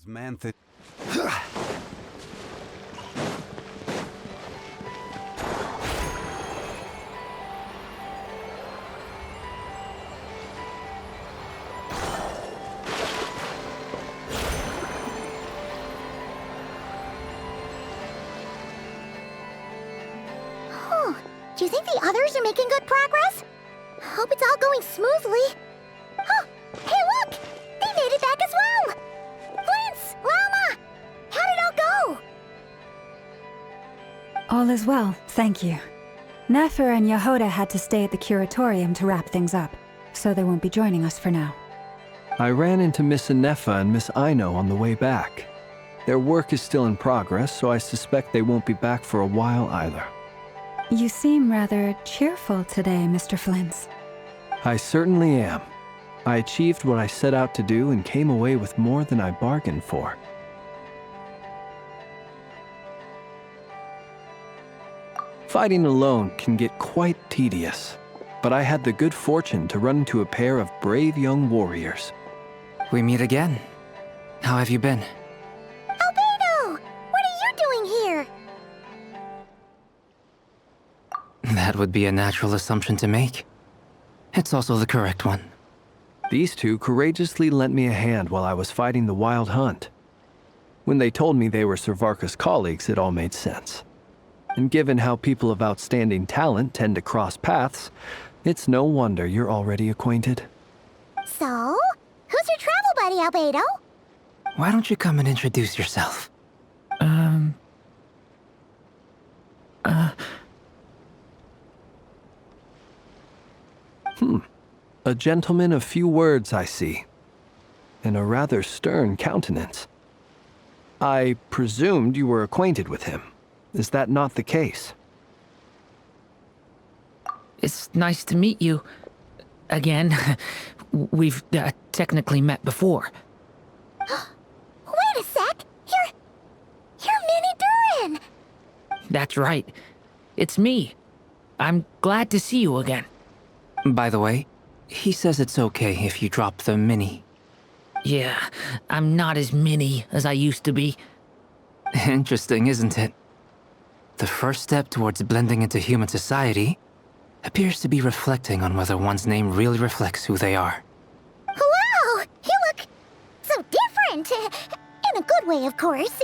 Osmantha. Do you think the others are making good progress? Hope it's all going smoothly. Oh, hey look! They made it back as well! Flint's! Lama! How did it all go? All is well, thank you. Nefer and Yehuda had to stay at the curatorium to wrap things up, so they won't be joining us for now. I ran into Miss Nefa and Miss Aino on the way back. Their work is still in progress, so I suspect they won't be back for a while either. You seem rather cheerful today, Mr. Flint's. I certainly am. I achieved what I set out to do and came away with more than I bargained for. Fighting alone can get quite tedious, but I had the good fortune to run into a pair of brave young warriors. We meet again. How have you been? Albedo! What are you doing here? That would be a natural assumption to make. It's also the correct one. These two courageously lent me a hand while I was fighting the wild hunt. When they told me they were Servarka's colleagues, it all made sense. And given how people of outstanding talent tend to cross paths, it's no wonder you're already acquainted. So, who's your travel buddy, Albedo? Why don't you come and introduce yourself? A gentleman of few words, I see. And a rather stern countenance. I presumed you were acquainted with him. Is that not the case? It's nice to meet you. Again. We've technically met before. Wait a sec! You're Minnie Durin! That's right. It's me. I'm glad to see you again. By the way, he says it's okay if you drop the mini. Yeah, I'm not as mini as I used to be. Interesting, isn't it? The first step towards blending into human society appears to be reflecting on whether one's name really reflects who they are. Wow! You look so different! In a good way, of course.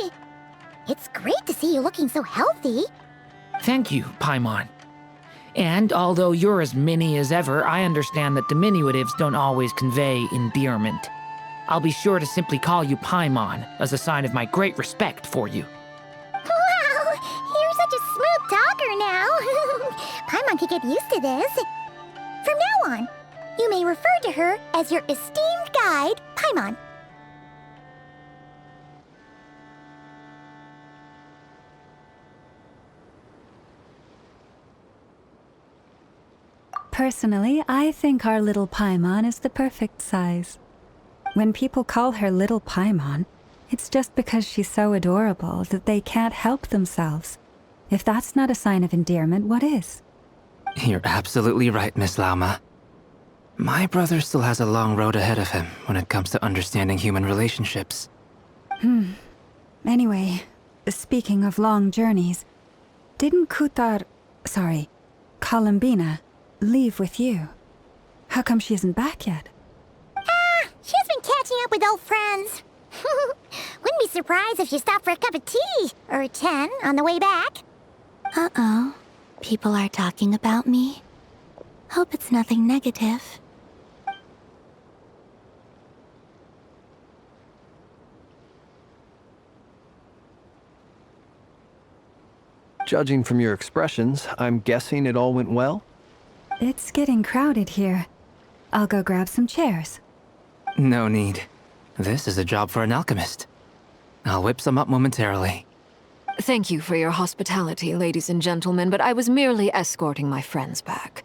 It's great to see you looking so healthy. Thank you, Paimon. And although you're as mini as ever, I understand that diminutives don't always convey endearment. I'll be sure to simply call you Paimon as a sign of my great respect for you. Wow! You're such a smooth talker now. Paimon could get used to this. From now on, you may refer to her as your esteemed guide, Paimon. Personally, I think our little Paimon is the perfect size. When people call her Little Paimon, it's just because she's so adorable that they can't help themselves. If that's not a sign of endearment, what is? You're absolutely right, Miss Lauma. My brother still has a long road ahead of him when it comes to understanding human relationships. Anyway, speaking of long journeys, didn't Columbina, leave with you? How come she isn't back yet? She's been catching up with old friends. Wouldn't be surprised if she stopped for a cup of tea or 10 on the way back. Uh-oh. People are talking about me. Hope it's nothing negative. Judging from your expressions, I'm guessing it all went well? It's getting crowded here. I'll go grab some chairs. No need. This is a job for an alchemist. I'll whip some up momentarily. Thank you for your hospitality, ladies and gentlemen, but I was merely escorting my friends back.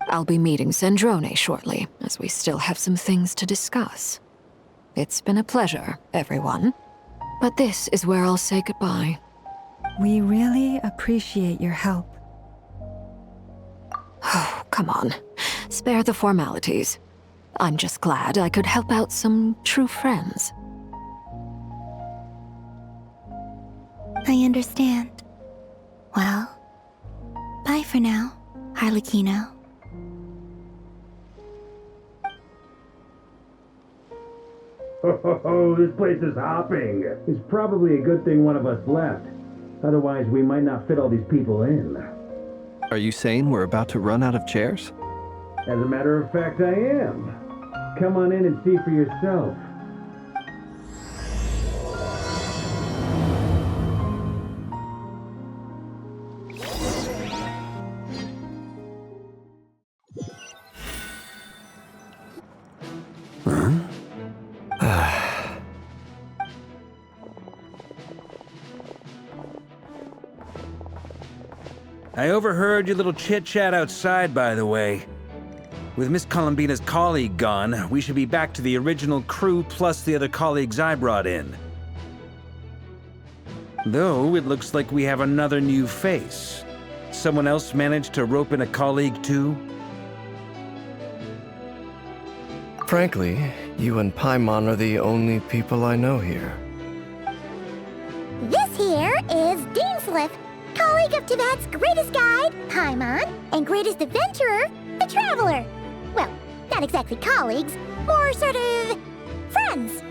I'll be meeting Sandrone shortly, as we still have some things to discuss. It's been a pleasure, everyone. But this is where I'll say goodbye. We really appreciate your help. come on. Spare the formalities. I'm just glad I could help out some true friends. I understand. Well, bye for now, Harlequino. Oh, this place is hopping. It's probably a good thing one of us left. Otherwise, we might not fit all these people in. Are you saying we're about to run out of chairs? As a matter of fact, I am. Come on in and see for yourself. I overheard your little chit-chat outside, by the way. With Miss Columbina's colleague gone, we should be back to the original crew plus the other colleagues I brought in. Though, it looks like we have another new face. Someone else managed to rope in a colleague too? Frankly, you and Paimon are the only people I know here. This here is Deansliff, colleague of Tibet's greatest guide, Paimon, and greatest adventurer, the Traveler. Well, not exactly colleagues, more sort of friends.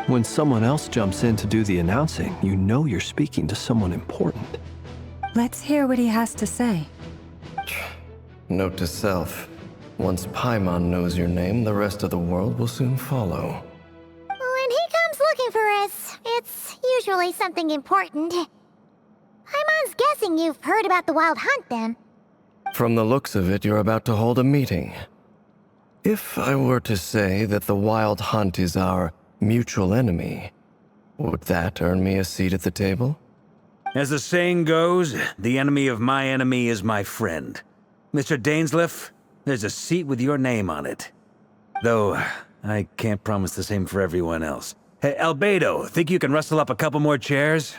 When someone else jumps in to do the announcing, you know you're speaking to someone important. Let's hear what he has to say. Note to self. Once Paimon knows your name, the rest of the world will soon follow. When he comes looking for us, it's usually something important. Paimon's guessing you've heard about the Wild Hunt, then. From the looks of it, you're about to hold a meeting. If I were to say that the Wild Hunt is our mutual enemy, would that earn me a seat at the table? As the saying goes, the enemy of my enemy is my friend. Mr. Dainsliff, there's a seat with your name on it. Though, I can't promise the same for everyone else. Hey, Albedo, think you can rustle up a couple more chairs?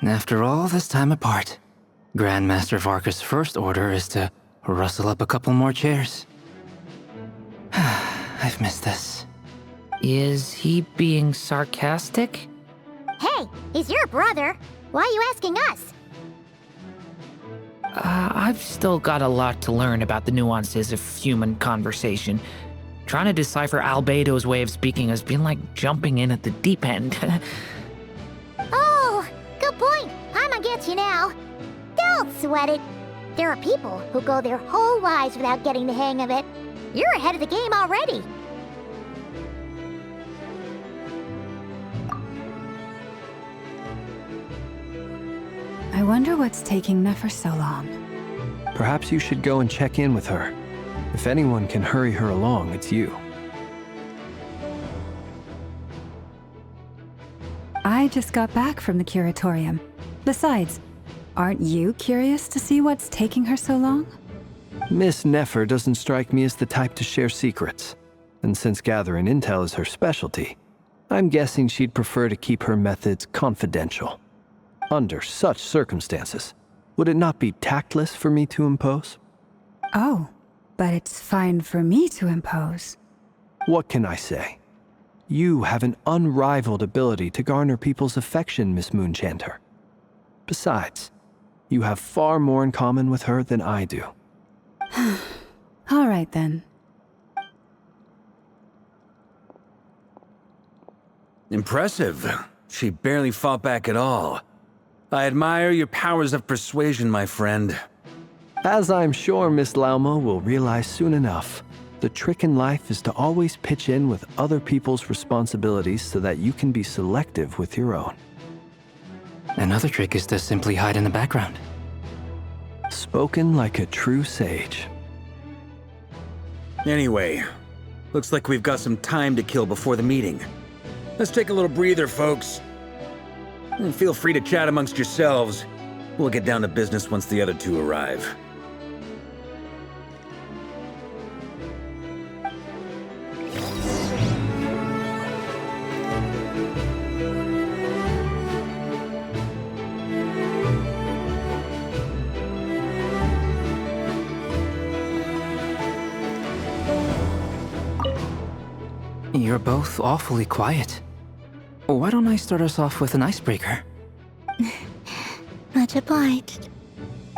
After all this time apart, Grandmaster Varka's first order is to rustle up a couple more chairs. I've missed this. Is he being sarcastic? Hey, he's your brother. Why are you asking us? I've still got a lot to learn about the nuances of human conversation. Trying to decipher Albedo's way of speaking has been like jumping in at the deep end. Oh, good point. Paimon gets you now. Don't sweat it. There are people who go their whole lives without getting the hang of it. You're ahead of the game already. I wonder what's taking Nefer so long. Perhaps you should go and check in with her. If anyone can hurry her along, it's you. I just got back from the curatorium. Besides, aren't you curious to see what's taking her so long? Miss Nefer doesn't strike me as the type to share secrets. And since gathering intel is her specialty, I'm guessing she'd prefer to keep her methods confidential. Under such circumstances, would it not be tactless for me to impose? Oh, but it's fine for me to impose. What can I say? You have an unrivaled ability to garner people's affection, Miss Moonchanter. Besides, you have far more in common with her than I do. All right then. Impressive. She barely fought back at all. I admire your powers of persuasion, my friend. As I'm sure Miss Lauma will realize soon enough, the trick in life is to always pitch in with other people's responsibilities so that you can be selective with your own. Another trick is to simply hide in the background. Spoken like a true sage. Anyway, looks like we've got some time to kill before the meeting. Let's take a little breather, folks. And feel free to chat amongst yourselves. We'll get down to business once the other two arrive. You're both awfully quiet. Why don't I start us off with an icebreaker? Much obliged.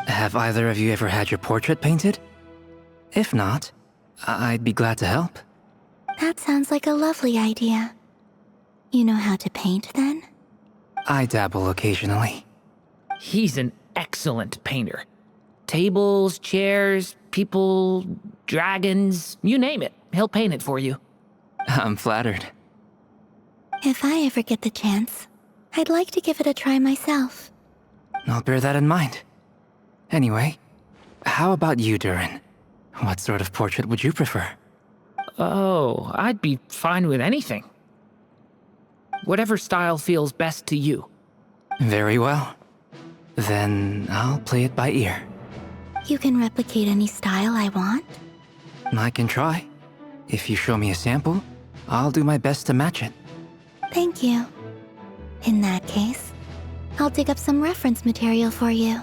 Have either of you ever had your portrait painted? If not, I'd be glad to help. That sounds like a lovely idea. You know how to paint, then? I dabble occasionally. He's an excellent painter. Tables, chairs, people, dragons, you name it. He'll paint it for you. I'm flattered. If I ever get the chance, I'd like to give it a try myself. I'll bear that in mind. Anyway, how about you, Durin? What sort of portrait would you prefer? Oh, I'd be fine with anything. Whatever style feels best to you. Very well. Then I'll play it by ear. You can replicate any style I want? I can try. If you show me a sample, I'll do my best to match it. Thank you. In that case, I'll dig up some reference material for you.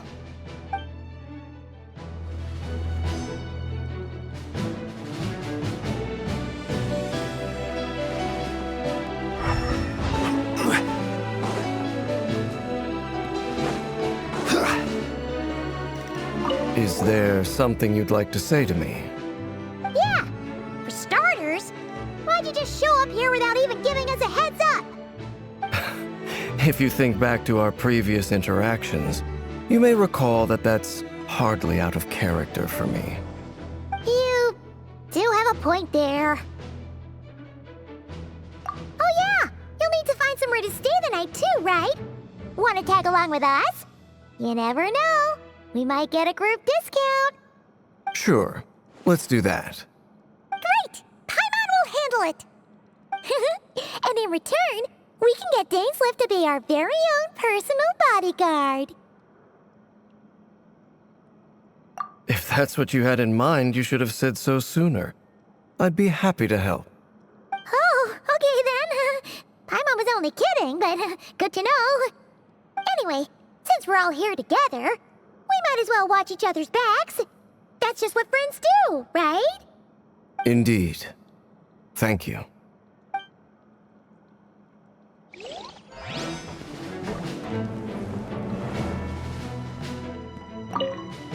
Is there something you'd like to say to me? Yeah! For starters, why'd you just show up here without even giving us a heads up? If you think back to our previous interactions, you may recall that that's hardly out of character for me. You do have a point there. Oh yeah! You'll need to find somewhere to stay the night too, right? Want to tag along with us? You never know. We might get a group discount. Sure, let's do that. Great! Paimon will handle it! And in return, we can get Dainslift to be our very own personal bodyguard. If that's what you had in mind, you should have said so sooner. I'd be happy to help. Oh, okay then. Paimon was only kidding, but good to know. Anyway, since we're all here together, we might as well watch each other's backs. That's just what friends do, right? Indeed. Thank you.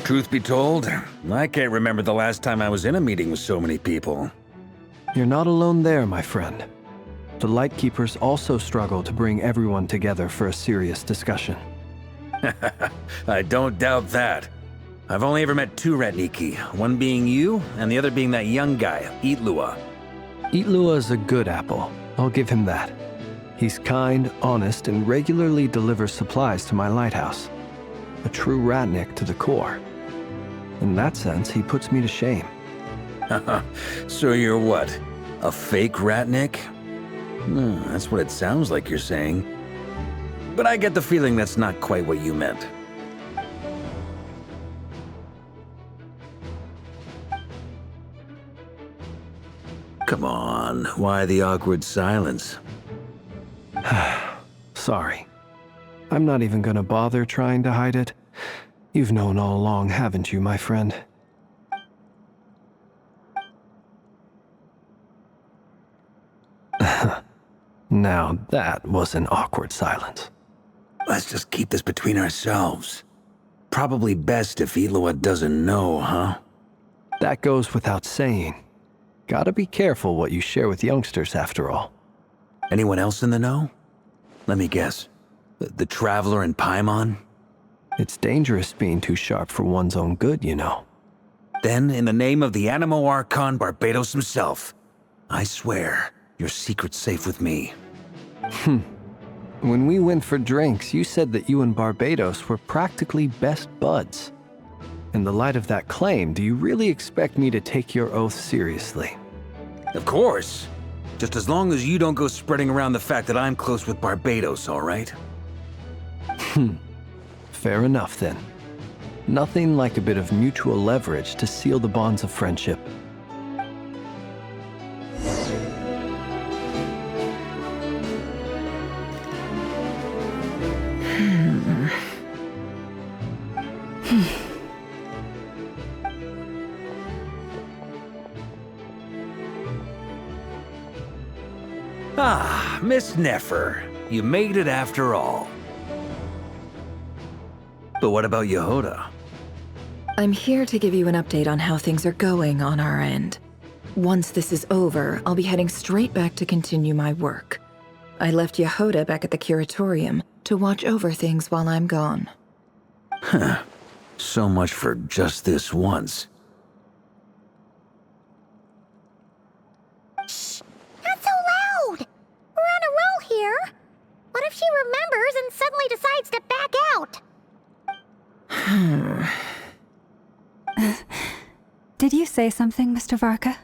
Truth be told, I can't remember the last time I was in a meeting with so many people. You're not alone there, my friend. The Lightkeepers also struggle to bring everyone together for a serious discussion. I don't doubt that. I've only ever met two Ratniki, one being you, and the other being that young guy, Itlua. Itlua is a good apple. I'll give him that. He's kind, honest, and regularly delivers supplies to my lighthouse. A true Ratnik to the core. In that sense, he puts me to shame. So you're what? A fake Ratnik? That's what it sounds like you're saying. But I get the feeling that's not quite what you meant. Come on, why the awkward silence? Sorry. I'm not even gonna bother trying to hide it. You've known all along, haven't you, my friend? Now that was an awkward silence. Let's just keep this between ourselves. Probably best if Itlua doesn't know, huh? That goes without saying. Gotta be careful what you share with youngsters, after all. Anyone else in the know? Let me guess. The Traveler and Paimon? It's dangerous being too sharp for one's own good, you know. Then, in the name of the Animo Archon Barbados himself, I swear, your secret's safe with me. When we went for drinks, you said that you and Barbados were practically best buds. In the light of that claim, do you really expect me to take your oath seriously? Of course. Just as long as you don't go spreading around the fact that I'm close with Barbados, all right? Fair enough, then. Nothing like a bit of mutual leverage to seal the bonds of friendship. Ah, Miss Nefer. You made it after all. But what about Yehoda? I'm here to give you an update on how things are going on our end. Once this is over, I'll be heading straight back to continue my work. I left Yehoda back at the curatorium to watch over things while I'm gone. Huh. So much for just this once. Shh! Not so loud! We're on a roll here. What if she remembers and suddenly decides to back out? Did you say something, Mr. Varka?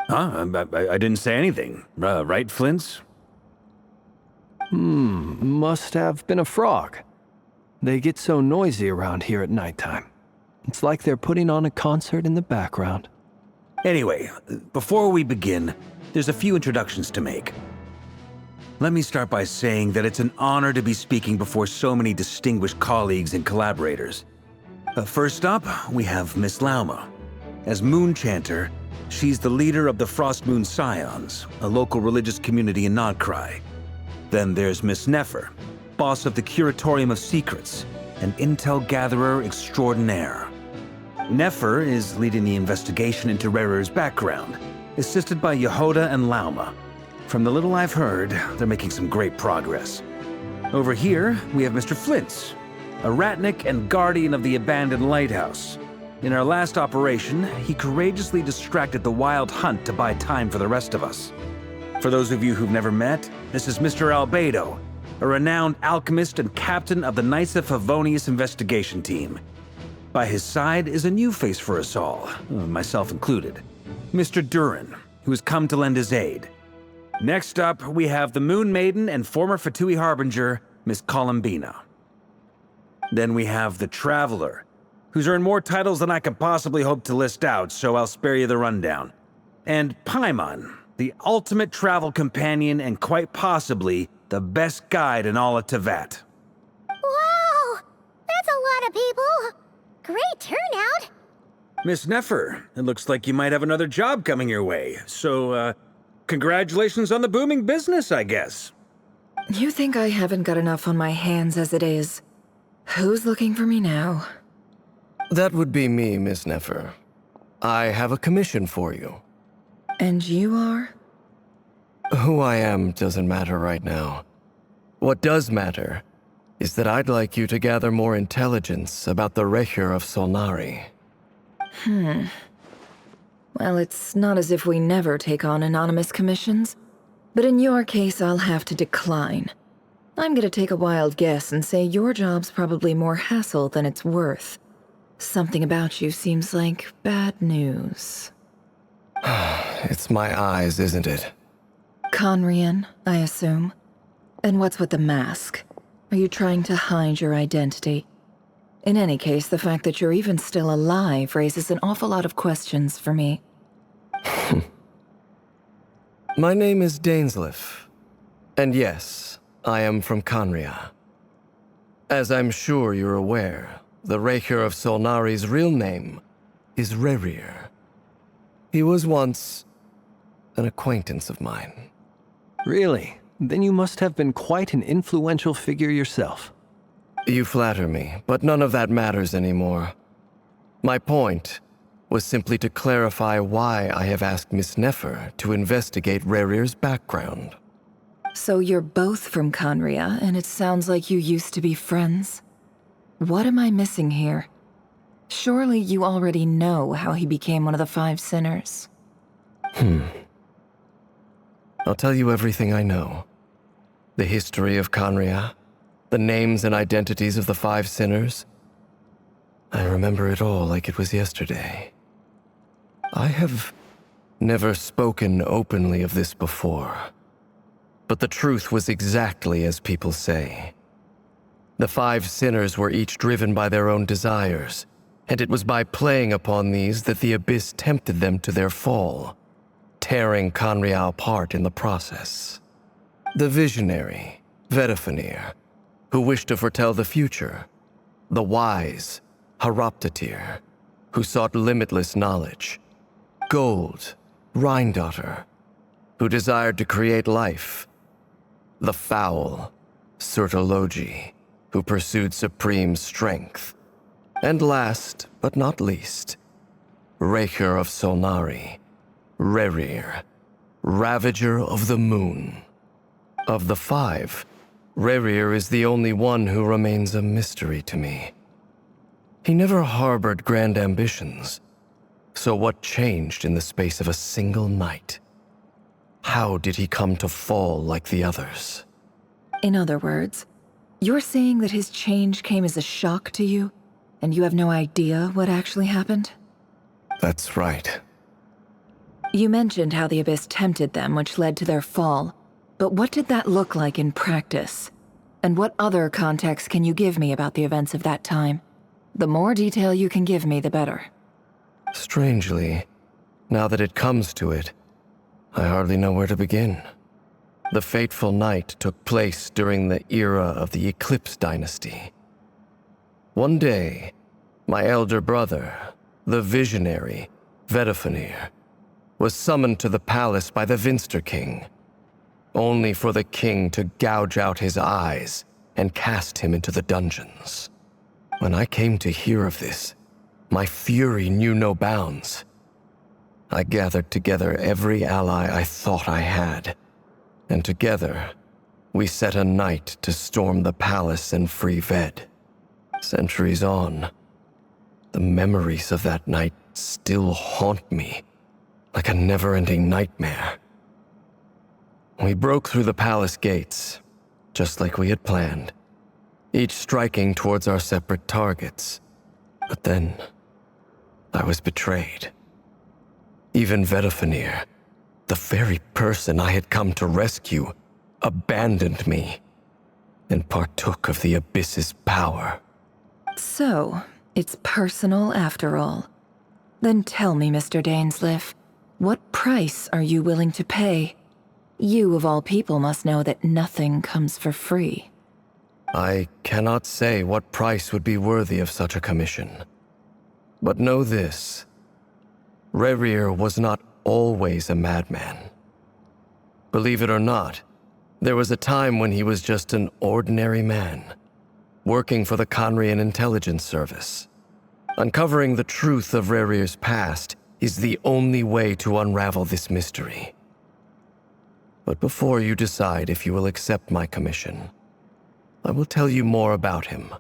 Huh? I didn't say anything. Right, Flint's? Must have been a frog. They get so noisy around here at nighttime. It's like they're putting on a concert in the background. Anyway, before we begin, there's a few introductions to make. Let me start by saying that it's an honor to be speaking before so many distinguished colleagues and collaborators. First up, we have Miss Lauma. As Moon Chanter, she's the leader of the Frost Moon Scions, a local religious community in Nodcry. Then there's Miss Nefer, boss of the Curatorium of Secrets, an intel gatherer extraordinaire. Nefer is leading the investigation into RAZER's background, assisted by Yehoda and Lauma. From the little I've heard, they're making some great progress. Over here, we have Mr. Flint's, a ratnik and guardian of the abandoned lighthouse. In our last operation, he courageously distracted the wild hunt to buy time for the rest of us. For those of you who've never met, this is Mr. Albedo, a renowned alchemist and captain of the Nysa Favonius investigation team. By his side is a new face for us all, myself included, Mr. Durin, who has come to lend his aid. Next up, we have the Moon Maiden and former Fatui Harbinger, Miss Columbina. Then we have the Traveler, who's earned more titles than I could possibly hope to list out, so I'll spare you the rundown. And Paimon, the ultimate travel companion and quite possibly the best guide in all of Tevat. Wow! That's a lot of people! Great turnout! Miss Nefer, it looks like you might have another job coming your way, so, congratulations on the booming business, I guess. You think I haven't got enough on my hands as it is? Who's looking for me now? That would be me, Miss Nefer. I have a commission for you. And you are? Who I am doesn't matter right now. What does matter is that I'd like you to gather more intelligence about the RAZER of Solnari. Well, it's not as if we never take on anonymous commissions, but in your case, I'll have to decline. I'm gonna take a wild guess and say your job's probably more hassle than it's worth. Something about you seems like bad news. It's my eyes, isn't it? Conrian, I assume. And what's with the mask? Are you trying to hide your identity? In any case, the fact that you're even still alive raises an awful lot of questions for me. My name is Dainsleif. And yes, I am from Conria. As I'm sure you're aware, the RAZER of Solnari's real name is Rerir. He was once an acquaintance of mine. Really? Then you must have been quite an influential figure yourself. You flatter me, but none of that matters anymore. My point was simply to clarify why I have asked Miss Nefer to investigate Rerir's background. So you're both from Conria, and it sounds like you used to be friends? What am I missing here? Surely you already know how he became one of the Five Sinners. I'll tell you everything I know. The history of Conria, the names and identities of the Five Sinners. I remember it all like it was yesterday. I have never spoken openly of this before, but the truth was exactly as people say. The Five Sinners were each driven by their own desires, and it was by playing upon these that the Abyss tempted them to their fall, tearing Conria apart in the process. The visionary, Vedifenir, who wished to foretell the future. The wise, Haroptatir, who sought limitless knowledge. Gold, Rhindaughter, who desired to create life. The foul Sertologi, who pursued supreme strength. And last, but not least, Raker of Solnari, Rerir, Ravager of the Moon. Of the five, Rerir is the only one who remains a mystery to me. He never harbored grand ambitions, so what changed in the space of a single night? How did he come to fall like the others? In other words, you're saying that his change came as a shock to you, and you have no idea what actually happened? That's right. You mentioned how the Abyss tempted them, which led to their fall. But what did that look like in practice? And what other context can you give me about the events of that time? The more detail you can give me, the better. Strangely, now that it comes to it, I hardly know where to begin. The fateful night took place during the era of the Eclipse Dynasty. One day, my elder brother, the visionary, Vedafenir, was summoned to the palace by the Vinster King, only for the king to gouge out his eyes and cast him into the dungeons. When I came to hear of this, my fury knew no bounds. I gathered together every ally I thought I had, and together, we set a night to storm the palace and free Ved. Centuries on, the memories of that night still haunt me, like a never-ending nightmare. We broke through the palace gates, just like we had planned, each striking towards our separate targets. But then, I was betrayed. Even Vedafenir, the very person I had come to rescue, abandoned me and partook of the Abyss's power. So, it's personal after all. Then tell me, Mr. Dainsleif, what price are you willing to pay? You, of all people, must know that nothing comes for free. I cannot say what price would be worthy of such a commission. But know this. Rerir was not always a madman. Believe it or not, there was a time when he was just an ordinary man, working for the Conrian Intelligence Service. Uncovering the truth of Rerir's past is the only way to unravel this mystery. But before you decide if you will accept my commission, I will tell you more about him.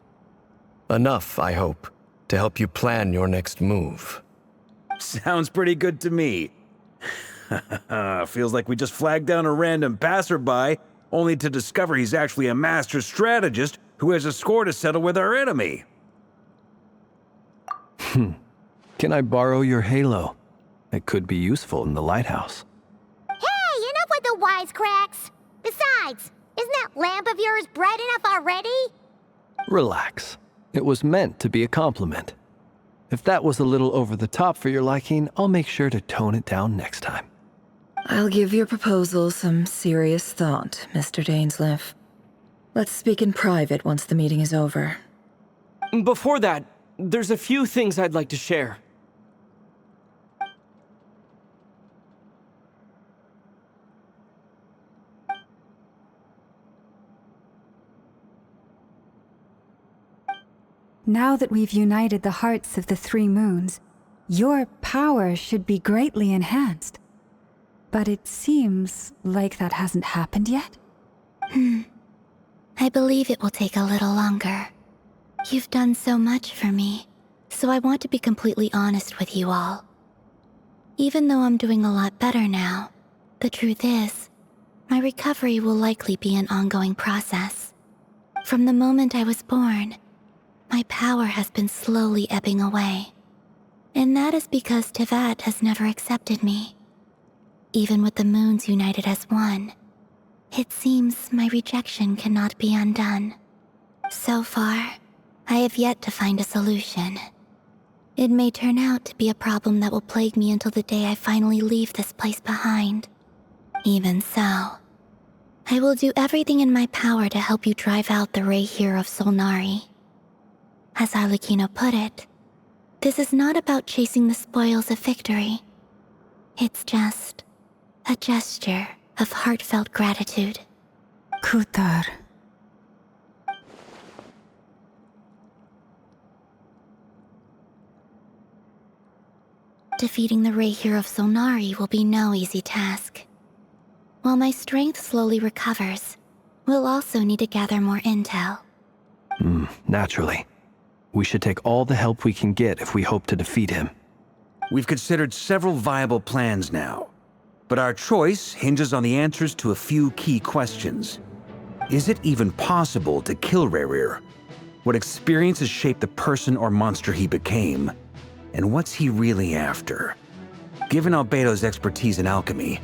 Enough, I hope, to help you plan your next move. Sounds pretty good to me. Feels like we just flagged down a random passerby, only to discover he's actually a master strategist who has a score to settle with our enemy. Can I borrow your halo? It could be useful in the lighthouse. Hey, enough with the wisecracks! Besides, isn't that lamp of yours bright enough already? Relax. It was meant to be a compliment. If that was a little over the top for your liking, I'll make sure to tone it down next time. I'll give your proposal some serious thought, Mr. Dainsleif. Let's speak in private once the meeting is over. Before that, there's a few things I'd like to share. Now that we've united the hearts of the three moons, your power should be greatly enhanced. But it seems like that hasn't happened yet? I believe it will take a little longer. You've done so much for me, so I want to be completely honest with you all. Even though I'm doing a lot better now, the truth is, my recovery will likely be an ongoing process. From the moment I was born, my power has been slowly ebbing away. And that is because Tevat has never accepted me. Even with the moons united as one, it seems my rejection cannot be undone. So far, I have yet to find a solution. It may turn out to be a problem that will plague me until the day I finally leave this place behind. Even so, I will do everything in my power to help you drive out the Raher of Solnari. As Arlecchino put it, this is not about chasing the spoils of victory. It's just A gesture of heartfelt gratitude. Kutar. Defeating the Raher of Solnari will be no easy task. While my strength slowly recovers, we'll also need to gather more intel. Naturally. We should take all the help we can get if we hope to defeat him. We've considered several viable plans now, but our choice hinges on the answers to a few key questions. Is it even possible to kill RYZEN? What experiences shaped the person or monster he became? And what's he really after? Given Albedo's expertise in alchemy,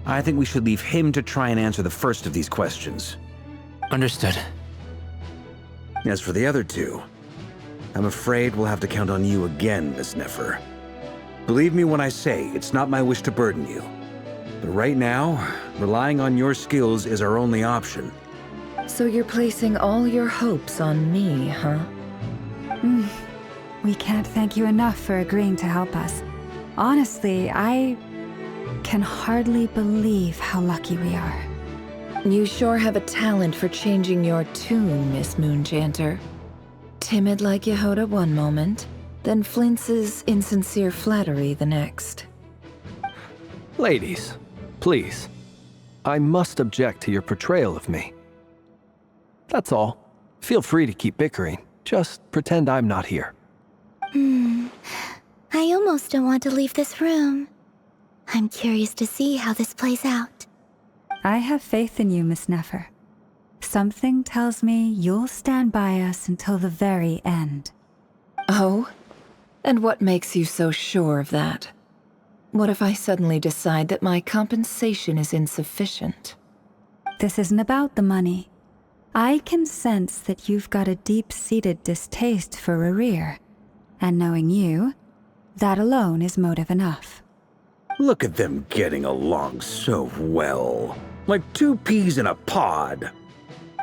I think we should leave him to try and answer the first of these questions. Understood. As for the other two, I'm afraid we'll have to count on you again, Miss Nefer. Believe me when I say it's not my wish to burden you. But right now, relying on your skills is our only option. So you're placing all your hopes on me, huh? We can't thank you enough for agreeing to help us. Honestly, I can hardly believe how lucky we are. You sure have a talent for changing your tune, Miss Moonjanter. Timid like Yehoda one moment, then flinches insincere flattery the next. Ladies, please. I must object to your portrayal of me. That's all. Feel free to keep bickering. Just pretend I'm not here. I almost don't want to leave this room. I'm curious to see how this plays out. I have faith in you, Miss Nefer. Something tells me you'll stand by us until the very end. Oh? And what makes you so sure of that? What if I suddenly decide that my compensation is insufficient? This isn't about the money. I can sense that you've got a deep-seated distaste for RYZEN. And knowing you, that alone is motive enough. Look at them getting along so well. Like two peas in a pod.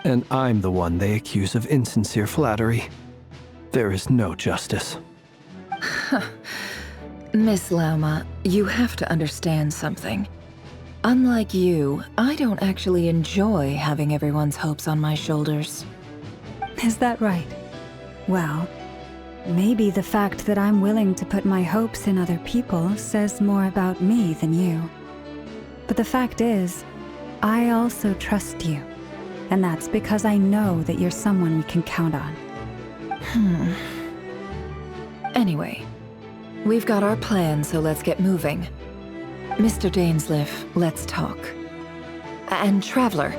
And I'm the one they accuse of insincere flattery. There is no justice. Miss Lauma, you have to understand something. Unlike you, I don't actually enjoy having everyone's hopes on my shoulders. Is that right? Well, maybe the fact that I'm willing to put my hopes in other people says more about me than you. But the fact is, I also trust you. And that's because I know that you're someone we can count on. Anyway, we've got our plan, so let's get moving. Mr. Dainsleif, let's talk. And Traveler,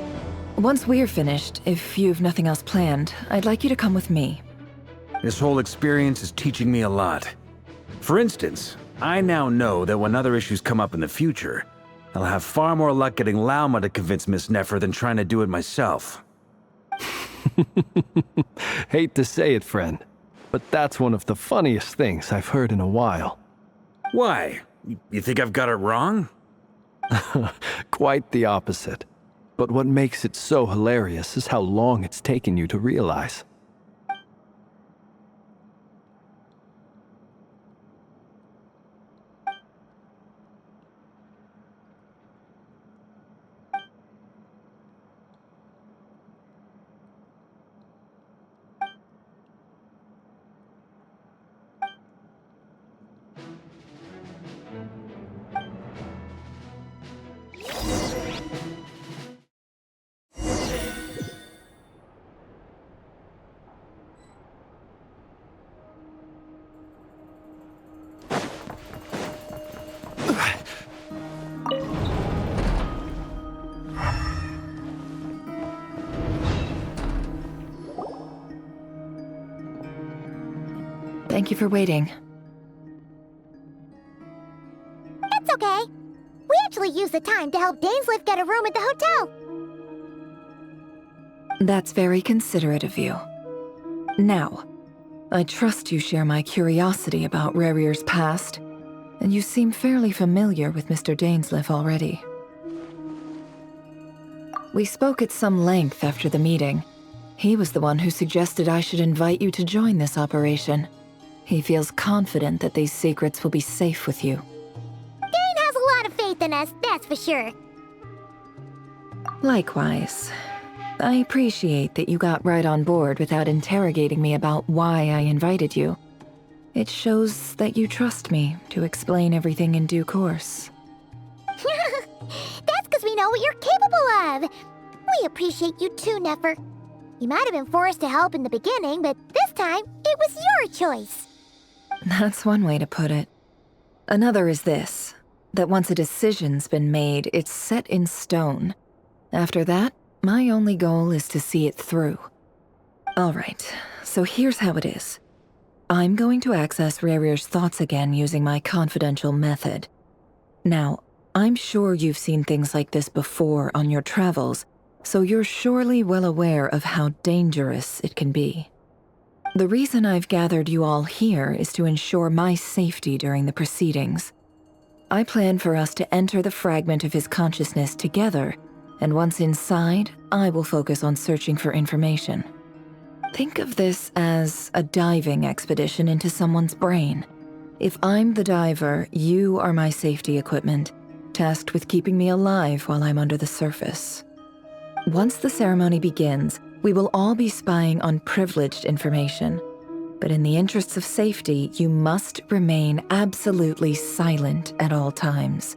once we're finished, if you've nothing else planned, I'd like you to come with me. This whole experience is teaching me a lot. For instance, I now know that when other issues come up in the future, I'll have far more luck getting Lauma to convince Miss Nefer than trying to do it myself. Hate to say it, friend, but that's one of the funniest things I've heard in a while. Why? You think I've got it wrong? Quite the opposite. But what makes it so hilarious is how long it's taken you to realize. Thank you for waiting. It's okay. We actually used the time to help Dainsleif get a room at the hotel. That's very considerate of you. Now, I trust you share my curiosity about RYZEN's past, and you seem fairly familiar with Mr. Dainsleif already. We spoke at some length after the meeting. He was the one who suggested I should invite you to join this operation. He feels confident that these secrets will be safe with you. Dane has a lot of faith than us, that's for sure. Likewise. I appreciate that you got right on board without interrogating me about why I invited you. It shows that you trust me to explain everything in due course. That's because we know what you're capable of. We appreciate you too, Nefer. You might have been forced to help in the beginning, but this time, it was your choice. That's one way to put it. Another is this, that once a decision's been made, it's set in stone. After that, my only goal is to see it through. Alright, so here's how it is. I'm going to access RYZEN's thoughts again using my confidential method. Now, I'm sure you've seen things like this before on your travels, so you're surely well aware of how dangerous it can be. The reason I've gathered you all here is to ensure my safety during the proceedings. I plan for us to enter the fragment of his consciousness together, and once inside, I will focus on searching for information. Think of this as a diving expedition into someone's brain. If I'm the diver, you are my safety equipment, tasked with keeping me alive while I'm under the surface. Once the ceremony begins, we will all be spying on privileged information. But in the interests of safety, you must remain absolutely silent at all times.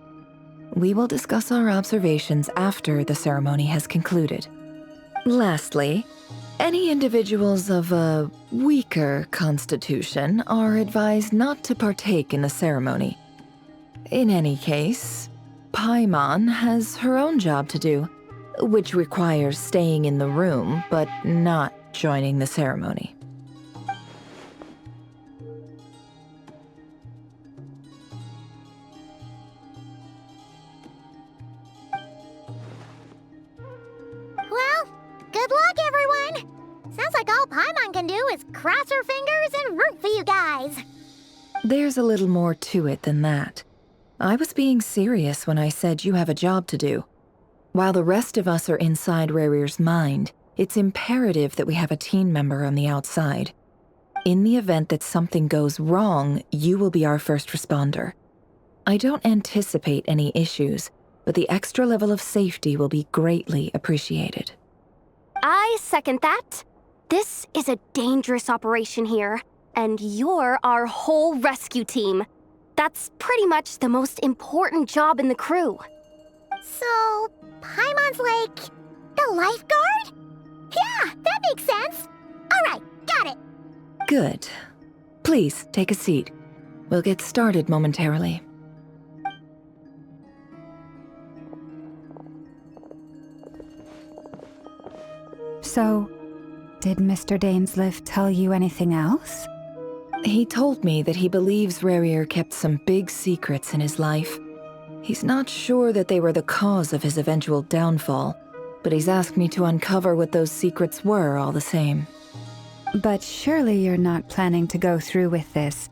We will discuss our observations after the ceremony has concluded. Lastly, any individuals of a weaker constitution are advised not to partake in the ceremony. In any case, Paimon has her own job to do, which requires staying in the room but not joining the ceremony. Well, good luck, everyone. Sounds like all Paimon can do is cross her fingers and root for you guys. There's a little more to it than that. I was being serious when I said you have a job to do. While the rest of us are inside RYZEN's mind, it's imperative that we have a team member on the outside. In the event that something goes wrong, you will be our first responder. I don't anticipate any issues, but the extra level of safety will be greatly appreciated. I second that. This is a dangerous operation here, and you're our whole rescue team. That's pretty much the most important job in the crew. So, Paimon's like the lifeguard? Yeah, that makes sense. All right, got it. Good. Please, take a seat. We'll get started momentarily. So, did Mr. Dainsleif tell you anything else? He told me that he believes RYZEN kept some big secrets in his life. He's not sure that they were the cause of his eventual downfall, but he's asked me to uncover what those secrets were all the same. But surely you're not planning to go through with this,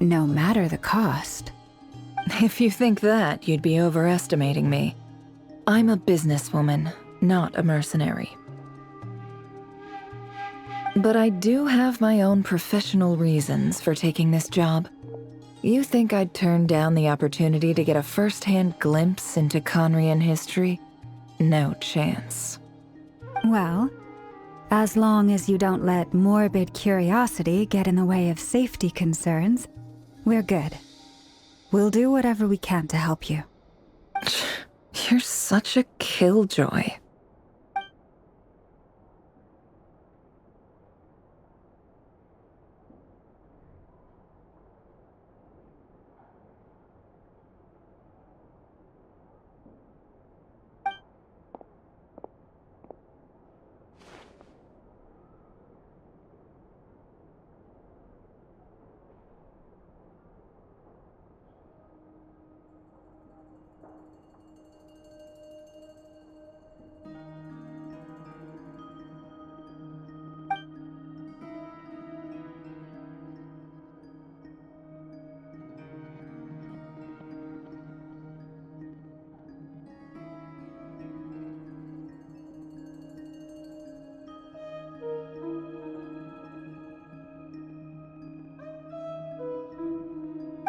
no matter the cost. If you think that, you'd be overestimating me. I'm a businesswoman, not a mercenary. But I do have my own professional reasons for taking this job. You think I'd turn down the opportunity to get a first-hand glimpse into Conrian history? No chance. Well, as long as you don't let morbid curiosity get in the way of safety concerns, we're good. We'll do whatever we can to help you. You're such a killjoy.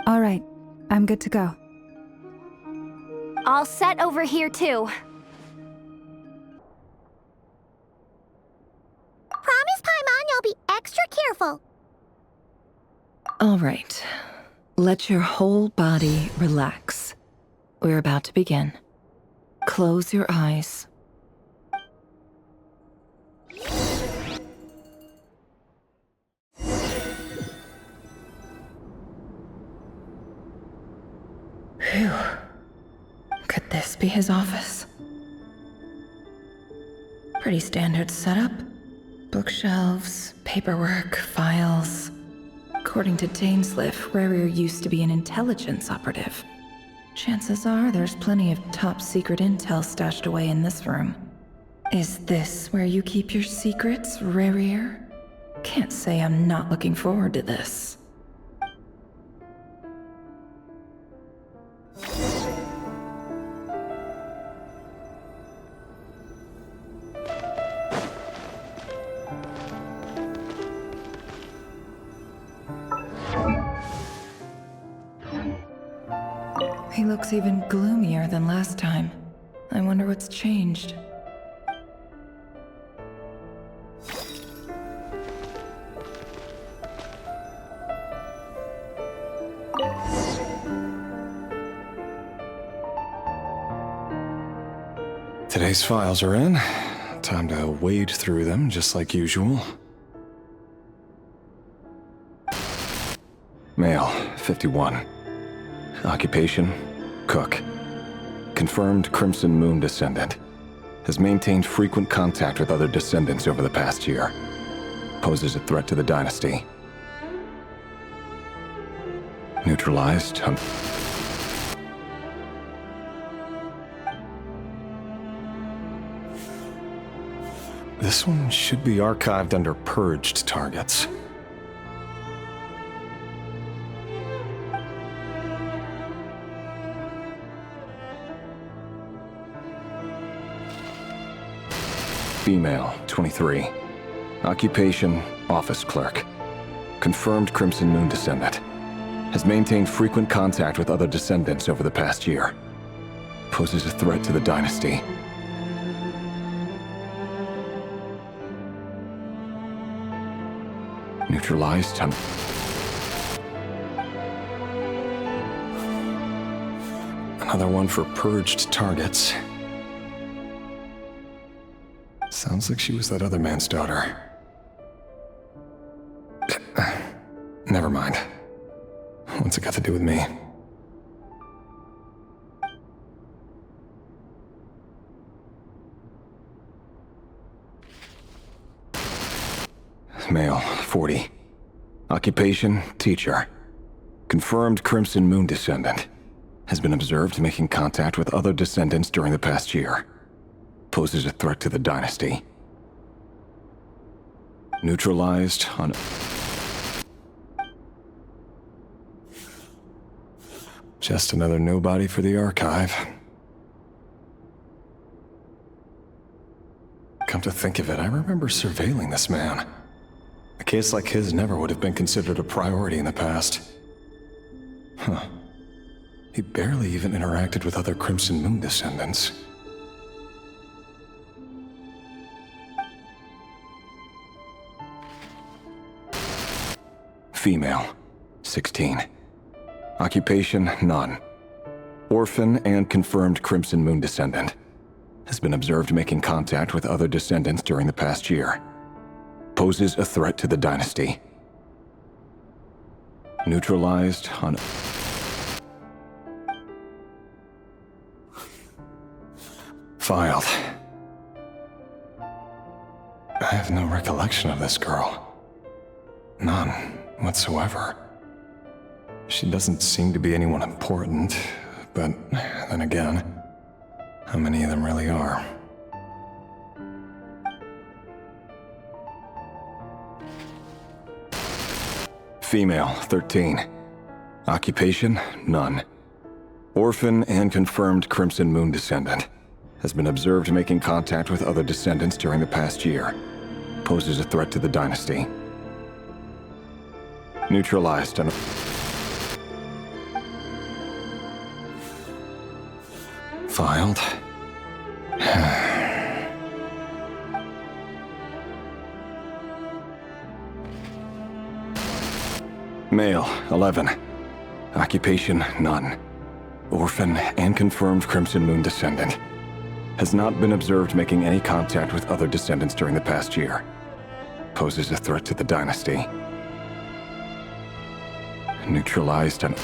All right, I'm good to go. All set over here, too. Promise, Paimon, you'll be extra careful. All right. Let your whole body relax. We're about to begin. Close your eyes. Phew. Could this be his office? Pretty standard setup. Bookshelves, paperwork, files. According to Dainsliff, RAZER used to be an intelligence operative. Chances are there's plenty of top-secret intel stashed away in this room. Is this where you keep your secrets, RAZER? Can't say I'm not looking forward to this. He looks even gloomier than last time. I wonder what's changed. Today's files are in. Time to wade through them just like usual. Male, 51. Occupation, cook. Confirmed Crimson Moon descendant. Has maintained frequent contact with other descendants over the past year. Poses a threat to the dynasty. Neutralized. This one should be archived under purged targets. Female, 23. Occupation, office clerk. Confirmed Crimson Moon descendant. Has maintained frequent contact with other descendants over the past year. Poses a threat to the dynasty. Neutralized. Another one for purged targets. Sounds like she was that other man's daughter. Never mind. What's it got to do with me? Male, 40. Occupation, teacher. Confirmed Crimson Moon descendant. Has been observed making contact with other descendants during the past year. Poses a threat to the dynasty. Neutralized on... Just another nobody for the archive. Come to think of it, I remember surveilling this man. A case like his never would have been considered a priority in the past. Huh. He barely even interacted with other Crimson Moon descendants. Female, 16. Occupation, none. Orphan and confirmed Crimson Moon descendant. Has been observed making contact with other descendants during the past year. Poses a threat to the dynasty. Neutralized on... Filed. I have no recollection of this girl. None whatsoever. She doesn't seem to be anyone important, but then again, how many of them really are? Female, 13. Occupation, none. Orphan and confirmed Crimson Moon descendant. Has been observed making contact with other descendants during the past year. Poses a threat to the dynasty. Neutralized on... Filed. Male, 11. Occupation, none. Orphan and confirmed Crimson Moon descendant. Has not been observed making any contact with other descendants during the past year. Poses a threat to the dynasty. Neutralized and...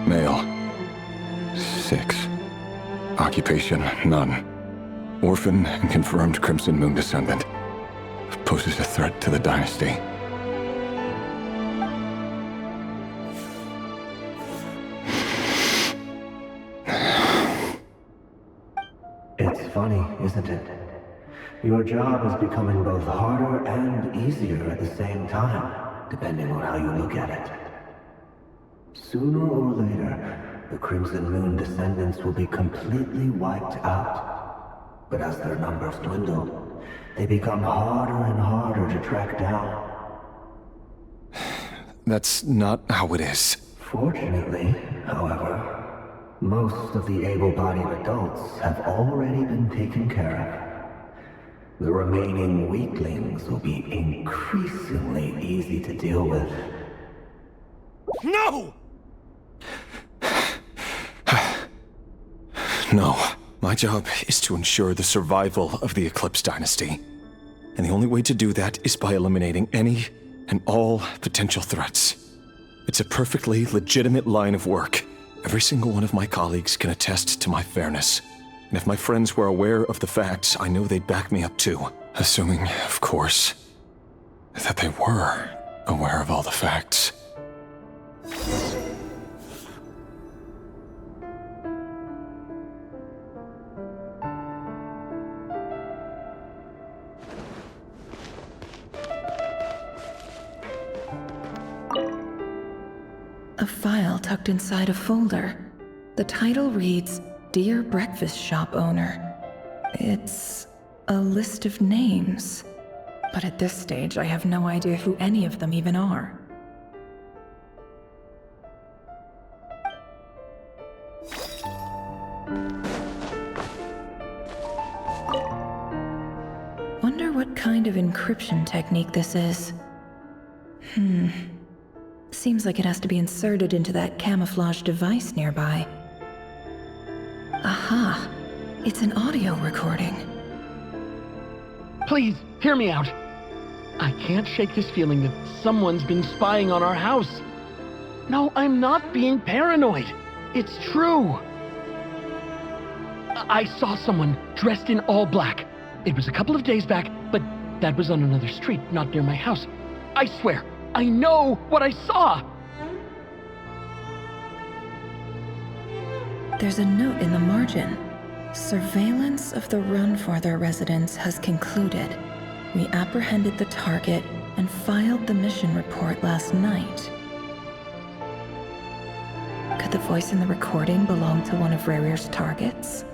Male. 6. Occupation, none. Orphan and confirmed Crimson Moon descendant. Poses a threat to the dynasty. It's funny, isn't it? Your job is becoming both harder and easier at the same time, depending on how you look at it. Sooner or later, the Crimson Moon descendants will be completely wiped out. But as their numbers dwindle, they become harder and harder to track down. That's not how it is. Fortunately, however, most of the able-bodied adults have already been taken care of. The remaining weaklings will be increasingly easy to deal with. No! No. My job is to ensure the survival of the Eclipse Dynasty. And the only way to do that is by eliminating any and all potential threats. It's a perfectly legitimate line of work. Every single one of my colleagues can attest to my fairness. And if my friends were aware of the facts, I know they'd back me up too. Assuming, of course, that they were aware of all the facts. A file tucked inside a folder. The title reads, Dear Breakfast Shop Owner. It's a list of names. But at this stage, I have no idea who any of them even are. Wonder what kind of encryption technique this is. Seems like it has to be inserted into that camouflage device nearby. Aha! It's an audio recording. Please, hear me out. I can't shake this feeling that someone's been spying on our house. No, I'm not being paranoid. It's true. I saw someone dressed in all black. It was a couple of days back, but that was on another street, not near my house. I swear, I know what I saw! There's a note in the margin. Surveillance of the Runfarther residence has concluded. We apprehended the target and filed the mission report last night. Could the voice in the recording belong to one of RYZEN's targets?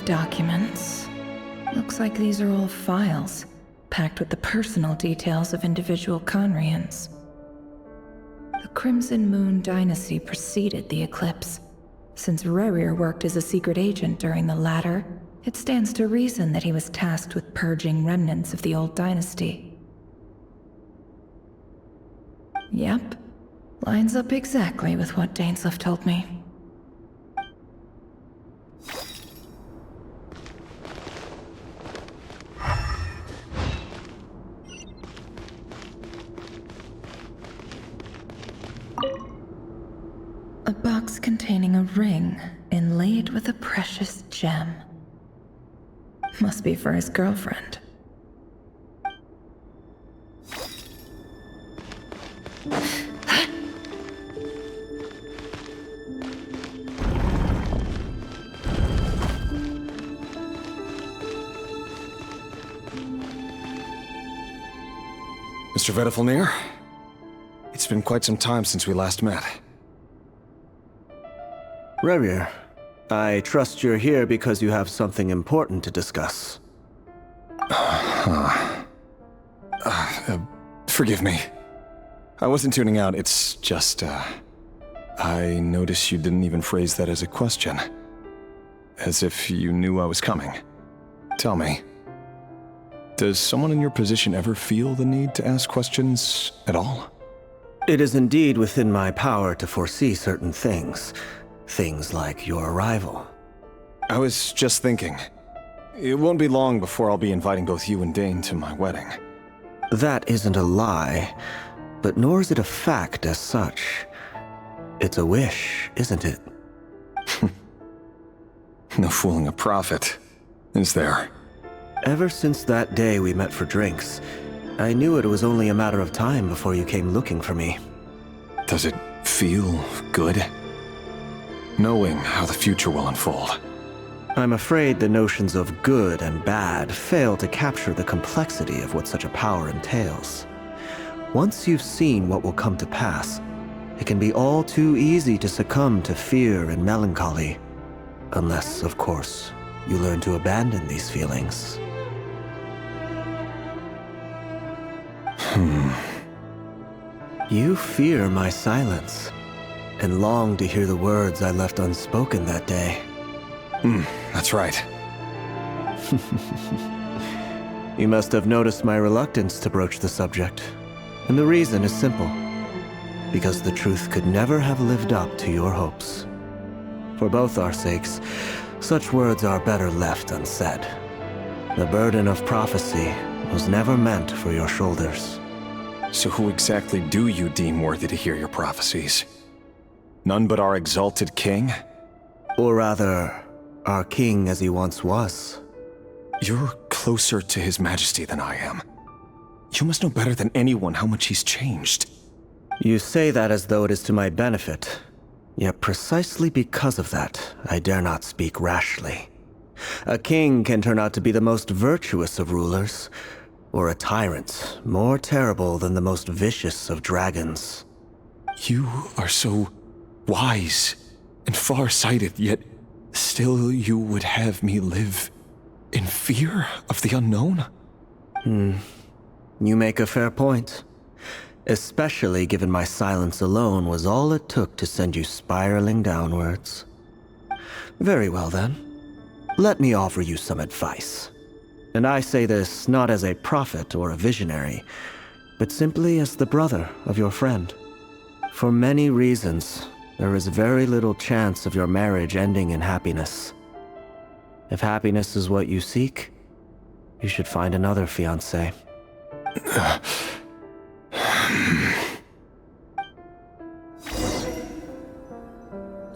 Documents. Looks like these are all files, packed with the personal details of individual Conrians. The Crimson Moon dynasty preceded the Eclipse. Since RYZEN worked as a secret agent during the latter, it stands to reason that he was tasked with purging remnants of the old dynasty. Yep, lines up exactly with what Dainsleif told me. A box containing a ring inlaid with a precious gem. Must be for his girlfriend. Mr. Vedifalmir, it's been quite some time since we last met. RYZEN, I trust you're here because you have something important to discuss. Forgive me. I wasn't tuning out, it's just, I noticed you didn't even phrase that as a question. As if you knew I was coming. Tell me, does someone in your position ever feel the need to ask questions at all? It is indeed within my power to foresee certain things. Things like your arrival. I was just thinking. It won't be long before I'll be inviting both you and Dane to my wedding. That isn't a lie, but nor is it a fact as such. It's a wish, isn't it? No fooling a prophet, is there? Ever since that day we met for drinks, I knew it was only a matter of time before you came looking for me. Does it feel good? Knowing how the future will unfold. I'm afraid the notions of good and bad fail to capture the complexity of what such a power entails. Once you've seen what will come to pass, it can be all too easy to succumb to fear and melancholy. Unless, of course, you learn to abandon these feelings. You fear my silence, and long to hear the words I left unspoken that day. That's right. You must have noticed my reluctance to broach the subject. And the reason is simple. Because the truth could never have lived up to your hopes. For both our sakes, such words are better left unsaid. The burden of prophecy was never meant for your shoulders. So who exactly do you deem worthy to hear your prophecies? None but our exalted king? Or rather, our king as he once was. You're closer to his majesty than I am. You must know better than anyone how much he's changed. You say that as though it is to my benefit. Yet precisely because of that, I dare not speak rashly. A king can turn out to be the most virtuous of rulers, or a tyrant more terrible than the most vicious of dragons. You are so wise and far-sighted, yet still you would have me live in fear of the unknown? You make a fair point. Especially given my silence alone was all it took to send you spiraling downwards. Very well then. Let me offer you some advice. And I say this not as a prophet or a visionary, but simply as the brother of your friend. For many reasons, there is very little chance of your marriage ending in happiness. If happiness is what you seek, you should find another fiancé.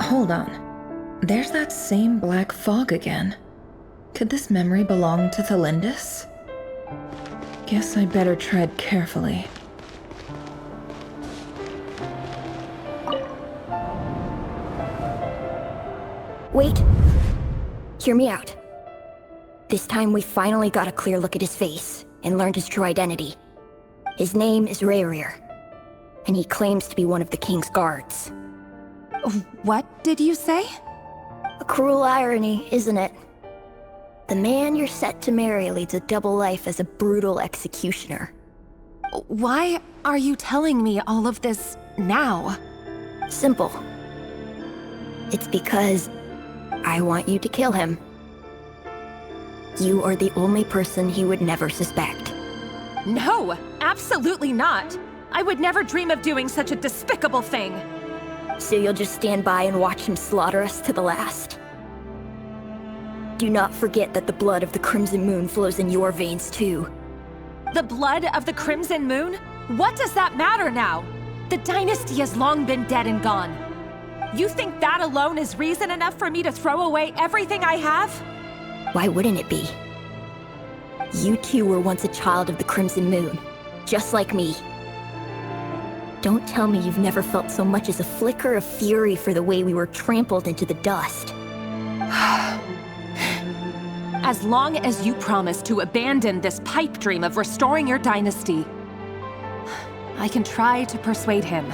Hold on. There's that same black fog again. Could this memory belong to Thelindis? Guess I better tread carefully. Wait. Hear me out. This time we finally got a clear look at his face and learned his true identity. His name is RYZEN, and he claims to be one of the King's guards. What did you say? A cruel irony, isn't it? The man you're set to marry leads a double life as a brutal executioner. Why are you telling me all of this now? Simple. It's because I want you to kill him. You are the only person he would never suspect. No, absolutely not. I would never dream of doing such a despicable thing. So you'll just stand by and watch him slaughter us to the last? Do not forget that the blood of the Crimson Moon flows in your veins too. The blood of the Crimson Moon? What does that matter now? The dynasty has long been dead and gone. You think that alone is reason enough for me to throw away everything I have? Why wouldn't it be? You two were once a child of the Crimson Moon, just like me. Don't tell me you've never felt so much as a flicker of fury for the way we were trampled into the dust. As long as you promise to abandon this pipe dream of restoring your dynasty, I can try to persuade him.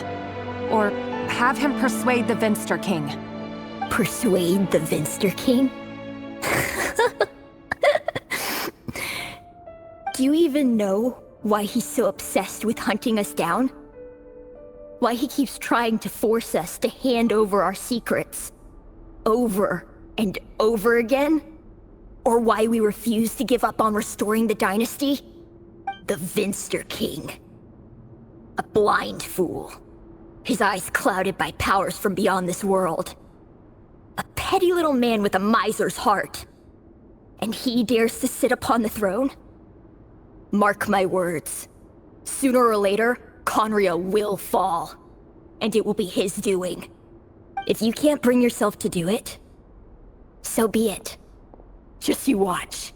Or have him persuade the Vinster King. Persuade the Vinster King? Do you even know why he's so obsessed with hunting us down? Why he keeps trying to force us to hand over our secrets? Over and over again? Or why we refuse to give up on restoring the dynasty? The Vinster King. A blind fool. His eyes clouded by powers from beyond this world. A petty little man with a miser's heart. And he dares to sit upon the throne? Mark my words. Sooner or later, Conria will fall. And it will be his doing. If you can't bring yourself to do it, so be it. Just you watch.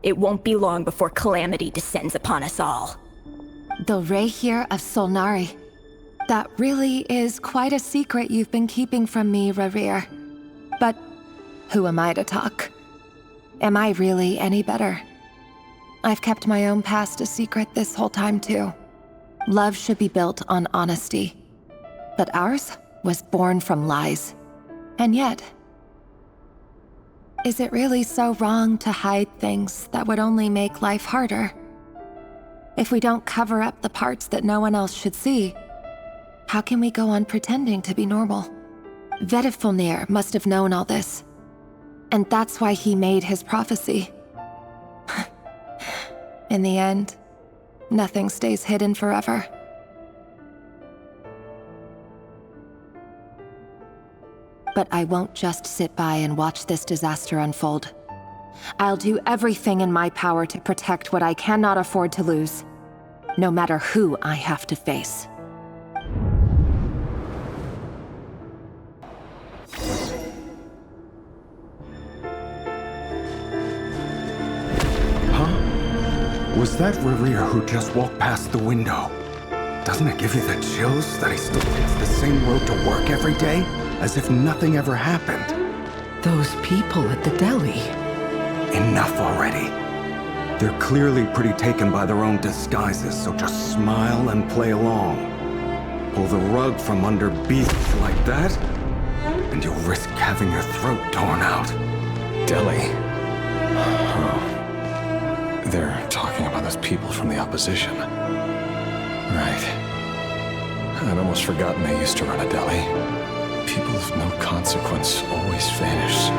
It won't be long before calamity descends upon us all. The Rayhir of Solnari. That really is quite a secret you've been keeping from me, Rarir. But who am I to talk? Am I really any better? I've kept my own past a secret this whole time too. Love should be built on honesty. But ours was born from lies. And yet, is it really so wrong to hide things that would only make life harder? If we don't cover up the parts that no one else should see, how can we go on pretending to be normal? Vedifulnir must have known all this. And that's why he made his prophecy. In the end, nothing stays hidden forever. But I won't just sit by and watch this disaster unfold. I'll do everything in my power to protect what I cannot afford to lose, no matter who I have to face. Was that Rarir who just walked past the window? Doesn't it give you the chills that he still takes the same road to work every day, as if nothing ever happened? Those people at the deli. Enough already. They're clearly pretty taken by their own disguises, so just smile and play along. Pull the rug from under beasts like that, and you'll risk having your throat torn out. Deli. Oh. They're talking about those people from the opposition. Right. I'd almost forgotten they used to run a deli. People of no consequence always vanish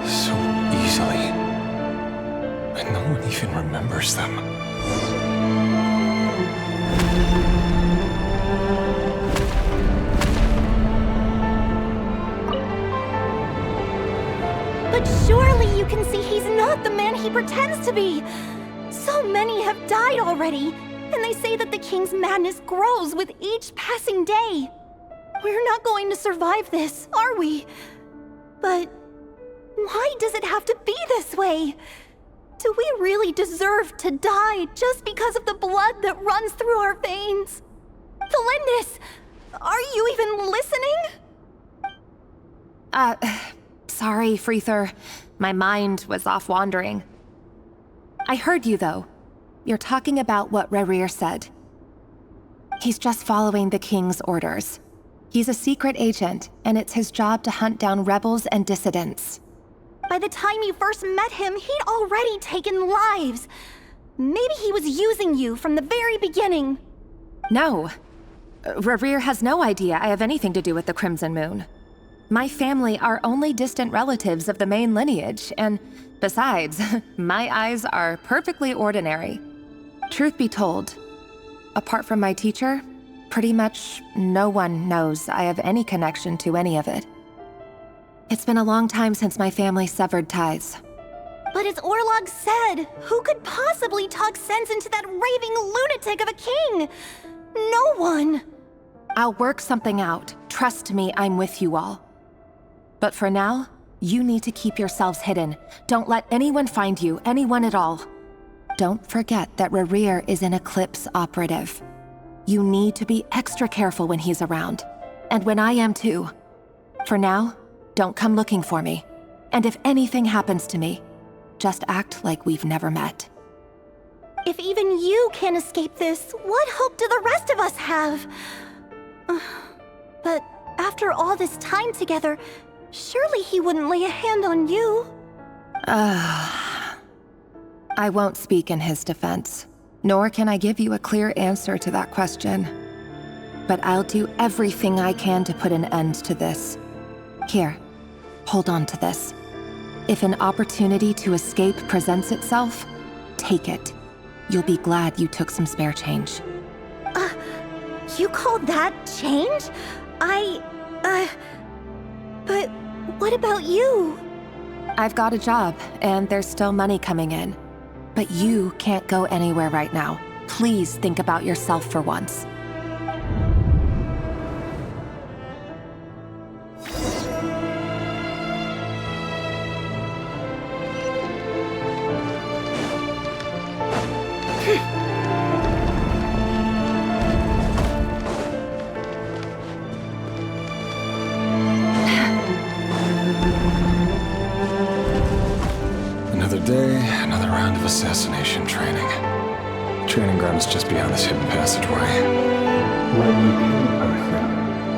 so easily. And no one even remembers them. But surely you can see he's not the man he pretends to be! So many have died already, and they say that the king's madness grows with each passing day. We're not going to survive this, are we? But why does it have to be this way? Do we really deserve to die just because of the blood that runs through our veins? Felindis, are you even listening? Sorry, Freether. My mind was off wandering. I heard you, though. You're talking about what Rarir said. He's just following the king's orders. He's a secret agent, and it's his job to hunt down rebels and dissidents. By the time you first met him, he'd already taken lives. Maybe he was using you from the very beginning. No. Rarir has no idea I have anything to do with the Crimson Moon. My family are only distant relatives of the main lineage, and besides, my eyes are perfectly ordinary. Truth be told, apart from my teacher, pretty much no one knows I have any connection to any of it. It's been a long time since my family severed ties. But as Orlog said, who could possibly talk sense into that raving lunatic of a king? No one. I'll work something out. Trust me, I'm with you all. But for now, you need to keep yourselves hidden. Don't let anyone find you, anyone at all. Don't forget that Rarir is an Eclipse operative. You need to be extra careful when he's around. And when I am too. For now, don't come looking for me. And if anything happens to me, just act like we've never met. If even you can't escape this, what hope do the rest of us have? But after all this time together, surely he wouldn't lay a hand on you. I won't speak in his defense, nor can I give you a clear answer to that question. But I'll do everything I can to put an end to this. Here, hold on to this. If an opportunity to escape presents itself, take it. You'll be glad you took some spare change. You call that change? But what about you? I've got a job, and there's still money coming in. But you can't go anywhere right now. Please think about yourself for once. Another day, another round of assassination training. Training ground is just beyond this hidden passageway. When you kill a person,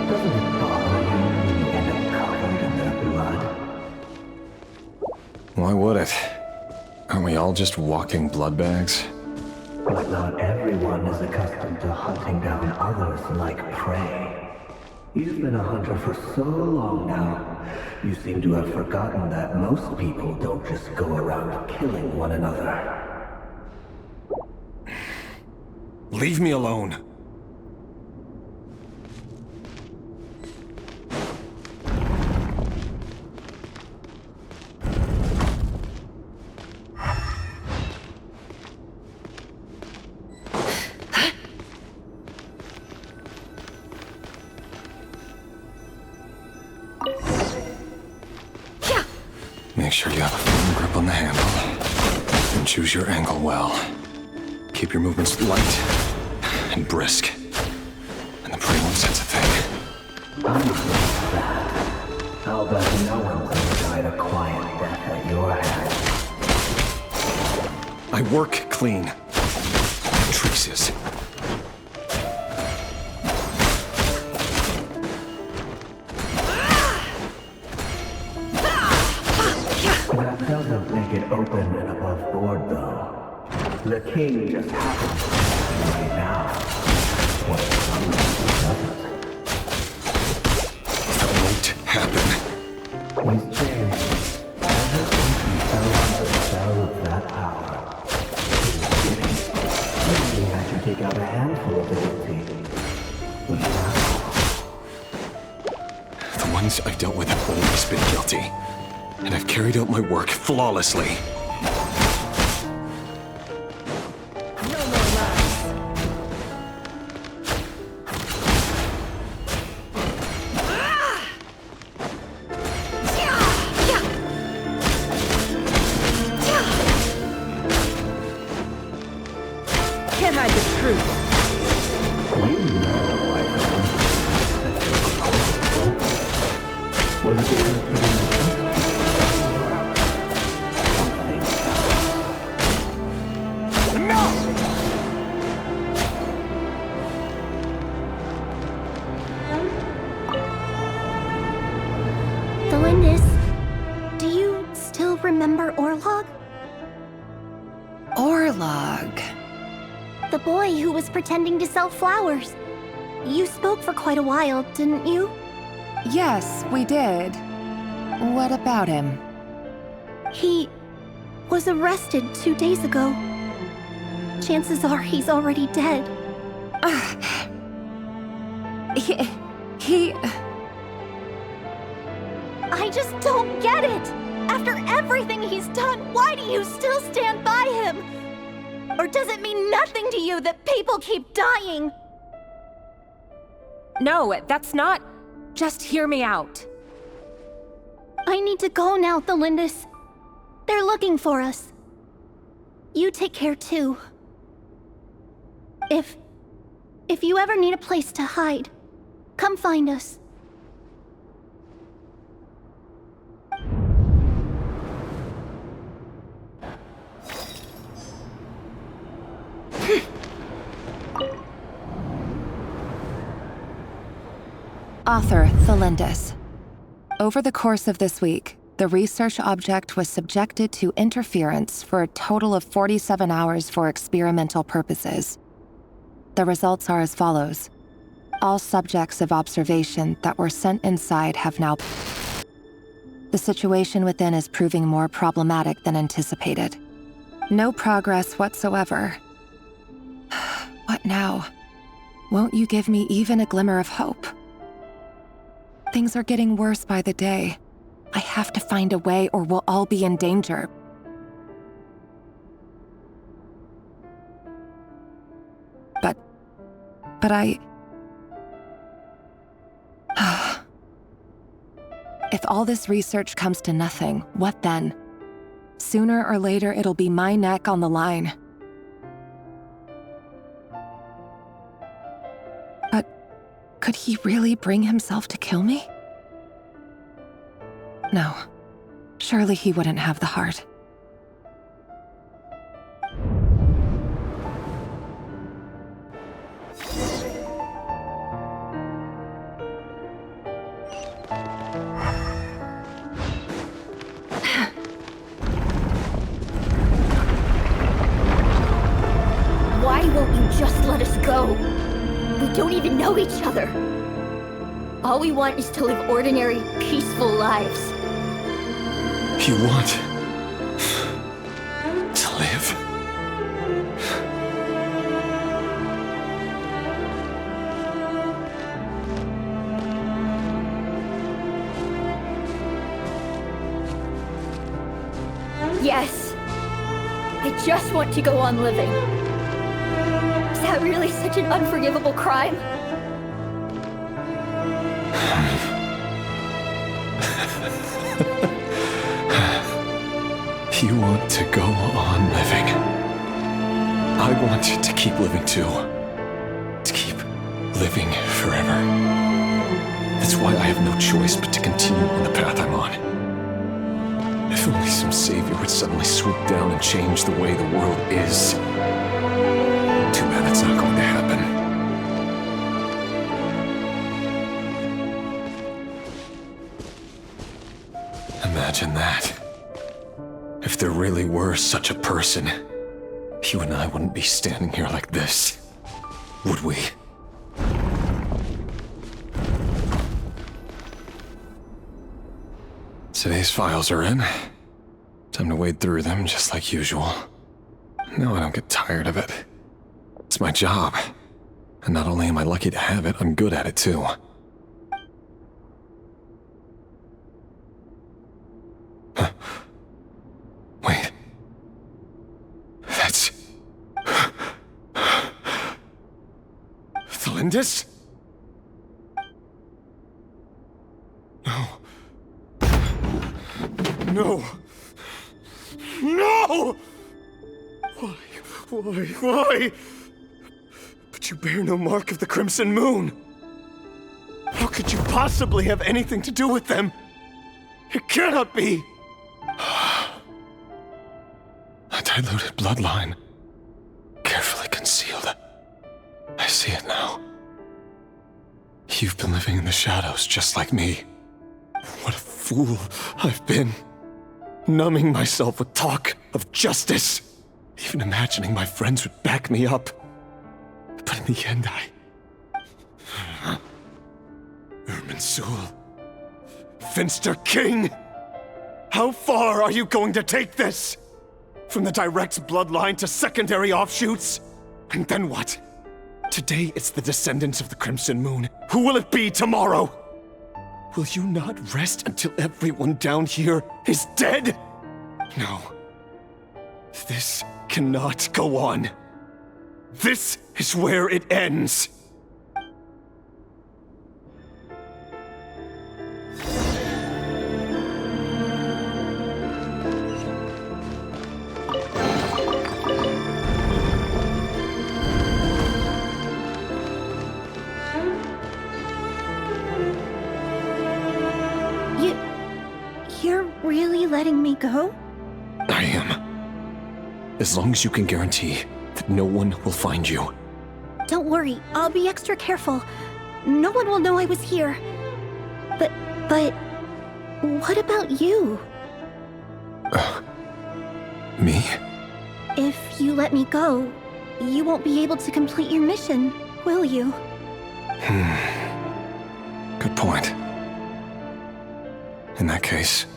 doesn't it bother you when you end up covered in their blood? Why would it? Aren't we all just walking blood bags? But not everyone is accustomed to hunting down others like prey. You've been a hunter for so long now, you seem to have forgotten that most people don't just go around killing one another. Leave me alone. Make sure you have a firm grip on the handle. And choose your angle well. Keep your movements light and brisk. And the prey won't sense a thing. I'll bet no one's gonna die a quiet death at your hands. I work clean. Traces. That doesn't make it open and above board, though. The king just happens to be right now. What doesn't? That won't happen. He's changed. Ever since he fell under the spell of that power. Maybe I should take out a handful of the guilty. But now... The ones I've dealt with have always been guilty. And I've carried out my work flawlessly. Can't hide the truth. Was it Do you still remember Orlog? Orlog? The boy who was pretending to sell flowers. You spoke for quite a while, didn't you? Yes, we did. What about him? He was arrested 2 days ago. Chances are he's already dead. He... I just don't get it! After everything he's done, why do you still stand by him? Or does it mean nothing to you that people keep dying? No, that's not... Just hear me out. I need to go now, Thelindis. They're looking for us. You take care too. If you ever need a place to hide, come find us. Author, Thelindis. Over the course of this week, the research object was subjected to interference for a total of 47 hours for experimental purposes. The results are as follows. All subjects of observation that were sent inside have now... The situation within is proving more problematic than anticipated. No progress whatsoever. What now? Won't you give me even a glimmer of hope? Things are getting worse by the day. I have to find a way or we'll all be in danger. But I... If all this research comes to nothing, what then? Sooner or later, it'll be my neck on the line. But could he really bring himself to kill me? No. Surely he wouldn't have the heart. Why won't you just let us go? We don't even know each other. All we want is to live ordinary, peaceful lives. You want to live? Yes. I just want to go on living. Is that really such an unforgivable crime? You want to go on living. I want you to keep living too. To keep living forever. That's why I have no choice but to continue on the path I'm on. If only some savior would suddenly swoop down and change the way the world is. Too bad that's not going to happen. Imagine that. If there really were such a person, you and I wouldn't be standing here like this, would we? Today's files are in. Time to wade through them just like usual. No, I don't get tired of it. It's my job. And not only am I lucky to have it, I'm good at it too. Wait. That's... Thelindis? No. No! No! Why? But you bear no mark of the Crimson Moon. How could you possibly have anything to do with them? It cannot be! A diluted bloodline. Carefully concealed. I see it now. You've been living in the shadows just like me. What a fool I've been. Numbing myself with talk of justice. Even imagining my friends would back me up. But in the end, Irminsul. Finster King! How far are you going to take this? From the direct bloodline to secondary offshoots? And then what? Today it's the descendants of the Crimson Moon. Who will it be tomorrow? Will you not rest until everyone down here is dead? No. This cannot go on. This is where it ends. You're really letting me go? I am. As long as you can guarantee that no one will find you. Don't worry, I'll be extra careful. No one will know I was here. But what about you? Me? If you let me go, you won't be able to complete your mission, will you? Good point. In that case,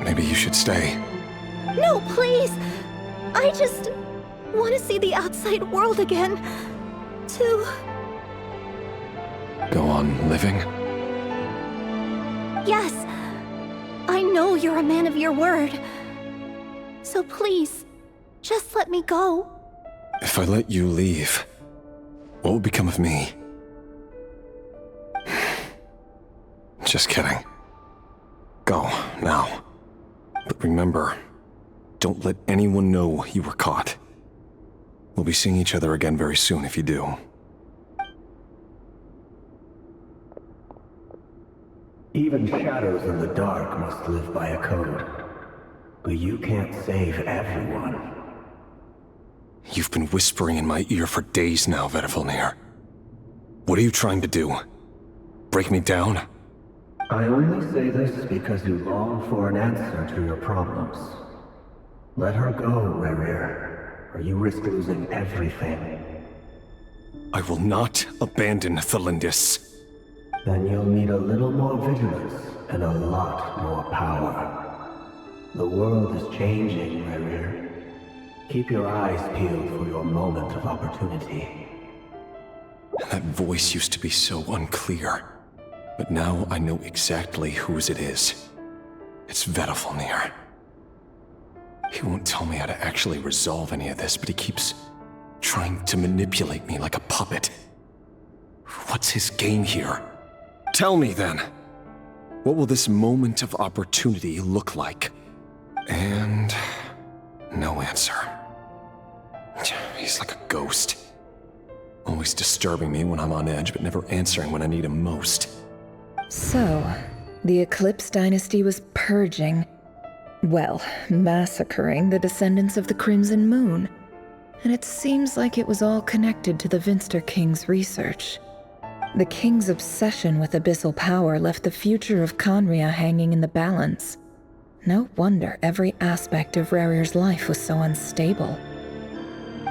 maybe you should stay. No, please! I just want to see the outside world again. To... Go on living? Yes. I know you're a man of your word. So please, just let me go. If I let you leave, what will become of me? Just kidding. Go, now. But remember, don't let anyone know you were caught. We'll be seeing each other again very soon if you do. Even shadows in the dark must live by a code. But you can't save everyone. You've been whispering in my ear for days now, Vedifilnir. What are you trying to do? Break me down? I only say this because you long for an answer to your problems. Let her go, RYZEN, or you risk losing everything. I will not abandon Thelindis. Then you'll need a little more vigilance and a lot more power. The world is changing, RYZEN. Keep your eyes peeled for your moment of opportunity. That voice used to be so unclear. But now I know exactly whose it is. It's Vedifilnir. He won't tell me how to actually resolve any of this, but he keeps trying to manipulate me like a puppet. What's his game here? Tell me then. What will this moment of opportunity look like? And no answer. He's like a ghost. Always disturbing me when I'm on edge, but never answering when I need him most. So, the Eclipse Dynasty was purging, well, massacring the descendants of the Crimson Moon. And it seems like it was all connected to the Vinster King's research. The King's obsession with abyssal power left the future of Khaenri'ah hanging in the balance. No wonder every aspect of RYZEN's life was so unstable.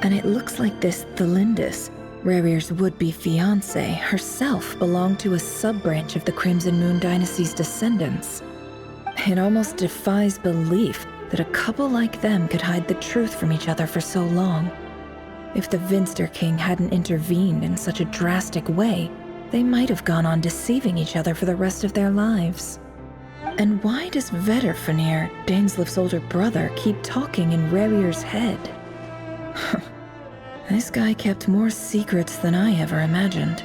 And it looks like this Thelindis, RYZEN's would-be fiancée, herself belonged to a sub-branch of the Crimson Moon Dynasty's descendants. It almost defies belief that a couple like them could hide the truth from each other for so long. If the Vinster King hadn't intervened in such a drastic way, they might have gone on deceiving each other for the rest of their lives. And why does Vedifilnir, Dainsleif's older brother, keep talking in RYZEN's head? This guy kept more secrets than I ever imagined.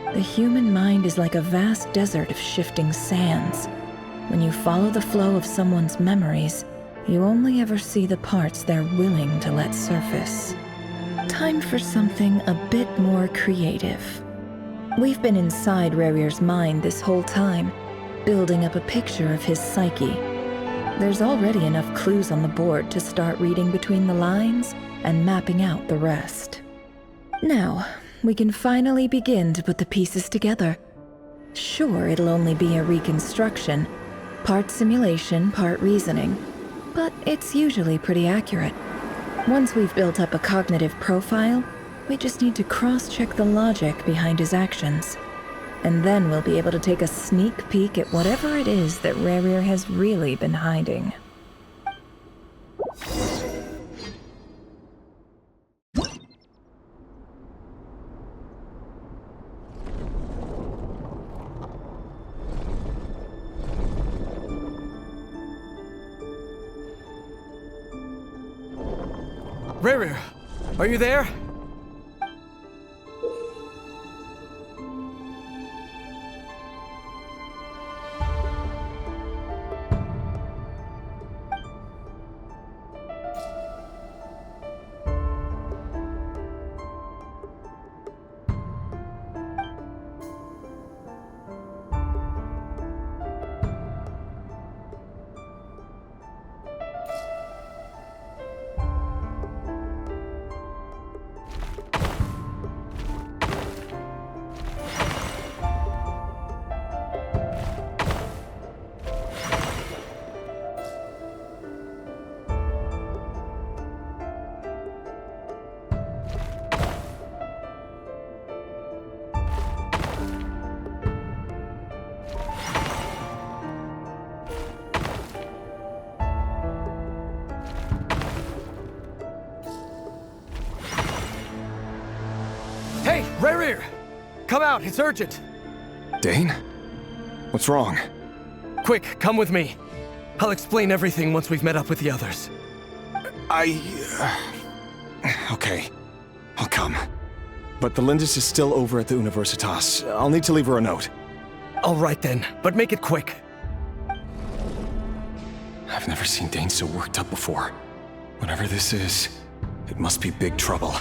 The human mind is like a vast desert of shifting sands. When you follow the flow of someone's memories, you only ever see the parts they're willing to let surface. Time for something a bit more creative. We've been inside RYZEN's mind this whole time, building up a picture of his psyche. There's already enough clues on the board to start reading between the lines and mapping out the rest. Now, we can finally begin to put the pieces together. Sure, it'll only be a reconstruction, part simulation, part reasoning, but it's usually pretty accurate. Once we've built up a cognitive profile, we just need to cross-check the logic behind his actions. And then we'll be able to take a sneak peek at whatever it is that RYZEN has really been hiding. RYZEN, are you there? Rear! Come out, it's urgent! Dane? What's wrong? Quick, come with me. I'll explain everything once we've met up with the others. Okay. I'll come. But the Lindis is still over at the Universitas. I'll need to leave her a note. All right then, but make it quick. I've never seen Dane so worked up before. Whatever this is, it must be big trouble.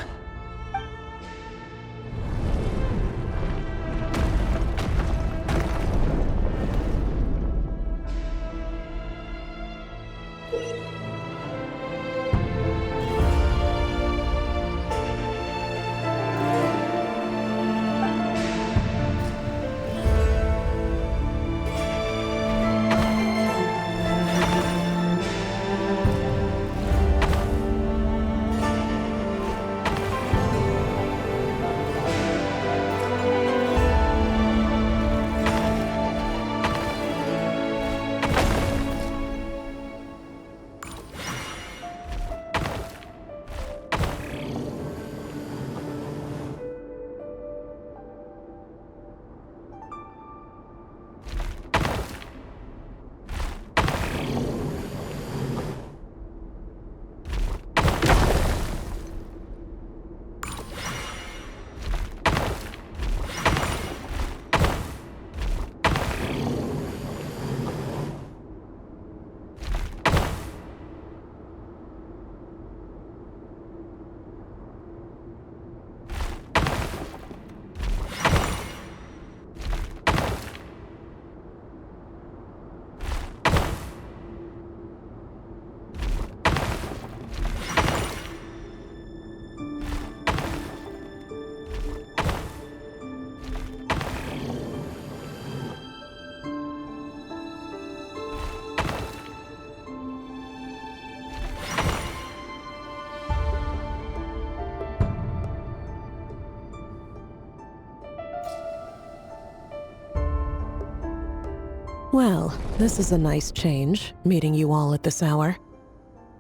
Well, this is a nice change, meeting you all at this hour.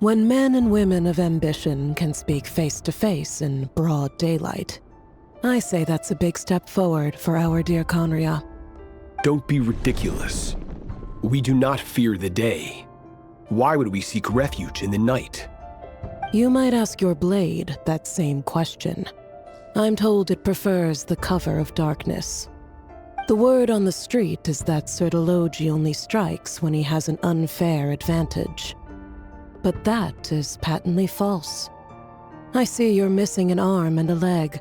When men and women of ambition can speak face to face in broad daylight, I say that's a big step forward for our dear Conria. Don't be ridiculous. We do not fear the day. Why would we seek refuge in the night? You might ask your blade that same question. I'm told it prefers the cover of darkness. The word on the street is that Sir Deloge only strikes when he has an unfair advantage. But that is patently false. I see you're missing an arm and a leg.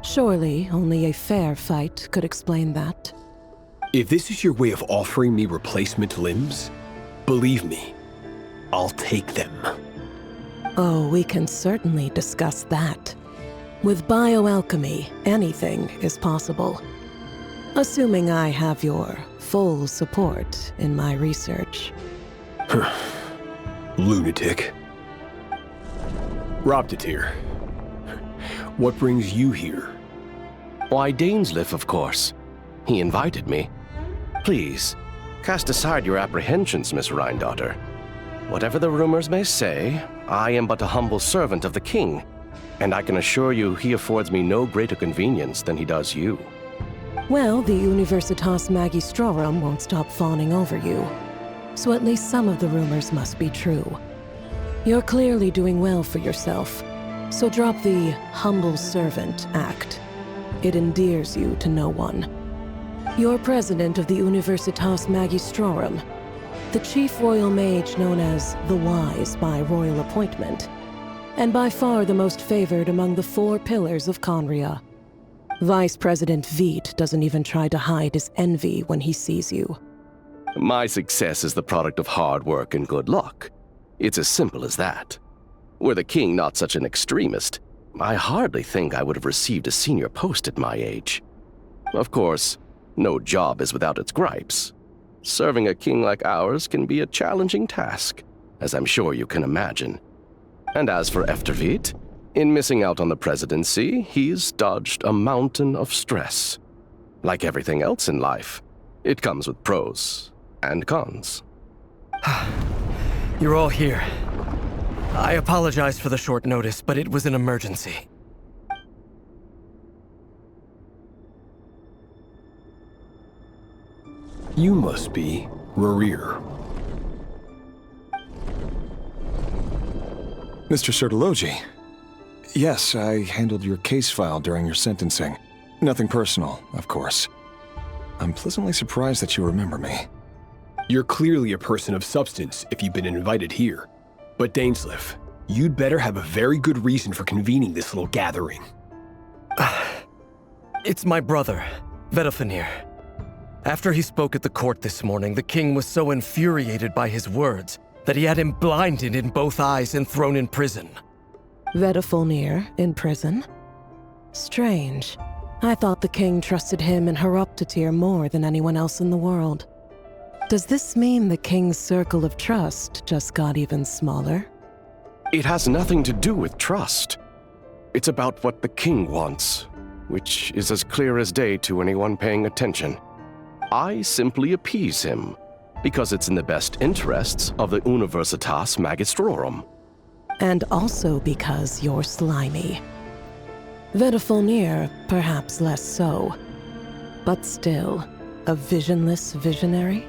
Surely only a fair fight could explain that. If this is your way of offering me replacement limbs, believe me, I'll take them. Oh, we can certainly discuss that. With bioalchemy, anything is possible. Assuming I have your full support in my research. Lunatic. Robtatir. What brings you here? Why, Dainsleif, of course. He invited me. Please, cast aside your apprehensions, Miss Rhindaughter. Whatever the rumors may say, I am but a humble servant of the king, and I can assure you he affords me no greater convenience than he does you. Well, the Universitas Magistrorum won't stop fawning over you, so at least some of the rumors must be true. You're clearly doing well for yourself, so drop the humble servant act. It endears you to no one. You're president of the Universitas Magistrorum, the chief royal mage known as the Wise by royal appointment, and by far the most favored among the 4 pillars of Conria. Vice President Veit doesn't even try to hide his envy when he sees you. My success is the product of hard work and good luck. It's as simple as that. Were the king not such an extremist, I hardly think I would have received a senior post at my age. Of course, no job is without its gripes. Serving a king like ours can be a challenging task, as I'm sure you can imagine. And as for Efterveit, in missing out on the presidency, he's dodged a mountain of stress. Like everything else in life, it comes with pros and cons. You're all here. I apologize for the short notice, but it was an emergency. You must be RAZER. Mr. Sertologi. Yes, I handled your case file during your sentencing. Nothing personal, of course. I'm pleasantly surprised that you remember me. You're clearly a person of substance if you've been invited here. But Dainsleif, you'd better have a very good reason for convening this little gathering. It's my brother, Vedafenir. After he spoke at the court this morning, the king was so infuriated by his words that he had him blinded in both eyes and thrown in prison. Vedafenir in prison? Strange. I thought the king trusted him and Horoptatyr more than anyone else in the world. Does this mean the king's circle of trust just got even smaller? It has nothing to do with trust. It's about what the king wants, which is as clear as day to anyone paying attention. I simply appease him, because it's in the best interests of the Universitas Magistrorum. And also because you're slimy. Vedafenir, perhaps less so. But still, a visionless visionary?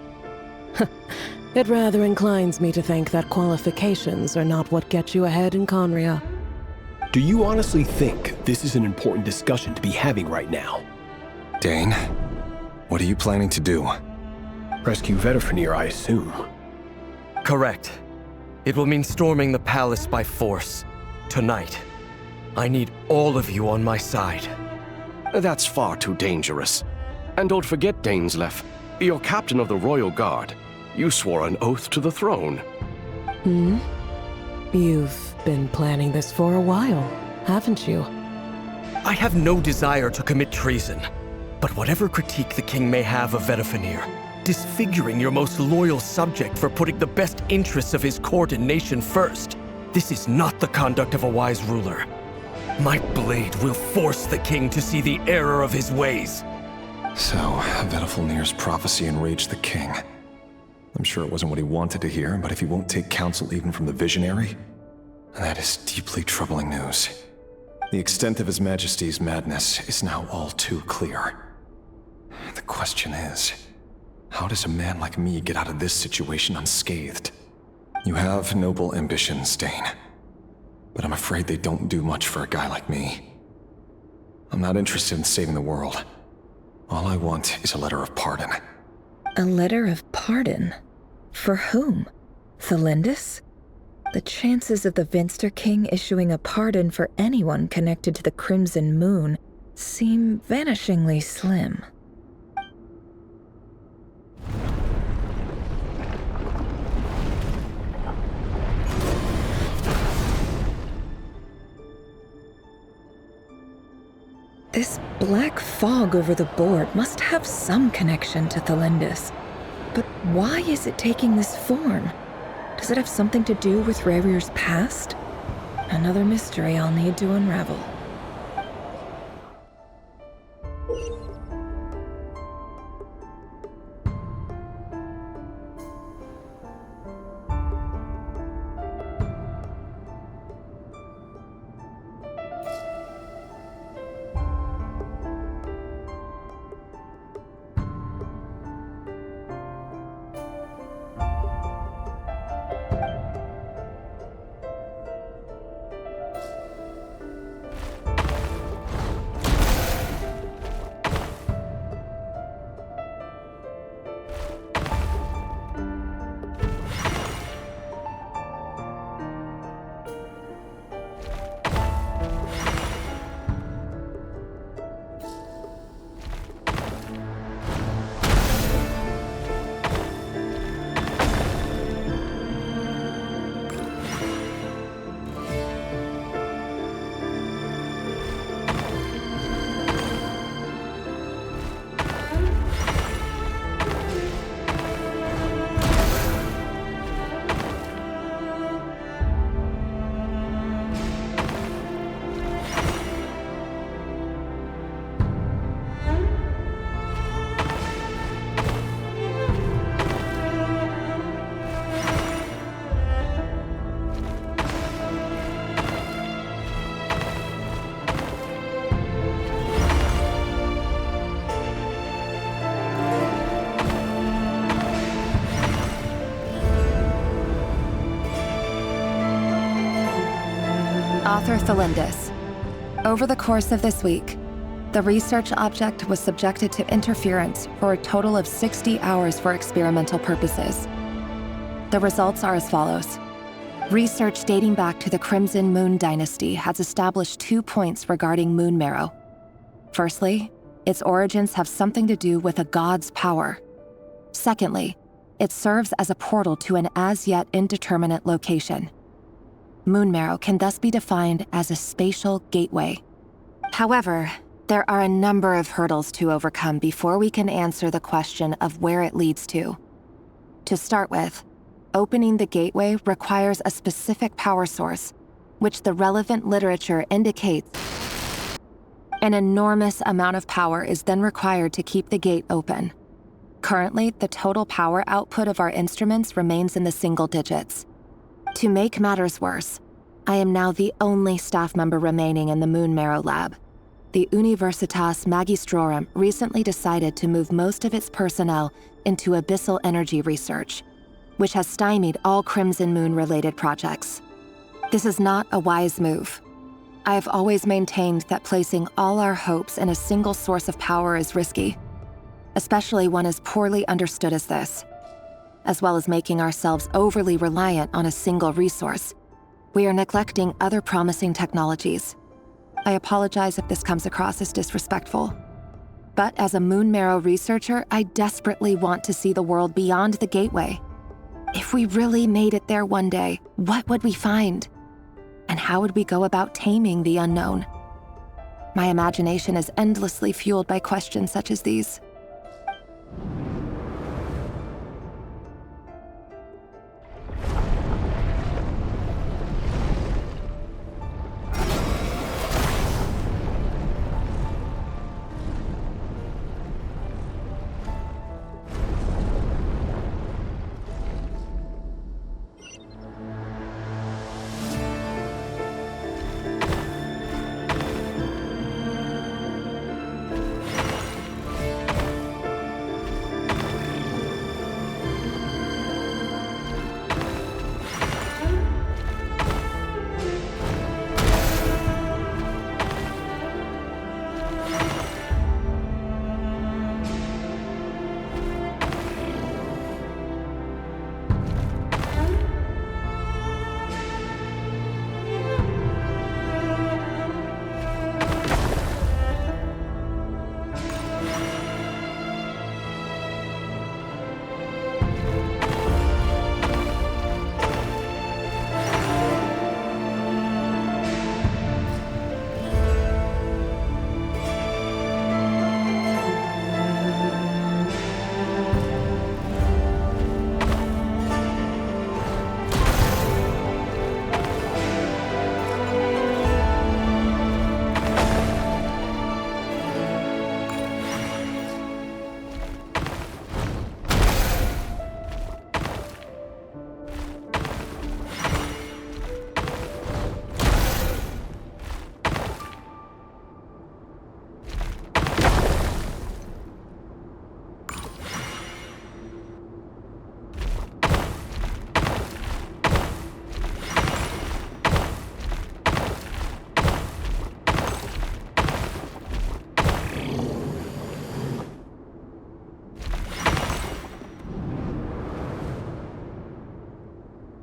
It rather inclines me to think that qualifications are not what get you ahead in Conria. Do you honestly think this is an important discussion to be having right now? Dane, what are you planning to do? Rescue Vedafenir, I assume. Correct. It will mean storming the palace by force. Tonight. I need all of you on my side. That's far too dangerous. And don't forget, Dainsleif, you're captain of the Royal Guard. You swore an oath to the throne. You've been planning this for a while, haven't you? I have no desire to commit treason. But whatever critique the king may have of Vedafenir, disfiguring your most loyal subject for putting the best interests of his court and nation first, this is not the conduct of a wise ruler. My blade will force the king to see the error of his ways. So, Vedafenir's prophecy enraged the king. I'm sure it wasn't what he wanted to hear, but if he won't take counsel even from the visionary, that is deeply troubling news. The extent of His Majesty's madness is now all too clear. The question is, how does a man like me get out of this situation unscathed? You have noble ambitions, Dane, but I'm afraid they don't do much for a guy like me. I'm not interested in saving the world. All I want is a letter of pardon. A letter of pardon? For whom? Thelindis? The chances of the Vinster King issuing a pardon for anyone connected to the Crimson Moon seem vanishingly slim. This black fog over the board must have some connection to Thelindis. But why is it taking this form? Does it have something to do with RAZER's past? Another mystery I'll need to unravel. Author Thelindis. Over the course of this week, the research object was subjected to interference for a total of 60 hours for experimental purposes. The results are as follows. Research dating back to the Crimson Moon dynasty has established 2 points regarding moon marrow. Firstly, its origins have something to do with a god's power. Secondly, it serves as a portal to an as-yet indeterminate location. Moon marrow can thus be defined as a spatial gateway. However, there are a number of hurdles to overcome before we can answer the question of where it leads to. To start with, opening the gateway requires a specific power source, which the relevant literature indicates. An enormous amount of power is then required to keep the gate open. Currently, the total power output of our instruments remains in the single digits. To make matters worse, I am now the only staff member remaining in the Moon Marrow lab. The Universitas Magistrorum recently decided to move most of its personnel into abyssal energy research, which has stymied all Crimson Moon-related projects. This is not a wise move. I have always maintained that placing all our hopes in a single source of power is risky, especially one as poorly understood as this. As well as making ourselves overly reliant on a single resource, we are neglecting other promising technologies. I apologize if this comes across as disrespectful. But as a Moon Marrow researcher, I desperately want to see the world beyond the gateway. If we really made it there one day, what would we find? And how would we go about taming the unknown? My imagination is endlessly fueled by questions such as these.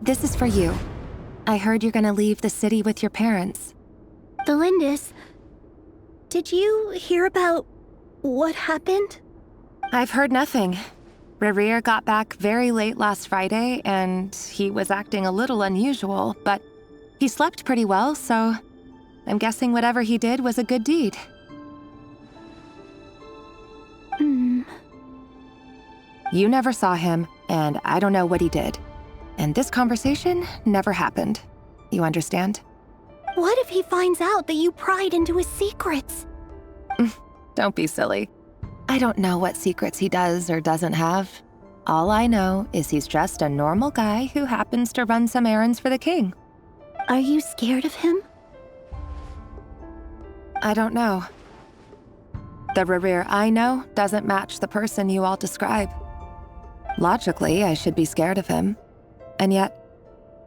This is for you. I heard you're gonna leave the city with your parents. Thelindis, did you hear about what happened? I've heard nothing. RYZEN got back very late last Friday, and he was acting a little unusual, but he slept pretty well, so I'm guessing whatever he did was a good deed. You never saw him, and I don't know what he did. And this conversation never happened. You understand? What if he finds out that you pried into his secrets? Don't be silly. I don't know what secrets he does or doesn't have. All I know is he's just a normal guy who happens to run some errands for the king. Are you scared of him? I don't know. The RYZEN I know doesn't match the person you all describe. Logically, I should be scared of him. And yet,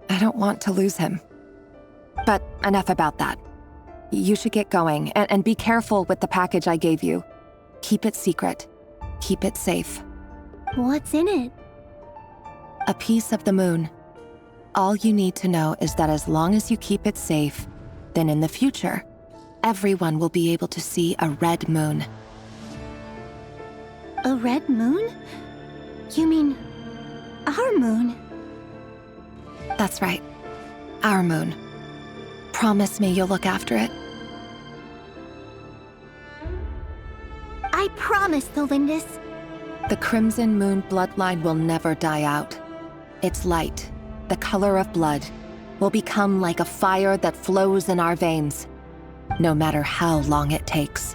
I don't want to lose him. But enough about that. You should get going, and be careful with the package I gave you. Keep it secret. Keep it safe. What's in it? A piece of the moon. All you need to know is that as long as you keep it safe, then in the future, everyone will be able to see a red moon. A red moon? You mean our moon? That's right. Our moon. Promise me you'll look after it. I promise, Tholindis. The Crimson Moon bloodline will never die out. Its light, the color of blood, will become like a fire that flows in our veins, no matter how long it takes.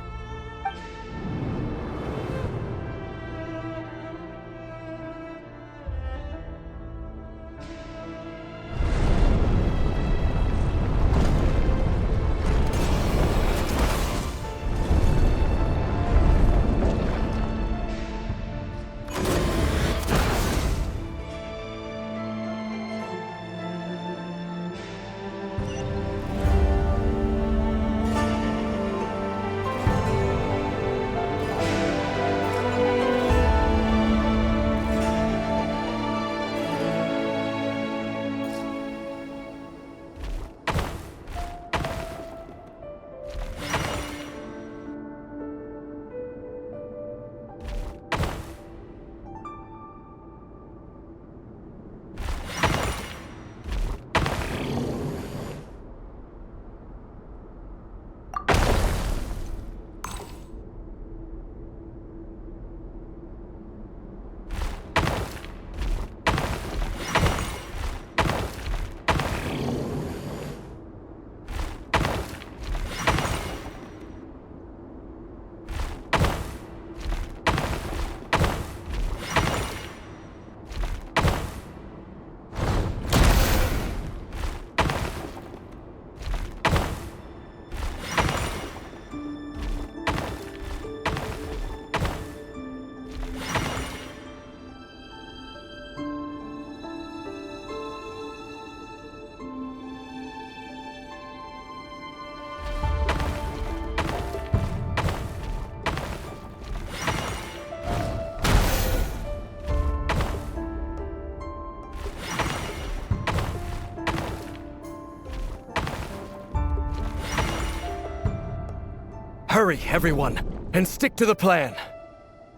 Hurry, everyone, and stick to the plan.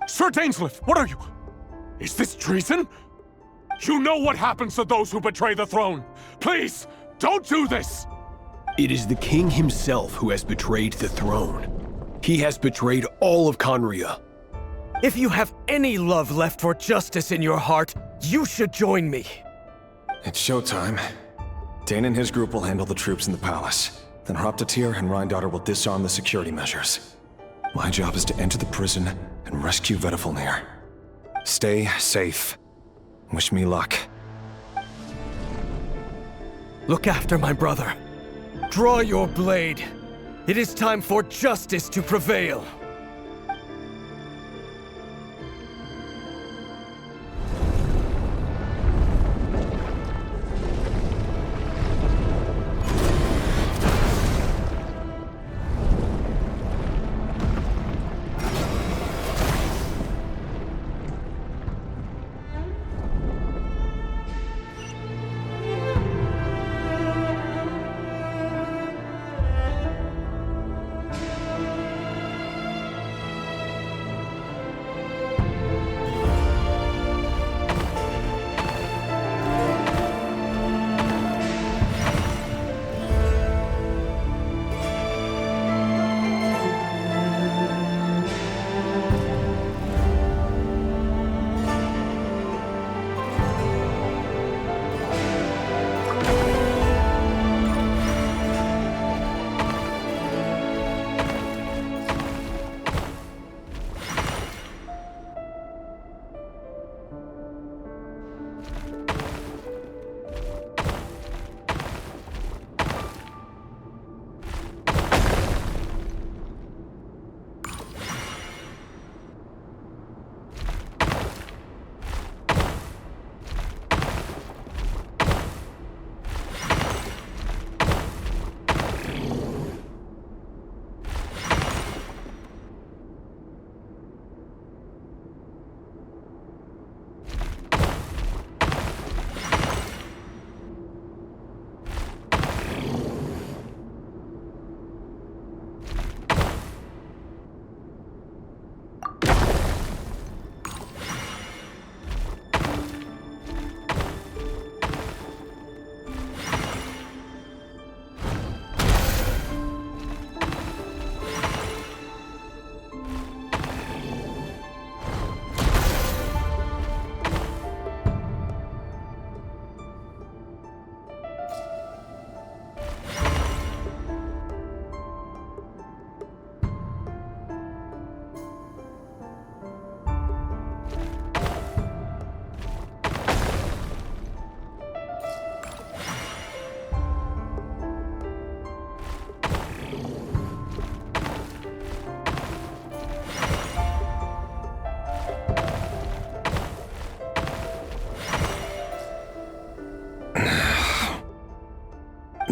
Sir Dainsleif, what are you? Is this treason? You know what happens to those who betray the throne. Please, don't do this! It is the king himself who has betrayed the throne. He has betrayed all of Conria. If you have any love left for justice in your heart, you should join me. It's showtime. Dane and his group will handle the troops in the palace. Then Hraptatir and Rheindotter will disarm the security measures. My job is to enter the prison and rescue Vedifalnir. Stay safe. Wish me luck. Look after my brother. Draw your blade. It is time for justice to prevail.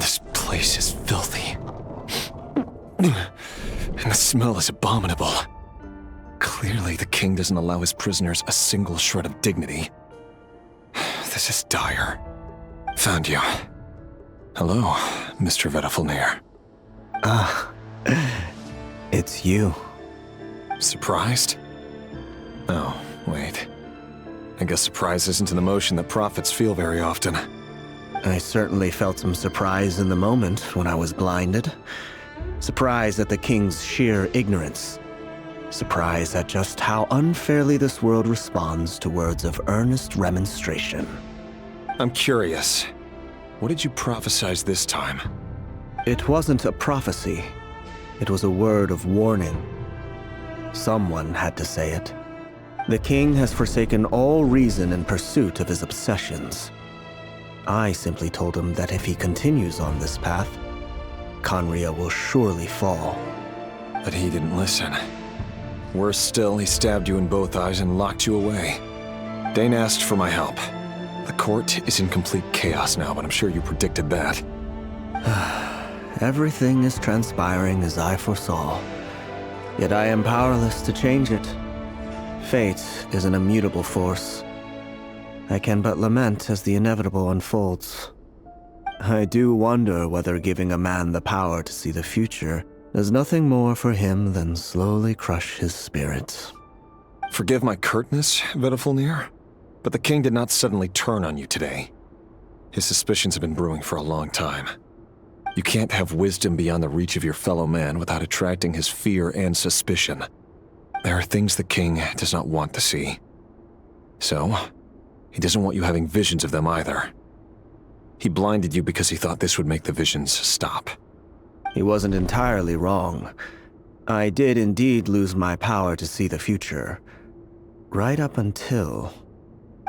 This place is filthy. And the smell is abominable. Clearly, the king doesn't allow his prisoners a single shred of dignity. This is dire. Found you. Hello, Mr. Vedafulnir. Ah, it's you. Surprised? Oh, wait. I guess surprise isn't an emotion that prophets feel very often. I certainly felt some surprise in the moment when I was blinded. Surprise at the king's sheer ignorance. Surprise at just how unfairly this world responds to words of earnest remonstration. I'm curious. What did you prophesize this time? It wasn't a prophecy. It was a word of warning. Someone had to say it. The king has forsaken all reason in pursuit of his obsessions. I simply told him that if he continues on this path, Khaenri'ah will surely fall. But he didn't listen. Worse still, he stabbed you in both eyes and locked you away. Dane asked for my help. The court is in complete chaos now, but I'm sure you predicted that. Everything is transpiring as I foresaw. Yet I am powerless to change it. Fate is an immutable force. I can but lament as the inevitable unfolds. I do wonder whether giving a man the power to see the future does nothing more for him than slowly crush his spirit. Forgive my curtness, Vedafulnir, but the king did not suddenly turn on you today. His suspicions have been brewing for a long time. You can't have wisdom beyond the reach of your fellow man without attracting his fear and suspicion. There are things the king does not want to see. So, he doesn't want you having visions of them either. He blinded you because he thought this would make the visions stop. He wasn't entirely wrong. I did indeed lose my power to see the future. Right up until...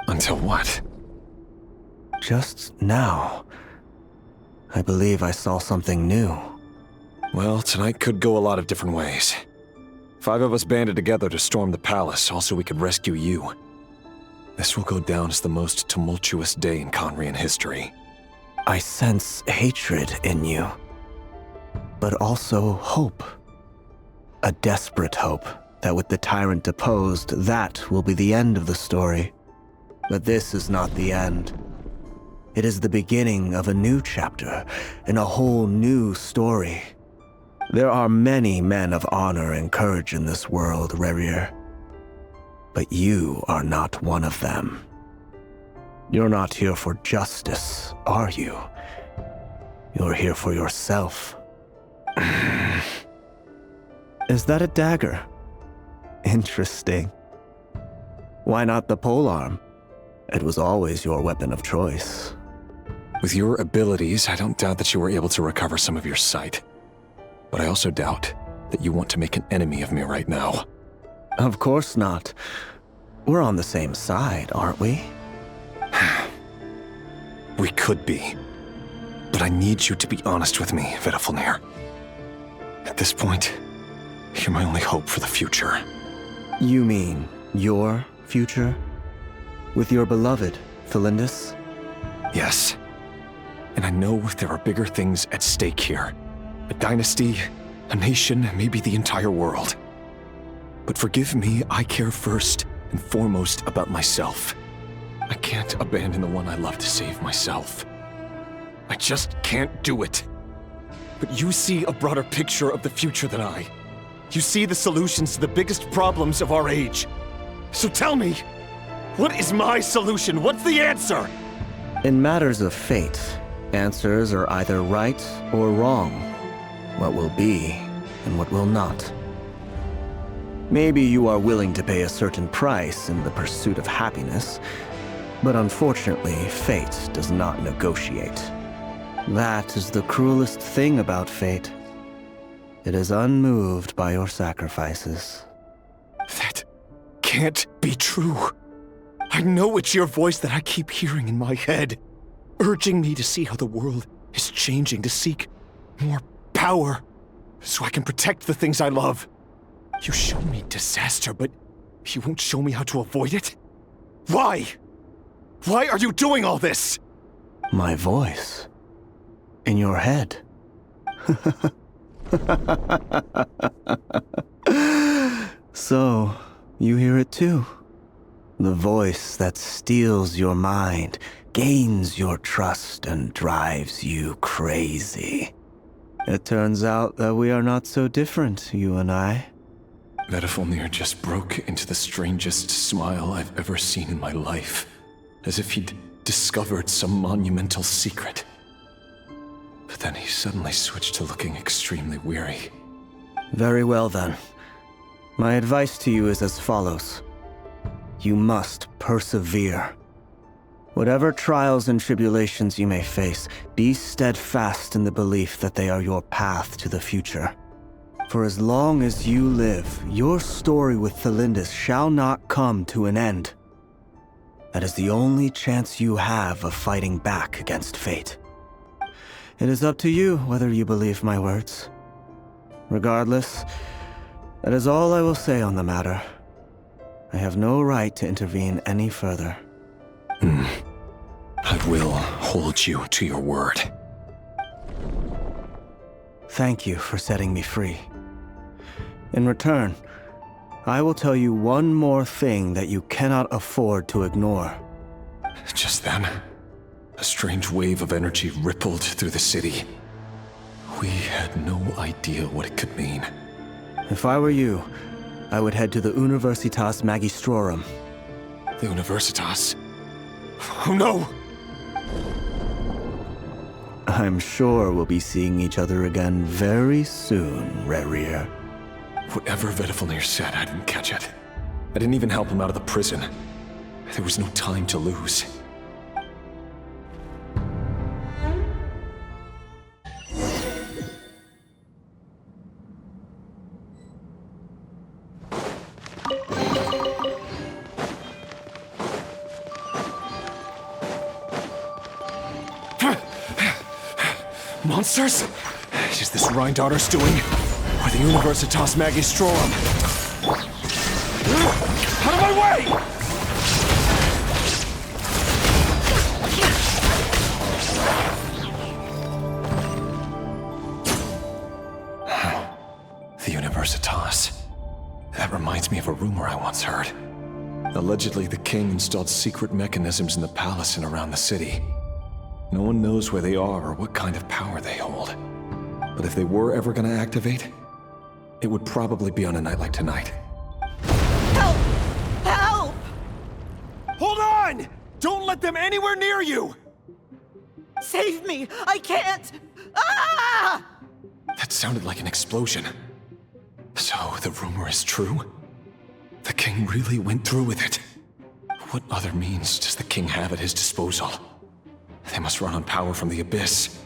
Until what? Just now. I believe I saw something new. Well, tonight could go a lot of different ways. 5 of us banded together to storm the palace, also we could rescue you. This will go down as the most tumultuous day in Khaenri'ah history. I sense hatred in you, but also hope. A desperate hope that with the tyrant deposed, that will be the end of the story. But this is not the end. It is the beginning of a new chapter, and a whole new story. There are many men of honor and courage in this world, Rerir. But you are not one of them. You're not here for justice, are you? You're here for yourself. Is that a dagger? Interesting. Why not the polearm? It was always your weapon of choice. With your abilities, I don't doubt that you were able to recover some of your sight. But I also doubt that you want to make an enemy of me right now. Of course not. We're on the same side, aren't we? We could be. But I need you to be honest with me, Vedafulnir. At this point, you're my only hope for the future. You mean your future? With your beloved, Felindus? Yes. And I know there are bigger things at stake here. A dynasty, a nation, maybe the entire world. But forgive me, I care first and foremost about myself. I can't abandon the one I love to save myself. I just can't do it. But you see a broader picture of the future than I. You see the solutions to the biggest problems of our age. So tell me, what is my solution? What's the answer? In matters of fate, answers are either right or wrong. What will be and what will not. Maybe you are willing to pay a certain price in the pursuit of happiness, but unfortunately, fate does not negotiate. That is the cruelest thing about fate. It is unmoved by your sacrifices. That can't be true. I know it's your voice that I keep hearing in my head, urging me to see how the world is changing, to seek more power, so I can protect the things I love. You show me disaster, but you won't show me how to avoid it? Why? Why are you doing all this? My voice. in your head. So, you hear it too? The voice that steals your mind, gains your trust, and drives you crazy. It turns out that we are not so different, you and I. Vedifilnir just broke into the strangest smile I've ever seen in my life, as if he'd discovered some monumental secret. But then he suddenly switched to looking extremely weary. Very well then. My advice to you is as follows. You must persevere. Whatever trials and tribulations you may face, be steadfast in the belief that they are your path to the future. For as long as you live, your story with Thelindis shall not come to an end. That is the only chance you have of fighting back against fate. It is up to you whether you believe my words. Regardless, that is all I will say on the matter. I have no right to intervene any further. I will hold you to your word. Thank you for setting me free. In return, I will tell you one more thing that you cannot afford to ignore. Just then, a strange wave of energy rippled through the city. We had no idea what it could mean. If I were you, I would head to the Universitas Magistrorum. The Universitas? Oh no! I'm sure we'll be seeing each other again very soon, Rerir. Whatever Vedifilnir said, I didn't catch it. I didn't even help him out of the prison. There was no time to lose. Monsters? Is this Rheindarter's doing? Or the Universitas Magistrorum? Out of my way! The Universitas. That reminds me of a rumor I once heard. Allegedly, the king installed secret mechanisms in the palace and around the city. No one knows where they are or what kind of power they hold. But if they were ever gonna activate, it would probably be on a night like tonight. Help! Help! Hold on! Don't let them anywhere near you! Save me! I can't! Ah! That sounded like an explosion. So, the rumor is true? The king really went through with it? What other means does the king have at his disposal? They must run on power from the Abyss.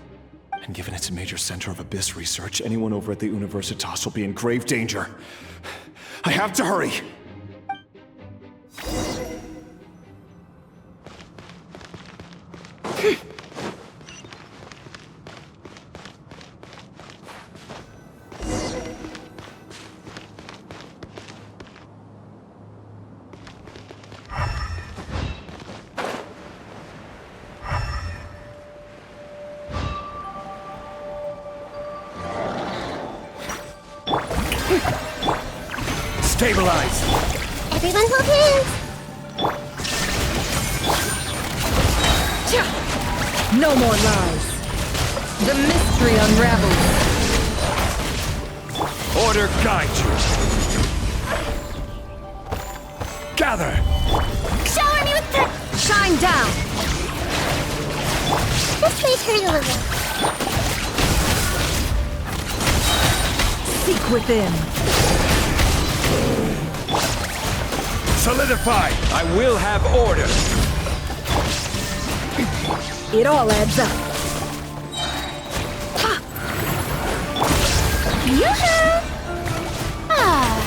And given it's a major center of Abyss research, anyone over at the Universitas will be in grave danger. I have to hurry! Stabilize! Everyone hold hands! No more lies. The mystery unravels. Order guide you! Gather! Shower me with the... Shine down! This may hurt a little. Seek within. Solidify! I will have order! It all adds up. Yoo-hoo! Ah.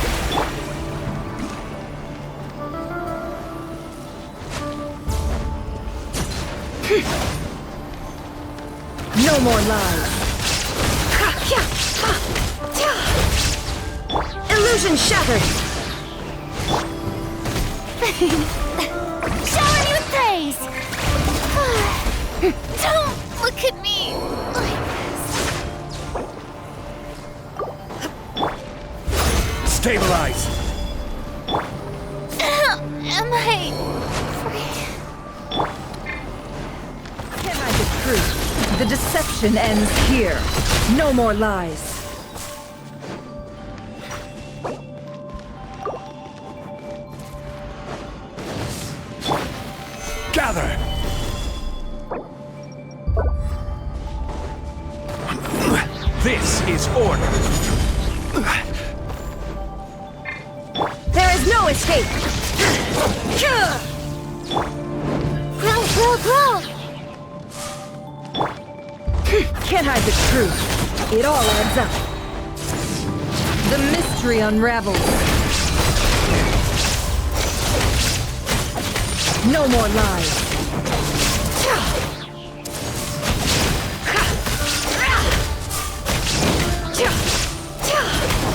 No more lies. Illusion shattered. Shower me with praise! Don't look at me like this. Stabilize! Am I free? Can I the truth? The deception ends here. No more lies. Gather! This is order. There is no escape! Grow! Can't hide the truth. It all adds up. The mystery unravels. No more lies.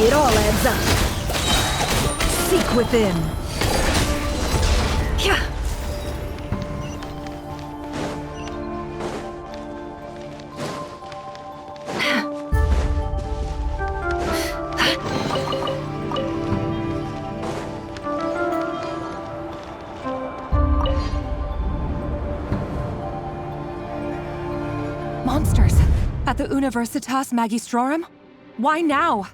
It all adds up. Seek within. Monsters. At the Universitas Magistrorum? Why now?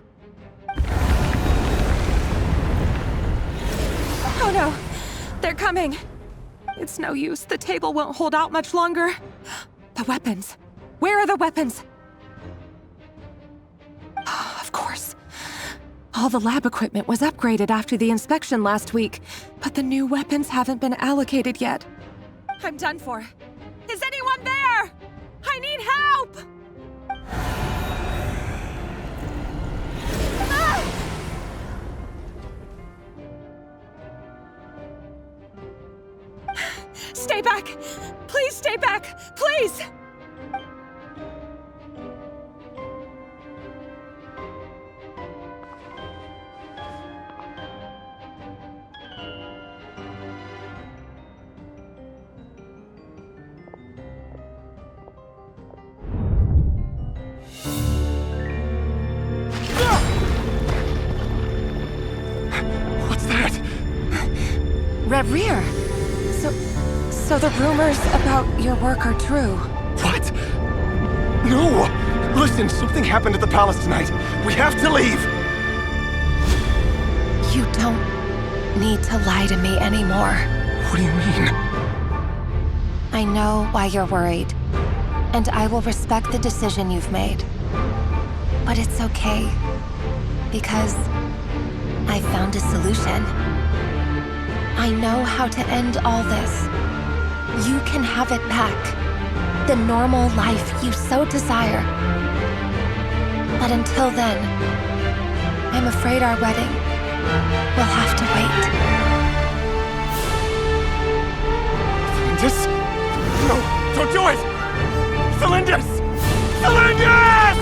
Oh no! They're coming! It's no use. The table won't hold out much longer. The weapons. Where are the weapons? Of course. All the lab equipment was upgraded after the inspection last week, but the new weapons haven't been allocated yet. I'm done for. Is anyone there? I need help! Stay back! Please stay back! Please! What's that? RYZEN! So the rumors about your work are true. What? No! Listen, something happened at the palace tonight. We have to leave! You don't need to lie to me anymore. What do you mean? I know why you're worried, and I will respect the decision you've made. But it's okay, because I found a solution. I know how to end all this. You can have it back. The normal life you so desire. But until then, I'm afraid our wedding will have to wait. Cylinders? No, don't do it! Cylinders! Cylinders!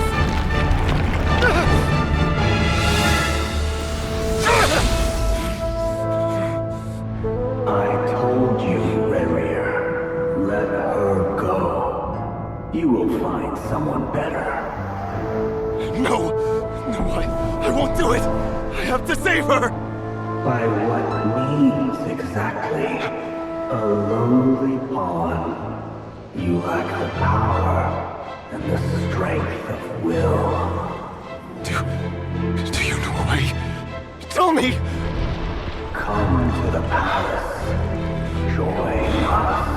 I told you, Rarier. Let her go. You will find someone better. No! No, I won't do it! I have to save her! By what means exactly? A lowly pawn. You lack the power and the strength of will. Do you know why? Tell me! Come to the palace. Join us.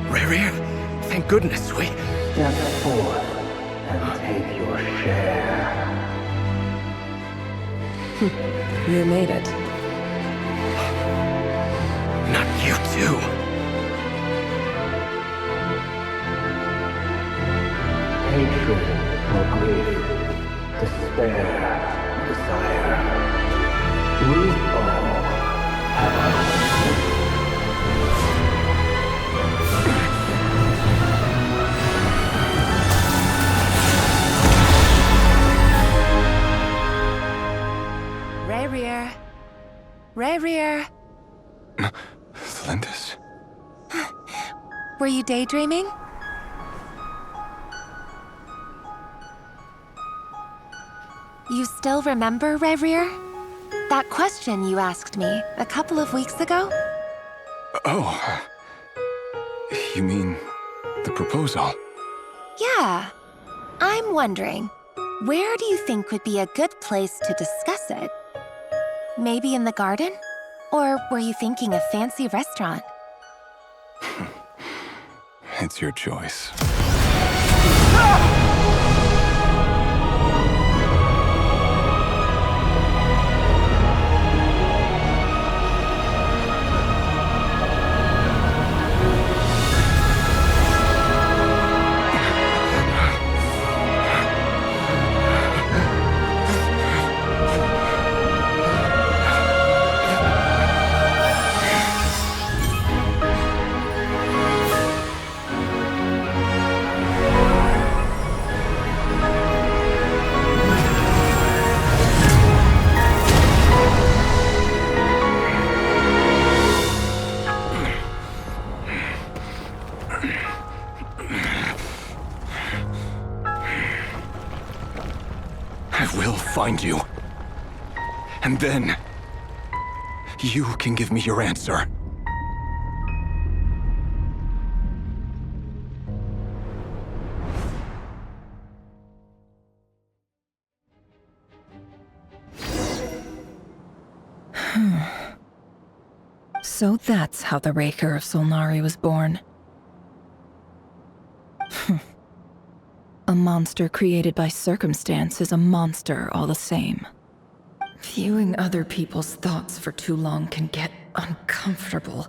Rarier, thank goodness we... Step forth and take your share. You made it. Not you too. Hatred or grief, despair, desire. We all have our Rarier, RYZEN. Thlindis? Were you daydreaming? You still remember, RYZEN? That question you asked me a couple of weeks ago? Oh. You mean the proposal? Yeah. I'm wondering, where do you think would be a good place to discuss it? Maybe in the garden? Or were you thinking a fancy restaurant? It's your choice. Find you. And then, you can give me your answer. So that's how the Raker of Solnari was born. A monster created by circumstance is a monster all the same. Viewing other people's thoughts for too long can get uncomfortable.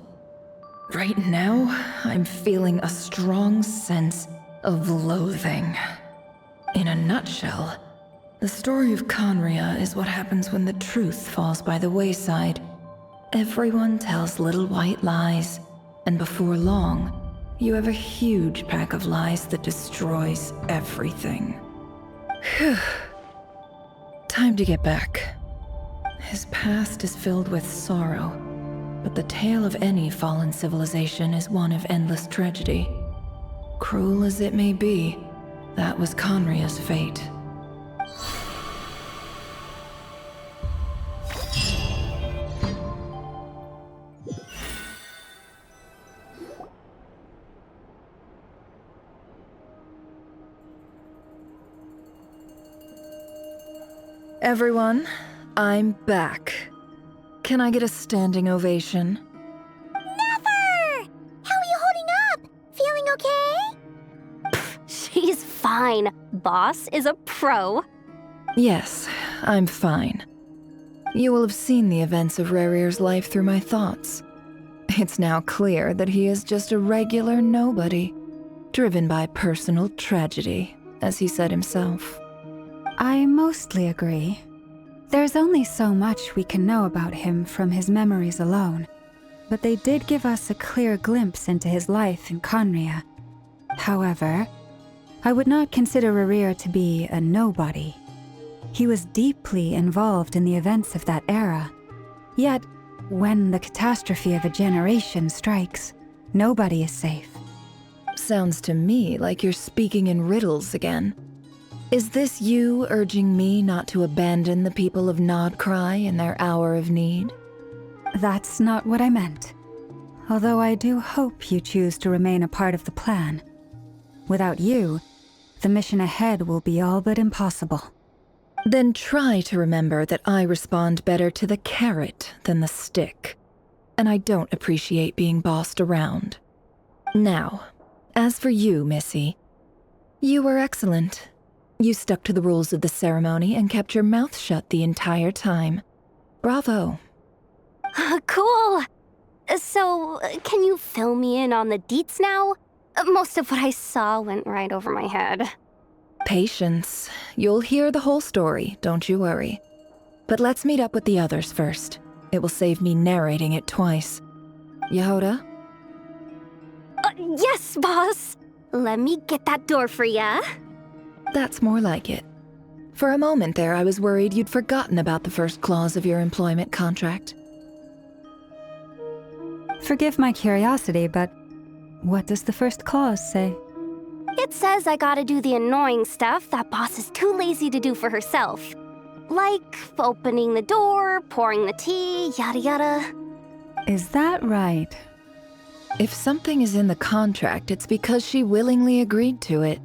Right now, I'm feeling a strong sense of loathing. In a nutshell, the story of Conria is what happens when the truth falls by the wayside. Everyone tells little white lies, and before long, you have a huge pack of lies that destroys everything. Whew. Time to get back. His past is filled with sorrow, but the tale of any fallen civilization is one of endless tragedy. Cruel as it may be, that was Conria's fate. Everyone, I'm back. Can I get a standing ovation? Never! How are you holding up? Feeling okay? She's fine. Boss is a pro. Yes, I'm fine. You will have seen the events of RYZEN's life through my thoughts. It's now clear that he is just a regular nobody, driven by personal tragedy, as he said himself. I mostly agree. There's only so much we can know about him from his memories alone, but they did give us a clear glimpse into his life in Conria. However, I would not consider RYZEN to be a nobody. He was deeply involved in the events of that era. Yet, when the catastrophe of a generation strikes, nobody is safe. Sounds to me like you're speaking in riddles again. Is this you urging me not to abandon the people of Nodcry in their hour of need? That's not what I meant. Although I do hope you choose to remain a part of the plan. Without you, the mission ahead will be all but impossible. Then try to remember that I respond better to the carrot than the stick. And I don't appreciate being bossed around. Now, as for you, Missy, you were excellent. You stuck to the rules of the ceremony and kept your mouth shut the entire time. Bravo. Cool. So, can you fill me in on the deets now? Most of what I saw went right over my head. Patience. You'll hear the whole story, don't you worry. But let's meet up with the others first. It will save me narrating it twice. Yehoda? Yes, boss. Let me get that door for ya. That's more like it. For a moment there, I was worried you'd forgotten about the first clause of your employment contract. Forgive my curiosity, but what does the first clause say? It says I gotta do the annoying stuff that boss is too lazy to do for herself. Like opening the door, pouring the tea, yada yada. Is that right? If something is in the contract, it's because she willingly agreed to it.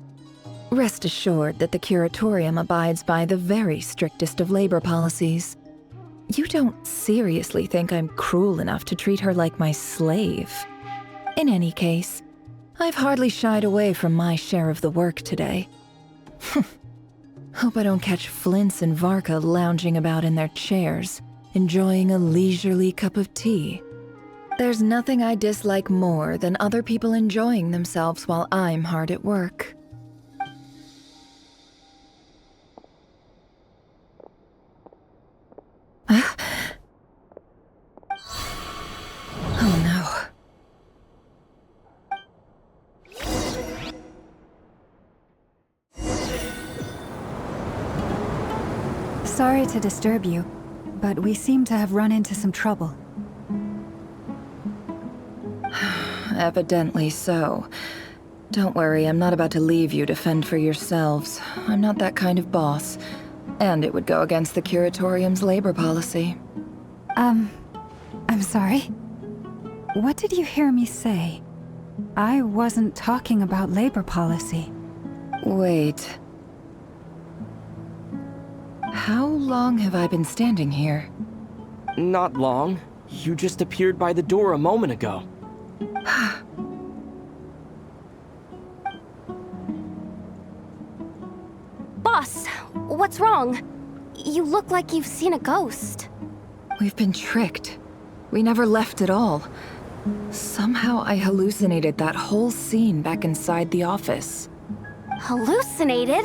Rest assured that the curatorium abides by the very strictest of labor policies. You don't seriously think I'm cruel enough to treat her like my slave? In any case, I've hardly shied away from my share of the work today. Hope I don't catch Flintz and Varka lounging about in their chairs, enjoying a leisurely cup of tea. There's nothing I dislike more than other people enjoying themselves while I'm hard at work. Oh no. Sorry to disturb you, but we seem to have run into some trouble. Evidently so. Don't worry, I'm not about to leave you to fend for yourselves. I'm not that kind of boss. And it would go against the curatorium's labor policy. I'm sorry? What did you hear me say? I wasn't talking about labor policy. Wait. How long have I been standing here? Not long. You just appeared by the door a moment ago. Boss, what's wrong? You look like you've seen a ghost. We've been tricked. We never left at all. Somehow I hallucinated that whole scene back inside the office. Hallucinated?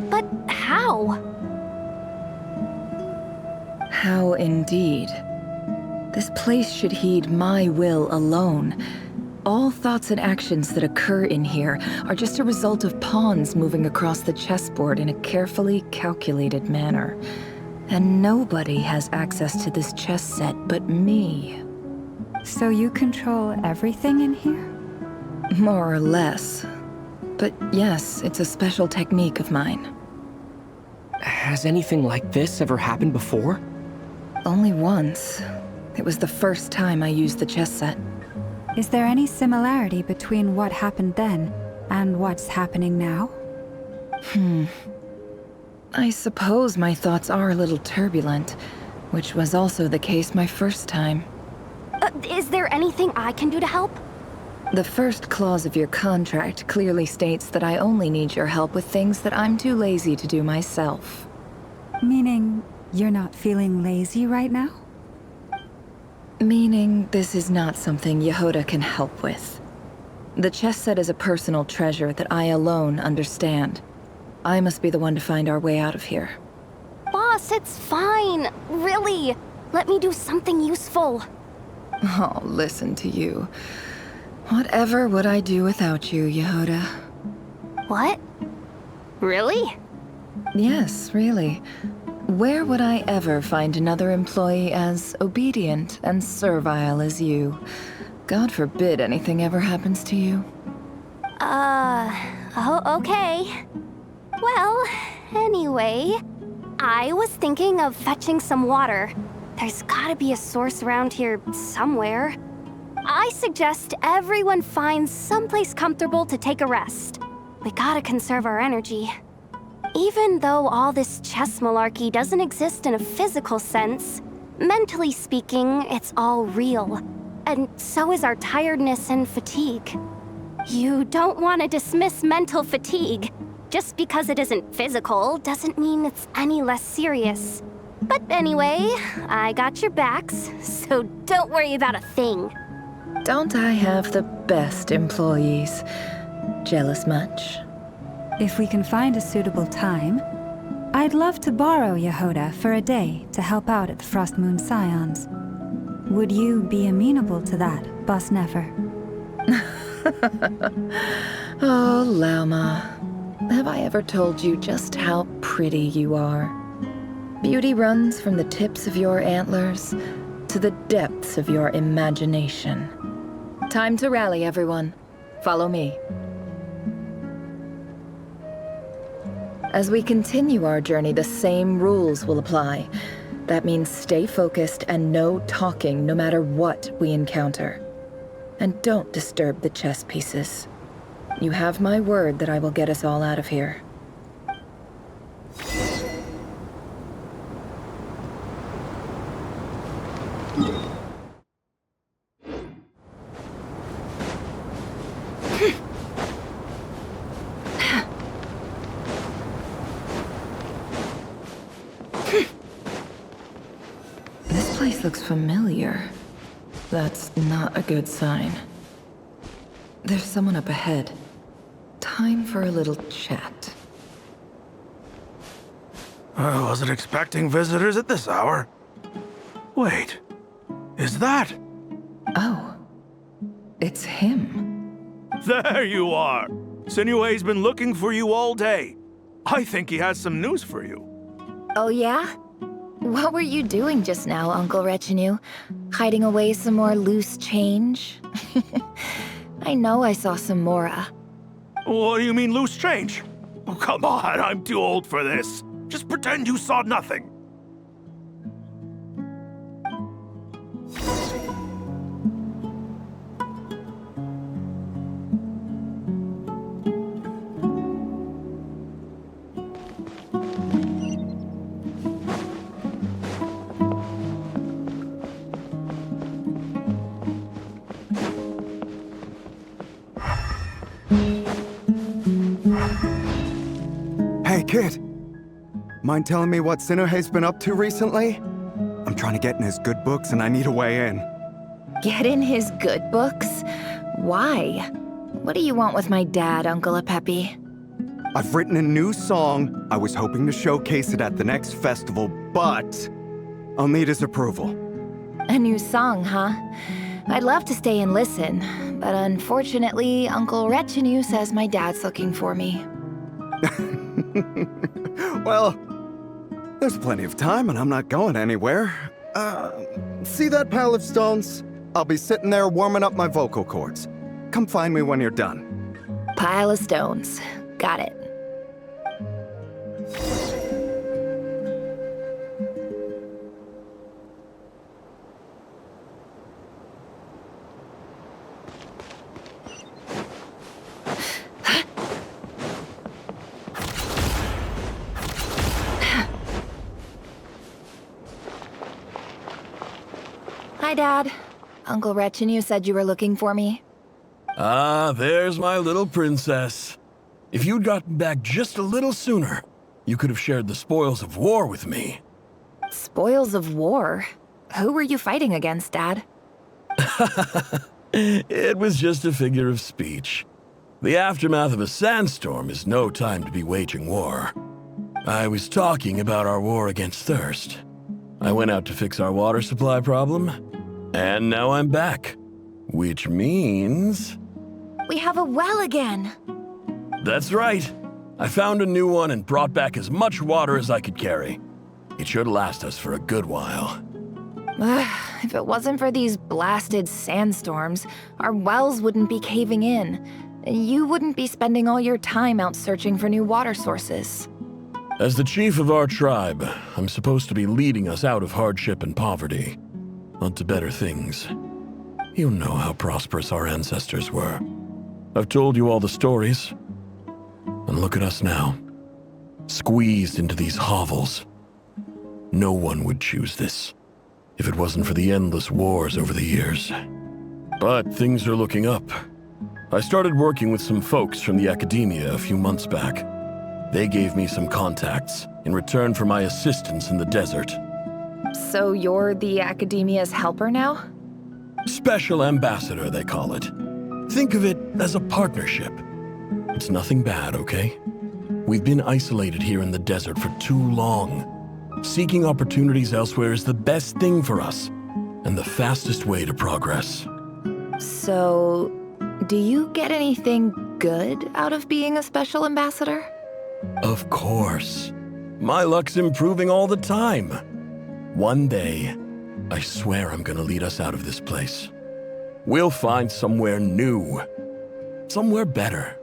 But how? How indeed. This place should heed my will alone. All thoughts and actions that occur in here are just a result of pawns moving across the chessboard in a carefully calculated manner. And nobody has access to this chess set but me. So you control everything in here? More or less. But yes, it's a special technique of mine. Has anything like this ever happened before? Only once. It was the first time I used the chess set. Is there any similarity between what happened then and what's happening now? I suppose my thoughts are a little turbulent, which was also the case my first time. Is there anything I can do to help? The first clause of your contract clearly states that I only need your help with things that I'm too lazy to do myself. Meaning, you're not feeling lazy right now? Meaning, this is not something Yehoda can help with. The chess set is a personal treasure that I alone understand. I must be the one to find our way out of here. Boss, it's fine. Really. Let me do something useful. Oh, listen to you. Whatever would I do without you, Yehoda? What? Really? Yes, really. Where would I ever find another employee as obedient and servile as you? God forbid anything ever happens to you. Oh, okay. Well, anyway, I was thinking of fetching some water. There's gotta be a source around here somewhere. I suggest everyone finds someplace comfortable to take a rest. We gotta conserve our energy. Even though all this chess malarkey doesn't exist in a physical sense, mentally speaking, it's all real. And so is our tiredness and fatigue. You don't want to dismiss mental fatigue. Just because it isn't physical doesn't mean it's any less serious. But anyway, I got your backs, so don't worry about a thing. Don't I have the best employees? Jealous much? If we can find a suitable time, I'd love to borrow Yehoda for a day to help out at the Frost Moon Scions. Would you be amenable to that, Boss Nefer? Oh, Lauma. Have I ever told you just how pretty you are? Beauty runs from the tips of your antlers to the depths of your imagination. Time to rally, everyone. Follow me. As we continue our journey, the same rules will apply. That means stay focused and no talking no matter what we encounter. And don't disturb the chess pieces. You have my word that I will get us all out of here. This place looks familiar. That's not a good sign. There's someone up ahead. Time for a little chat. I wasn't expecting visitors at this hour. Wait, is that? Oh, it's him. There you are! Sinue's been looking for you all day. I think he has some news for you. Oh yeah? What were you doing just now, Uncle Retinue? Hiding away some more loose change? I know I saw some Mora. What do you mean, loose change? Oh, come on, I'm too old for this. Just pretend you saw nothing. Hey, kid. Mind telling me what Sinuhe's been up to recently? I'm trying to get in his good books and I need a way in. Get in his good books? Why? What do you want with my dad, Uncle Apepi? I've written a new song. I was hoping to showcase it at the next festival, but I'll need his approval. A new song, huh? I'd love to stay and listen, but unfortunately, Uncle Retinue says my dad's looking for me. Well, there's plenty of time and I'm not going anywhere. See that pile of stones? I'll be sitting there warming up my vocal cords. Come find me when you're done. Pile of stones. Got it. Hi, Dad. Uncle Retinue said you were looking for me. Ah, there's my little princess. If you'd gotten back just a little sooner, you could have shared the spoils of war with me. Spoils of war? Who were you fighting against, Dad? It was just a figure of speech. The aftermath of a sandstorm is no time to be waging war. I was talking about our war against thirst. I went out to fix our water supply problem, and now I'm back. Which means... We have a well again! That's right. I found a new one and brought back as much water as I could carry. It should last us for a good while. If it wasn't for these blasted sandstorms, our wells wouldn't be caving in. You wouldn't be spending all your time out searching for new water sources. As the chief of our tribe, I'm supposed to be leading us out of hardship and poverty, onto better things. You know how prosperous our ancestors were. I've told you all the stories. And look at us now, squeezed into these hovels. No one would choose this, if it wasn't for the endless wars over the years. But things are looking up. I started working with some folks from the academia a few months back. They gave me some contacts in return for my assistance in the desert. So you're the academia's helper now? Special ambassador, they call it. Think of it as a partnership. It's nothing bad, okay? We've been isolated here in the desert for too long. Seeking opportunities elsewhere is the best thing for us, and the fastest way to progress. So, do you get anything good out of being a special ambassador? Of course. My luck's improving all the time. One day, I swear I'm gonna lead us out of this place. We'll find somewhere new. Somewhere better.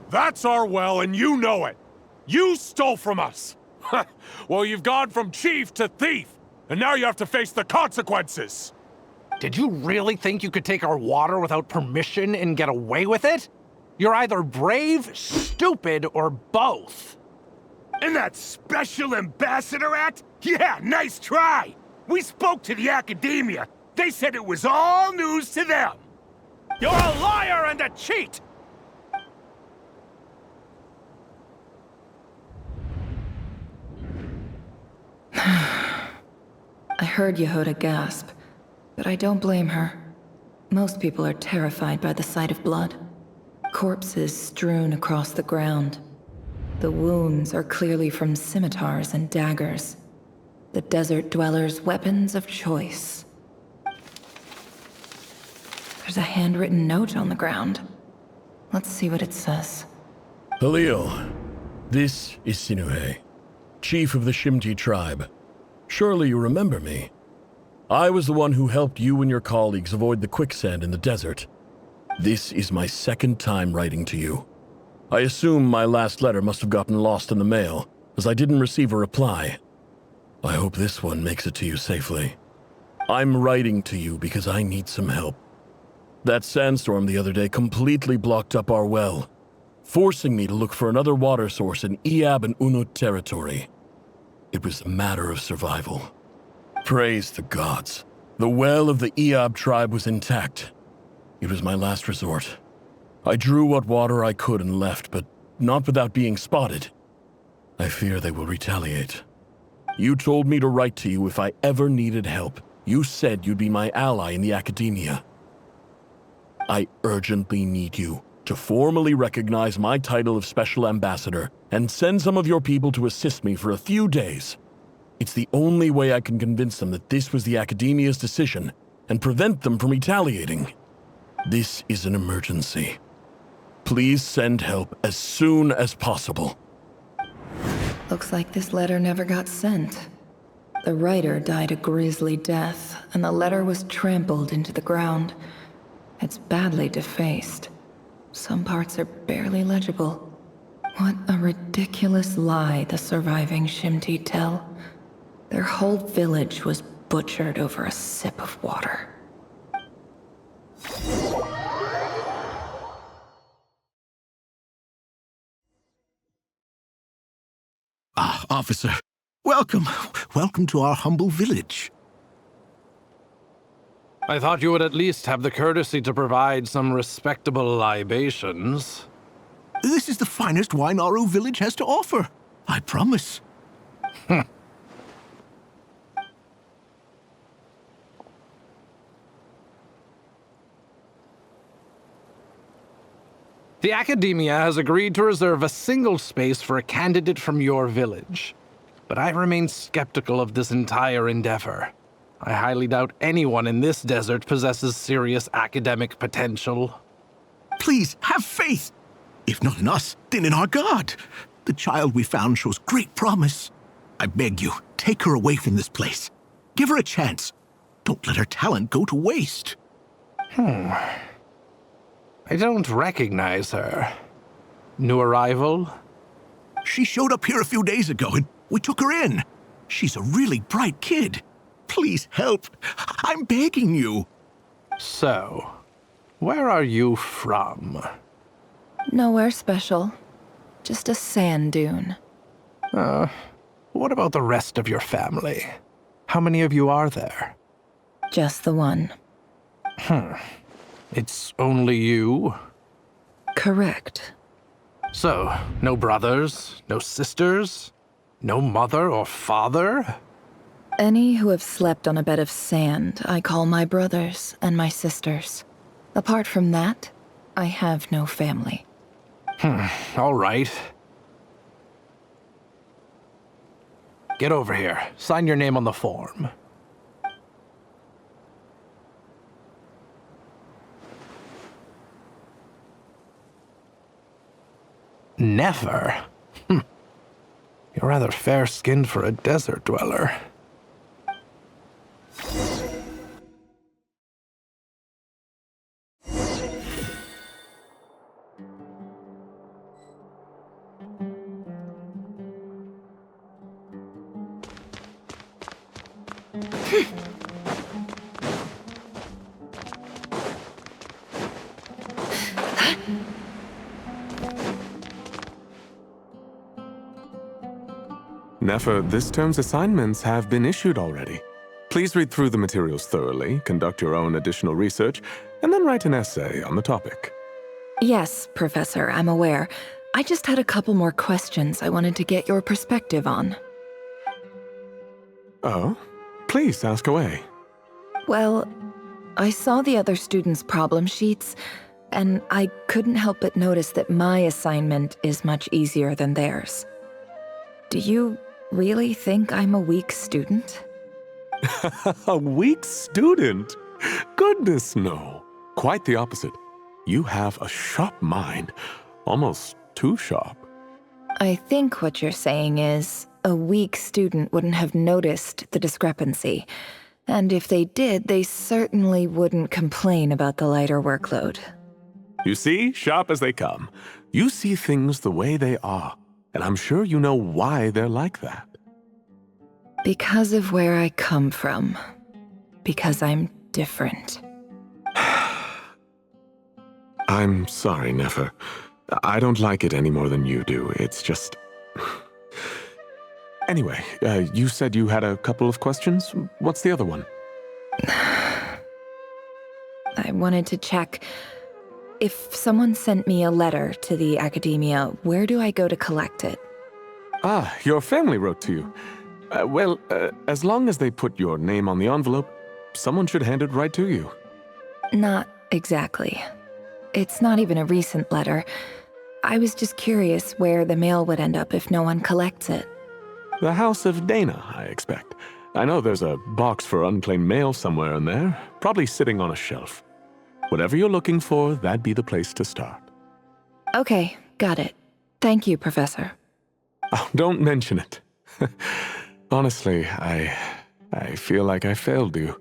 That's our well, and you know it! You stole from us! Well, you've gone from chief to thief, and now you have to face the consequences! Did you really think you could take our water without permission and get away with it? You're either brave, stupid, or both. And that Special Ambassador Act? Yeah, nice try! We spoke to the academia. They said it was all news to them. You're a liar and a cheat! I heard Yehuda gasp, but I don't blame her. Most people are terrified by the sight of blood. Corpses strewn across the ground. The wounds are clearly from scimitars and daggers. The desert dwellers' weapons of choice. There's a handwritten note on the ground. Let's see what it says. Halil, this is Sinuhe, chief of the Shimti tribe. Surely you remember me. I was the one who helped you and your colleagues avoid the quicksand in the desert. This is my second time writing to you. I assume my last letter must have gotten lost in the mail, as I didn't receive a reply. I hope this one makes it to you safely. I'm writing to you because I need some help. That sandstorm the other day completely blocked up our well, forcing me to look for another water source in Iab and Unut territory. It was a matter of survival. Praise the gods. The well of the Iab tribe was intact. It was my last resort. I drew what water I could and left, but not without being spotted. I fear they will retaliate. You told me to write to you if I ever needed help. You said you'd be my ally in the academia. I urgently need you to formally recognize my title of Special Ambassador and send some of your people to assist me for a few days. It's the only way I can convince them that this was the academia's decision and prevent them from retaliating. This is an emergency. Please send help as soon as possible. Looks like this letter never got sent. The writer died a grisly death, and the letter was trampled into the ground. It's badly defaced. Some parts are barely legible. What a ridiculous lie the surviving Shimti tell. Their whole village was butchered over a sip of water. Ah, officer. Welcome. Welcome to our humble village. I thought you would at least have the courtesy to provide some respectable libations. This is the finest wine Aru village has to offer. I promise. The Academia has agreed to reserve a single space for a candidate from your village. But I remain skeptical of this entire endeavor. I highly doubt anyone in this desert possesses serious academic potential. Please, have faith. If not in us, then in our God. The child we found shows great promise. I beg you, take her away from this place. Give her a chance. Don't let her talent go to waste. I don't recognize her. New arrival? She showed up here a few days ago and we took her in. She's a really bright kid. Please help. I'm begging you. So, where are you from? Nowhere special. Just a sand dune. What about the rest of your family? How many of you are there? Just the one. It's only you? Correct. So, no brothers, no sisters, no mother or father? Any who have slept on a bed of sand, I call my brothers and my sisters. Apart from that, I have no family. All right. Get over here. Sign your name on the form. Never? You're rather fair-skinned for a desert dweller. Nefer, this term's assignments have been issued already. Please read through the materials thoroughly, conduct your own additional research, and then write an essay on the topic. Yes, Professor, I'm aware. I just had a couple more questions I wanted to get your perspective on. Oh? Please, ask away. Well, I saw the other students' problem sheets, and I couldn't help but notice that my assignment is much easier than theirs. Do you really think I'm a weak student? A weak student? Goodness, no. Quite the opposite. You have a sharp mind. Almost too sharp. I think what you're saying is, a weak student wouldn't have noticed the discrepancy. And if they did, they certainly wouldn't complain about the lighter workload. You see, sharp as they come. You see things the way they are. And I'm sure you know why they're like that. Because of where I come from. Because I'm different. I'm sorry, Nefer. I don't like it any more than you do. It's just... Anyway, you said you had a couple of questions. What's the other one? I wanted to check... If someone sent me a letter to the academia, where do I go to collect it? Ah, your family wrote to you. Well, as long as they put your name on the envelope, someone should hand it right to you. Not exactly. It's not even a recent letter. I was just curious where the mail would end up if no one collects it. The House of Dana, I expect. I know there's a box for unclaimed mail somewhere in there, probably sitting on a shelf. Whatever you're looking for, that'd be the place to start. Okay, got it. Thank you, Professor. Oh, don't mention it. Honestly, I feel like I failed you.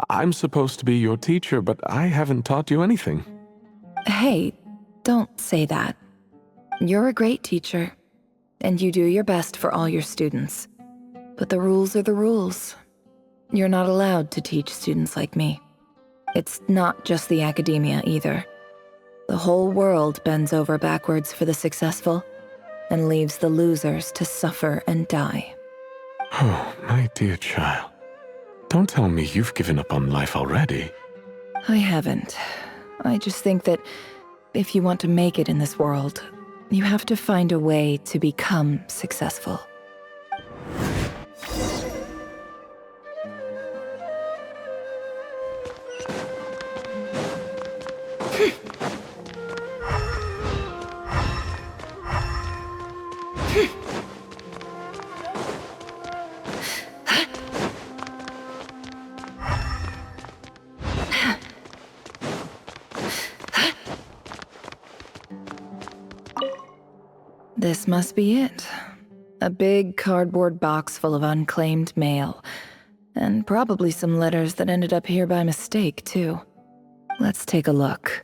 I'm supposed to be your teacher, but I haven't taught you anything. Hey, don't say that. You're a great teacher, and you do your best for all your students. But the rules are the rules. You're not allowed to teach students like me. It's not just the academia either. The whole world bends over backwards for the successful and leaves the losers to suffer and die. Oh, my dear child. Don't tell me you've given up on life already. I haven't. I just think that if you want to make it in this world, you have to find a way to become successful. This must be it. A big cardboard box full of unclaimed mail. And probably some letters that ended up here by mistake, too. Let's take a look.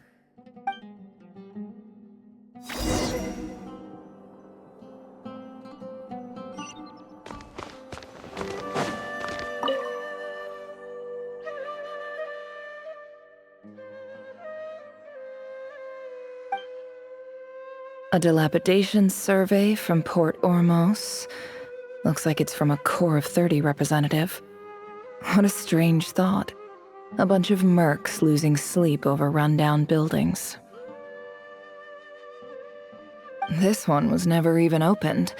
A dilapidation survey from Port Ormos. Looks like it's from a Core of 30 representative. What a strange thought. A bunch of mercs losing sleep over rundown buildings. This one was never even opened.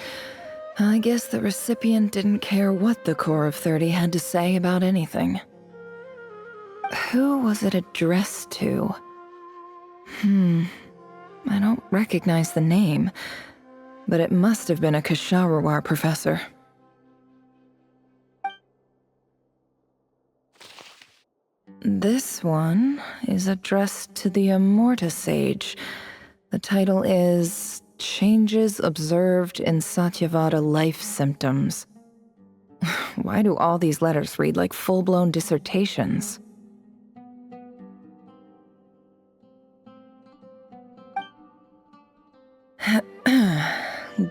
I guess the recipient didn't care what the Core of 30 had to say about anything. Who was it addressed to? I don't recognize the name, but it must have been a Ksharawar professor. This one is addressed to the Immorta Sage. The title is Changes Observed in Satyavada Life Symptoms. Why do all these letters read like full-blown dissertations?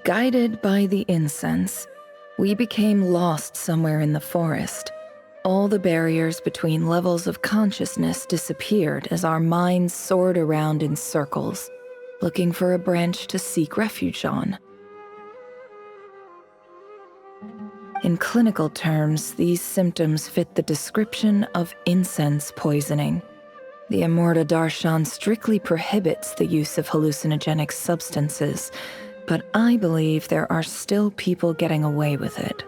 Guided by the incense, we became lost somewhere in the forest. All the barriers between levels of consciousness disappeared as our minds soared around in circles, looking for a branch to seek refuge on. In clinical terms, these symptoms fit the description of incense poisoning. The Immorta Darshan strictly prohibits the use of hallucinogenic substances, but I believe there are still people getting away with it.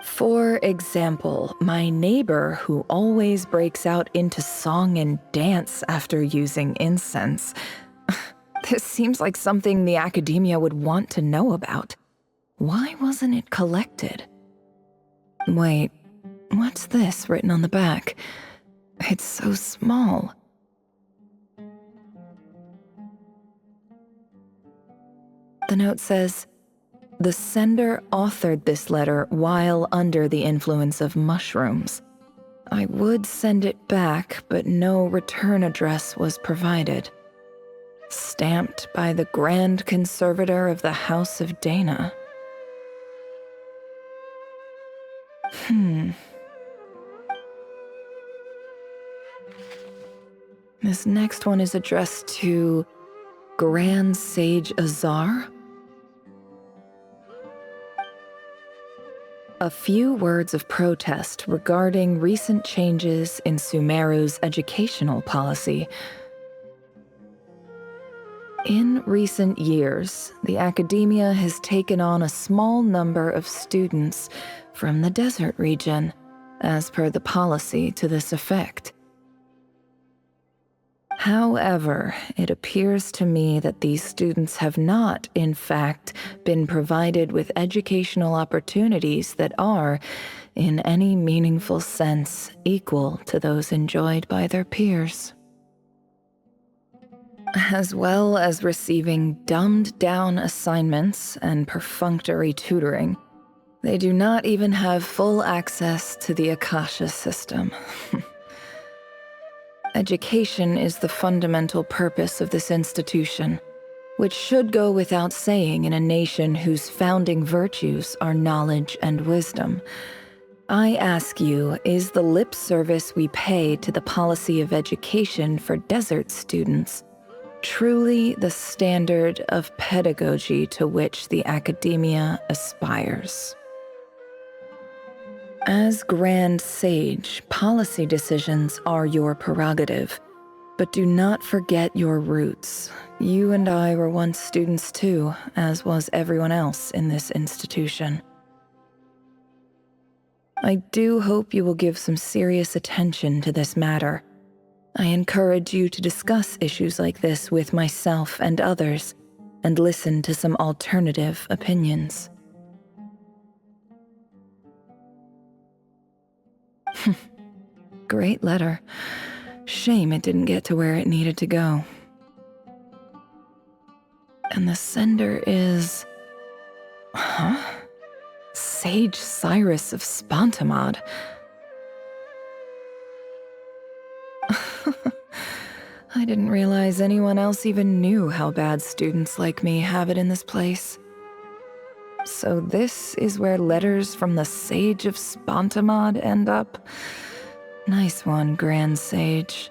For example, my neighbor who always breaks out into song and dance after using incense. This seems like something the academia would want to know about. Why wasn't it collected? Wait, what's this written on the back? It's so small. The note says, the sender authored this letter while under the influence of mushrooms. I would send it back, but no return address was provided. Stamped by the Grand Conservator of the House of Dana. This next one is addressed to Grand Sage Azar. A few words of protest regarding recent changes in Sumeru's educational policy. In recent years, the academia has taken on a small number of students from the desert region, as per the policy to this effect. However, it appears to me that these students have not, in fact, been provided with educational opportunities that are, in any meaningful sense, equal to those enjoyed by their peers. As well as receiving dumbed-down assignments and perfunctory tutoring, they do not even have full access to the Akasha system. Education is the fundamental purpose of this institution, which should go without saying in a nation whose founding virtues are knowledge and wisdom. I ask you, is the lip service we pay to the policy of education for desert students truly the standard of pedagogy to which the academia aspires? As Grand Sage, policy decisions are your prerogative, but do not forget your roots. You and I were once students too, as was everyone else in this institution. I do hope you will give some serious attention to this matter. I encourage you to discuss issues like this with myself and others, and listen to some alternative opinions. Great letter. Shame it didn't get to where it needed to go. And the sender is... Sage Cyrus of Spontamod. I didn't realize anyone else even knew how bad students like me have it in this place. So this is where letters from the Sage of Spontamod end up? Nice one, Grand Sage.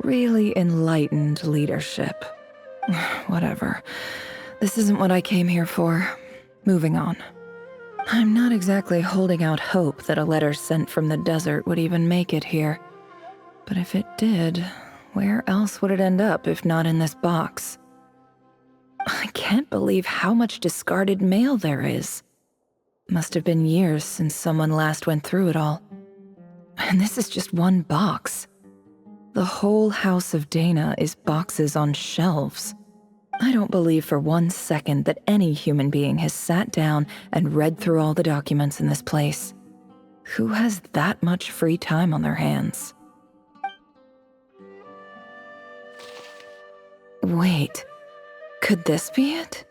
Really enlightened leadership. Whatever. This isn't what I came here for. Moving on. I'm not exactly holding out hope that a letter sent from the desert would even make it here. But if it did, where else would it end up if not in this box? I can't believe how much discarded mail there is. Must have been years since someone last went through it all. And this is just one box. The whole house of Dana is boxes on shelves. I don't believe for 1 second that any human being has sat down and read through all the documents in this place. Who has that much free time on their hands? Wait, could this be it?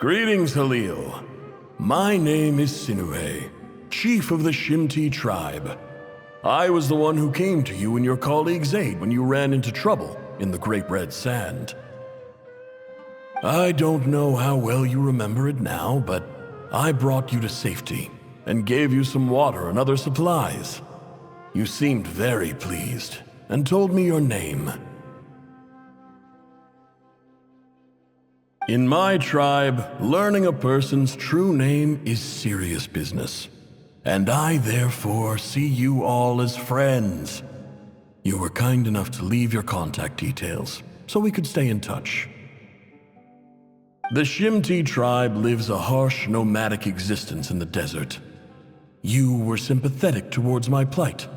Greetings, Halil. My name is Sinue, chief of the Shimti tribe. I was the one who came to you and your colleague's aid when you ran into trouble in the Great Red Sand. I don't know how well you remember it now, but I brought you to safety and gave you some water and other supplies. You seemed very pleased and told me your name. In my tribe, learning a person's true name is serious business, and I therefore see you all as friends. You were kind enough to leave your contact details, so we could stay in touch. The Shimti tribe lives a harsh, nomadic existence in the desert. You were sympathetic towards my plight,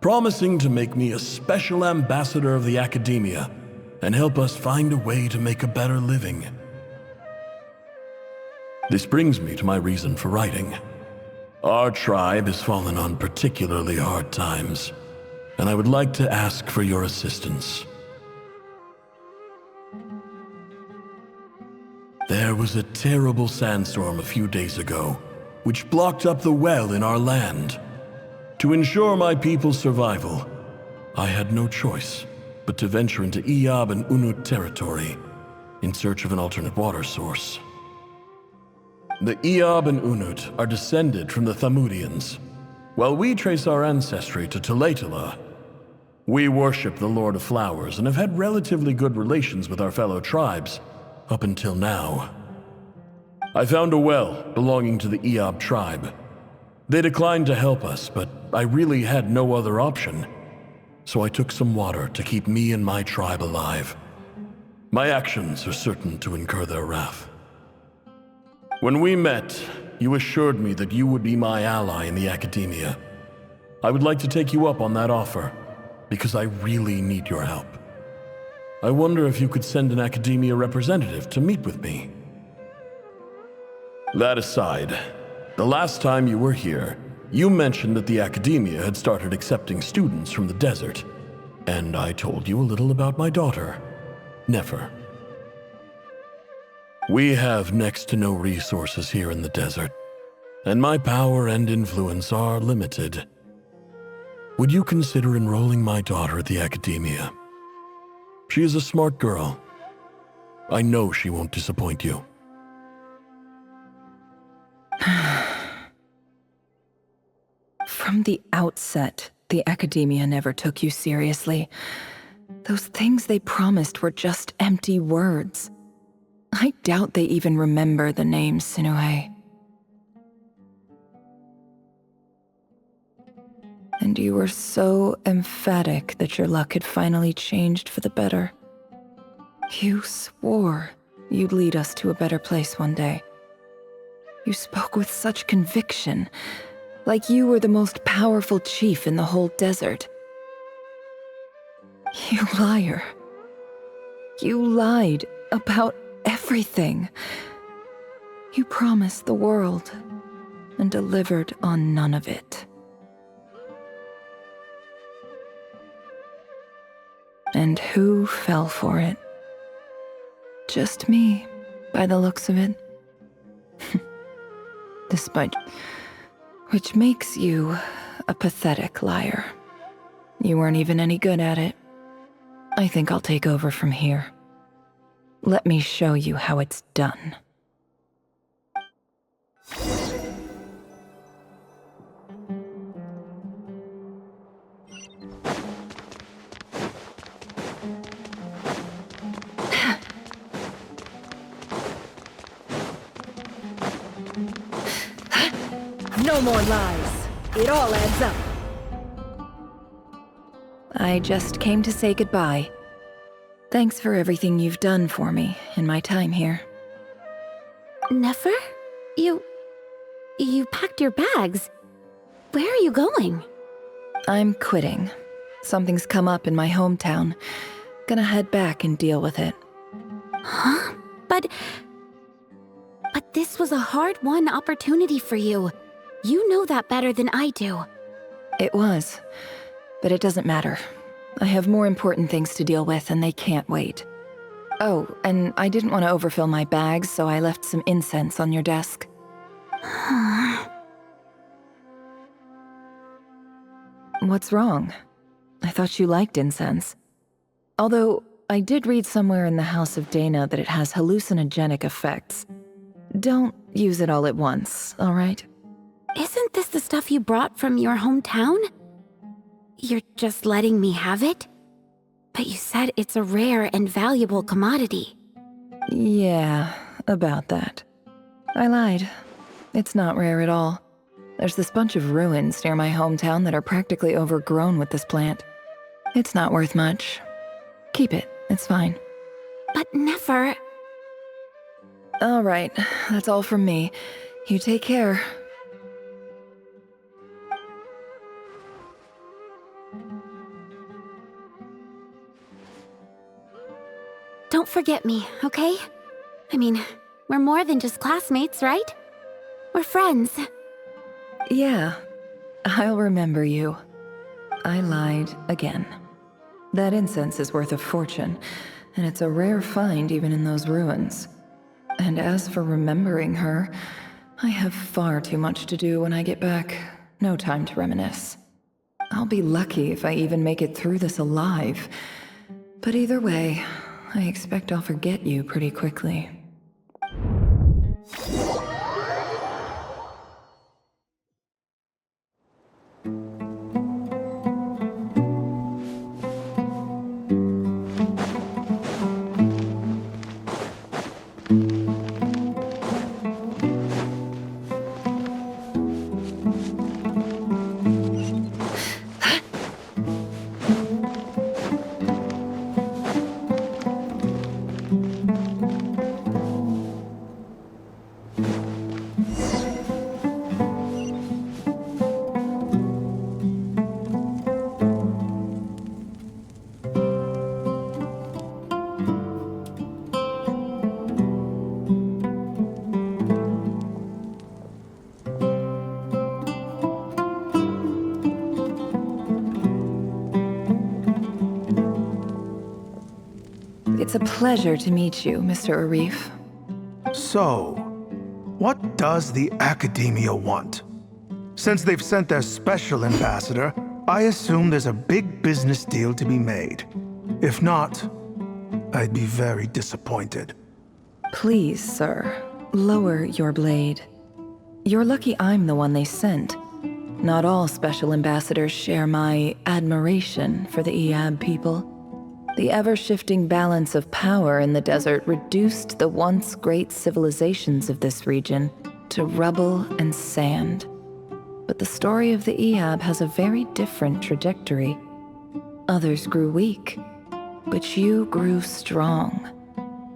promising to make me a special ambassador of the academia and help us find a way to make a better living. This brings me to my reason for writing. Our tribe has fallen on particularly hard times, and I would like to ask for your assistance. There was a terrible sandstorm a few days ago, which blocked up the well in our land. To ensure my people's survival, I had no choice but to venture into Iyab and Unut territory in search of an alternate water source. The Iyab and Unut are descended from the Thamudians, while we trace our ancestry to Tulatula. We worship the Lord of Flowers and have had relatively good relations with our fellow tribes up until now. I found a well belonging to the Iyab tribe. They declined to help us, but I really had no other option. So I took some water to keep me and my tribe alive. My actions are certain to incur their wrath. When we met, you assured me that you would be my ally in the academia. I would like to take you up on that offer, because I really need your help. I wonder if you could send an academia representative to meet with me. That aside, the last time you were here, you mentioned that the academia had started accepting students from the desert, and I told you a little about my daughter, Nefer. We have next to no resources here in the desert, and my power and influence are limited. Would you consider enrolling my daughter at the academia? She is a smart girl. I know she won't disappoint you. From the outset, the academia never took you seriously. Those things they promised were just empty words. I doubt they even remember the name Sinue. And you were so emphatic that your luck had finally changed for the better. You swore you'd lead us to a better place one day. You spoke with such conviction, like you were the most powerful chief in the whole desert. You liar. You lied about everything. You promised the world and delivered on none of it. And who fell for it? Just me, by the looks of it. Which makes you a pathetic liar. You weren't even any good at it. I think I'll take over from here. Let me show you how it's done. No more lies. It all adds up. I just came to say goodbye. Thanks for everything you've done for me in my time here. Nefer? You packed your bags. Where are you going? I'm quitting. Something's come up in my hometown. Gonna head back and deal with it. Huh? But this was a hard-won opportunity for you. You know that better than I do. It was. But it doesn't matter. I have more important things to deal with and they can't wait. Oh, and I didn't want to overfill my bags, so I left some incense on your desk. What's wrong? I thought you liked incense. Although, I did read somewhere in the House of Dana that it has hallucinogenic effects. Don't use it all at once, alright? Isn't this the stuff you brought from your hometown? You're just letting me have it? But you said it's a rare and valuable commodity. Yeah, about that. I lied. It's not rare at all. There's this bunch of ruins near my hometown that are practically overgrown with this plant. It's not worth much. Keep it, it's fine. But Nefer... Alright, that's all from me. You take care. Don't forget me, okay? I mean, we're more than just classmates, right? We're friends. Yeah, I'll remember you. I lied again. That incense is worth a fortune, and it's a rare find even in those ruins. And as for remembering her, I have far too much to do when I get back. No time to reminisce. I'll be lucky if I even make it through this alive. But either way, I expect I'll forget you pretty quickly. It's a pleasure to meet you, Mr. Arif. So, what does the Academia want? Since they've sent their special ambassador, I assume there's a big business deal to be made. If not, I'd be very disappointed. Please, sir, lower your blade. You're lucky I'm the one they sent. Not all special ambassadors share my admiration for the Iab people. The ever-shifting balance of power in the desert reduced the once great civilizations of this region to rubble and sand. But the story of the Iab has a very different trajectory. Others grew weak, but you grew strong,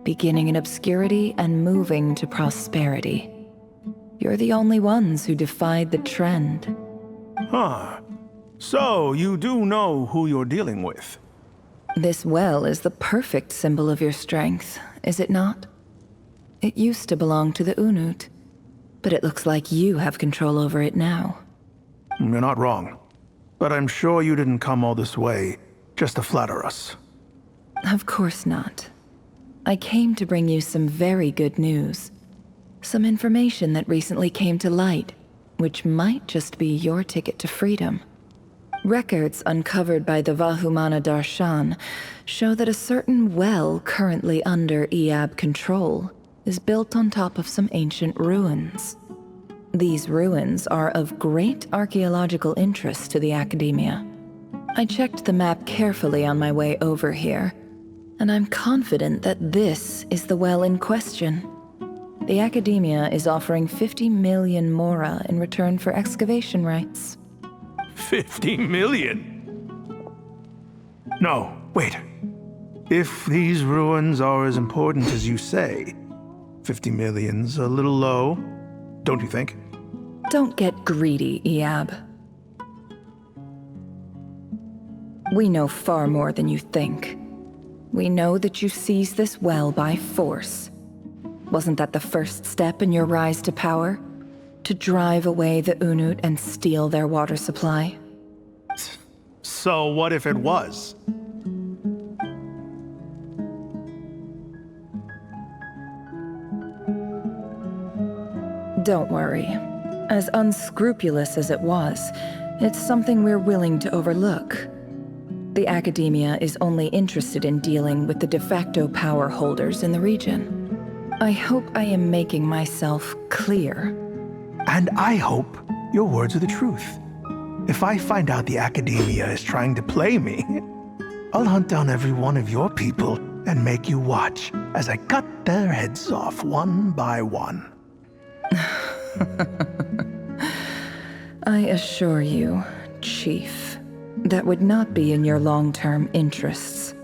beginning in obscurity and moving to prosperity. You're the only ones who defied the trend. Huh. So, you do know who you're dealing with? This well is the perfect symbol of your strength, is it not? It used to belong to the Unut, but it looks like you have control over it now. You're not wrong. But I'm sure you didn't come all this way just to flatter us. Of course not. I came to bring you some very good news. Some information that recently came to light, which might just be your ticket to freedom. Records uncovered by the Vahumana Darshan show that a certain well currently under Iab control is built on top of some ancient ruins. These ruins are of great archaeological interest to the Academia. I checked the map carefully on my way over here, and I'm confident that this is the well in question. The Academia is offering 50 million mora in return for excavation rights. 50 million? No, wait. If these ruins are as important as you say, 50 million's a little low, don't you think? Don't get greedy, Iab. We know far more than you think. We know that you seized this well by force. Wasn't that the first step in your rise to power? To drive away the Unut and steal their water supply? So what if it was? Don't worry. As unscrupulous as it was, it's something we're willing to overlook. The Academia is only interested in dealing with the de facto power holders in the region. I hope I am making myself clear. And I hope your words are the truth. If I find out the Academia is trying to play me, I'll hunt down every one of your people and make you watch as I cut their heads off one by one. I assure you, Chief, that would not be in your long-term interests.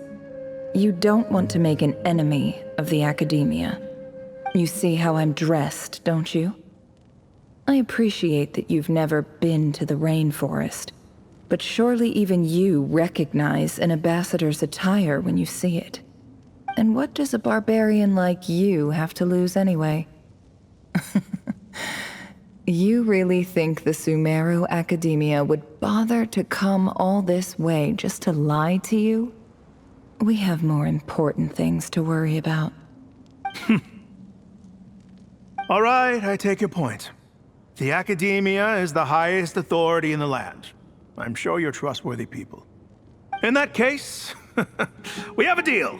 You don't want to make an enemy of the Academia. You see how I'm dressed, don't you? I appreciate that you've never been to the rainforest, but surely even you recognize an ambassador's attire when you see it. And what does a barbarian like you have to lose anyway? You really think the Sumeru Academia would bother to come all this way just to lie to you? We have more important things to worry about. All right, I take your point. The Academia is the highest authority in the land. I'm sure you're trustworthy people. In that case, we have a deal.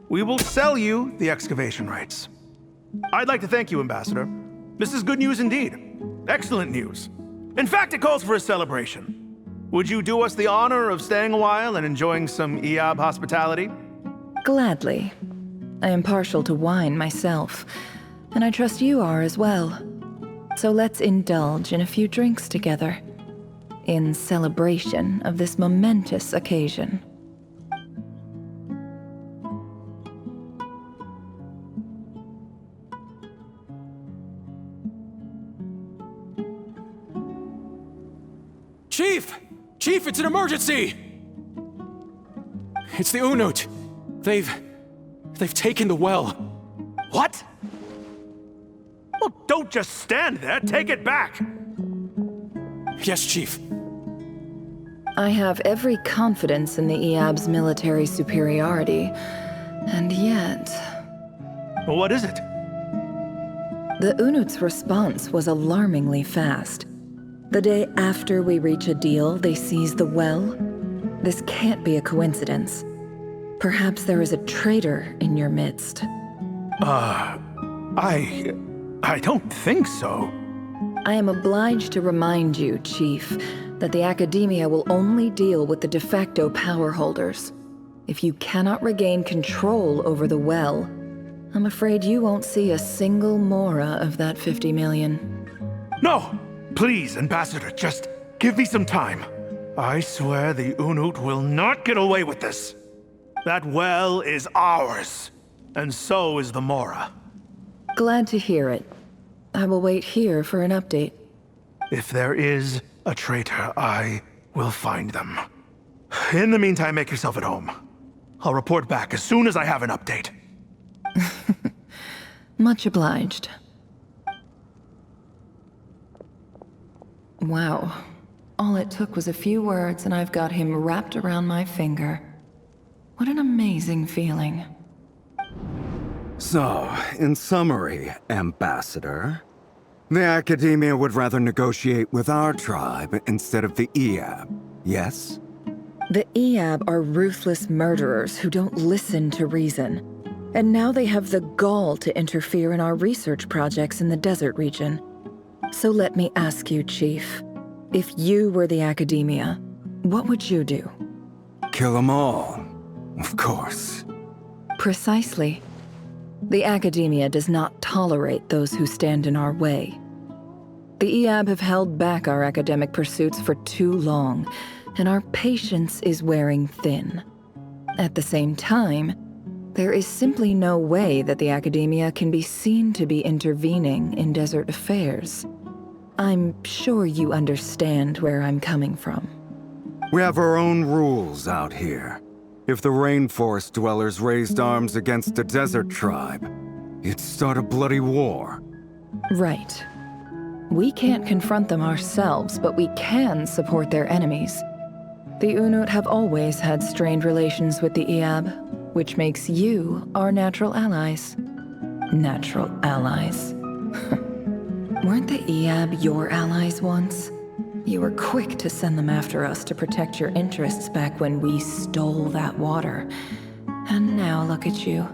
We will sell you the excavation rights. I'd like to thank you, Ambassador. This is good news indeed. Excellent news. In fact, it calls for a celebration. Would you do us the honor of staying a while and enjoying some Iab hospitality? Gladly. I am partial to wine myself, and I trust you are as well. So let's indulge in a few drinks together, in celebration of this momentous occasion. Chief! Chief, it's an emergency! It's the Unut. They've taken the well. What? Well, don't just stand there. Take it back. Yes, Chief. I have every confidence in the Iab's military superiority, and yet... Well, what is it? The Unut's response was alarmingly fast. The day after we reach a deal, they seize the well. This can't be a coincidence. Perhaps there is a traitor in your midst. I don't think so. I am obliged to remind you, Chief, that the Academia will only deal with the de facto power holders. If you cannot regain control over the well, I'm afraid you won't see a single mora of that 50 million. No! Please, Ambassador, just give me some time. I swear the Unut will not get away with this. That well is ours, and so is the mora. Glad to hear it. I will wait here for an update. If there is a traitor, I will find them. In the meantime, make yourself at home. I'll report back as soon as I have an update. Much obliged. Wow. All it took was a few words and I've got him wrapped around my finger. What an amazing feeling. So, in summary, Ambassador, the Academia would rather negotiate with our tribe instead of the Iab, yes? The Iab are ruthless murderers who don't listen to reason. And now they have the gall to interfere in our research projects in the desert region. So let me ask you, Chief, if you were the Academia, what would you do? Kill them all, of course. Precisely. The Academia does not tolerate those who stand in our way. The EAB have held back our academic pursuits for too long, and our patience is wearing thin. At the same time, there is simply no way that the Academia can be seen to be intervening in desert affairs. I'm sure you understand where I'm coming from. We have our own rules out here. If the rainforest dwellers raised arms against a desert tribe, it'd start a bloody war. Right. We can't confront them ourselves, but we can support their enemies. The Unut have always had strained relations with the EAB, which makes you our natural allies. Natural allies. Weren't the EAB your allies once? You were quick to send them after us to protect your interests back when we stole that water. And now look at you.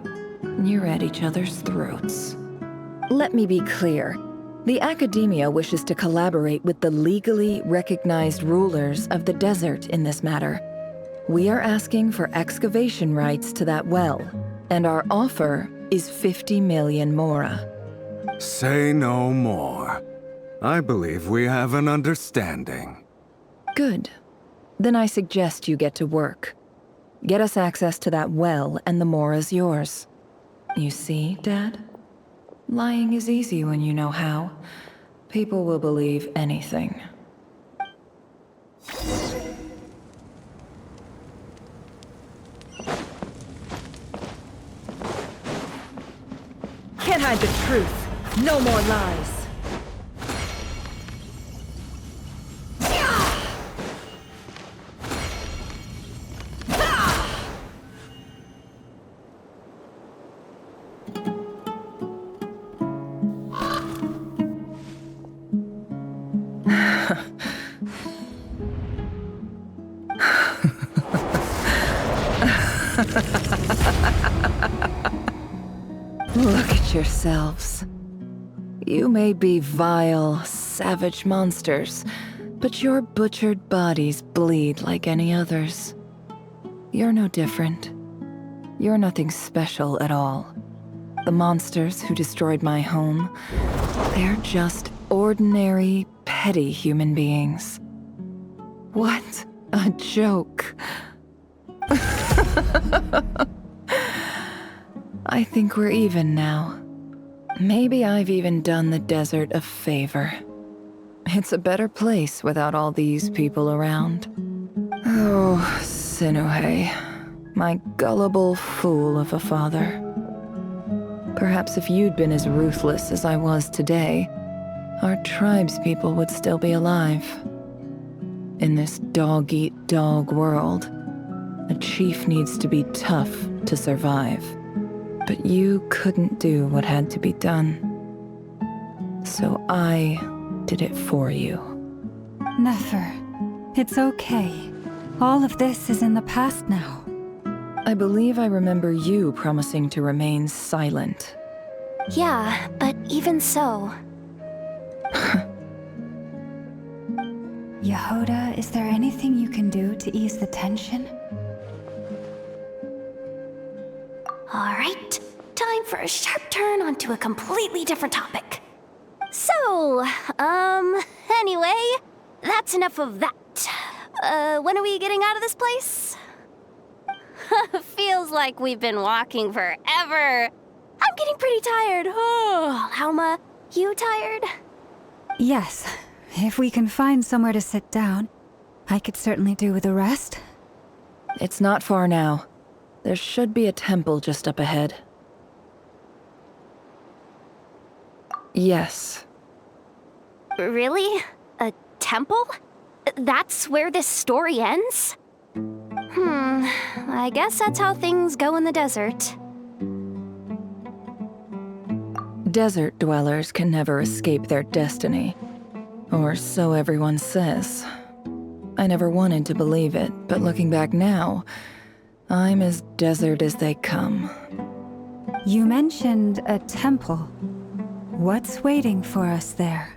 You're at each other's throats. Let me be clear. The Academia wishes to collaborate with the legally recognized rulers of the desert in this matter. We are asking for excavation rights to that well, and our offer is 50 million mora. Say no more. I believe we have an understanding. Good. Then I suggest you get to work. Get us access to that well, and the mora's yours. You see, Dad? Lying is easy when you know how. People will believe anything. Can't hide the truth. No more lies. Look at yourselves. You may be vile, savage monsters, but your butchered bodies bleed like any others. You're no different. You're nothing special at all. The monsters who destroyed my home, they're just ordinary, petty human beings. What a joke. I think we're even now. Maybe I've even done the desert a favor. It's a better place without all these people around. Oh, Sinuhe, my gullible fool of a father. Perhaps if you'd been as ruthless as I was today, our tribespeople would still be alive. In this dog-eat-dog world, a chief needs to be tough to survive. But you couldn't do what had to be done. So I did it for you. Never. It's okay. All of this is in the past now. I believe I remember you promising to remain silent. Yeah, but even so... Yehoda, is there anything you can do to ease the tension? Alright, time for a sharp turn onto a completely different topic. So, anyway, that's enough of that. When are we getting out of this place? Feels like we've been walking forever. I'm getting pretty tired. Oh, Alma, you tired? Yes. If we can find somewhere to sit down, I could certainly do with a rest. It's not far now. There should be a temple just up ahead. Yes. Really? A temple? That's where this story ends? I guess that's how things go in the desert. Desert dwellers can never escape their destiny. Or so everyone says. I never wanted to believe it, but looking back now, I'm as desert as they come. You mentioned a temple. What's waiting for us there?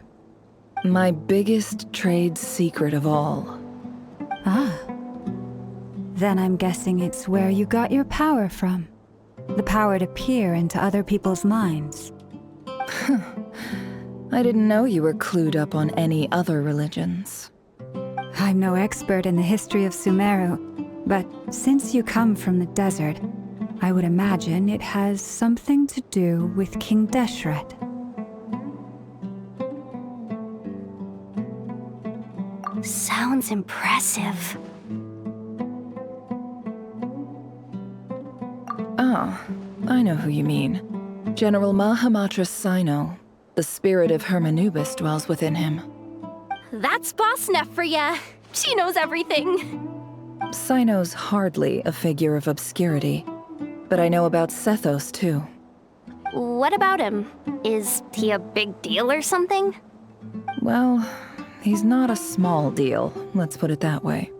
My biggest trade secret of all. Ah. Then I'm guessing it's where you got your power from. The power to peer into other people's minds. I didn't know you were clued up on any other religions. I'm no expert in the history of Sumeru, but since you come from the desert, I would imagine it has something to do with King Deshret. Sounds impressive. Ah, I know who you mean. General Mahamatra Cyno. The spirit of Hermanubis dwells within him. That's Boss Neff for ya. She knows everything. Cyno's hardly a figure of obscurity, but I know about Sethos too. What about him? Is he a big deal or something? Well, he's not a small deal, let's put it that way.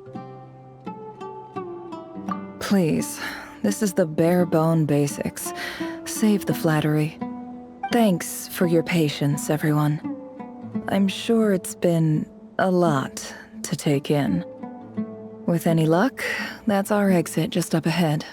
Please, this is the bare-bone basics. Save the flattery. Thanks for your patience, everyone. I'm sure it's been a lot to take in. With any luck, that's our exit just up ahead.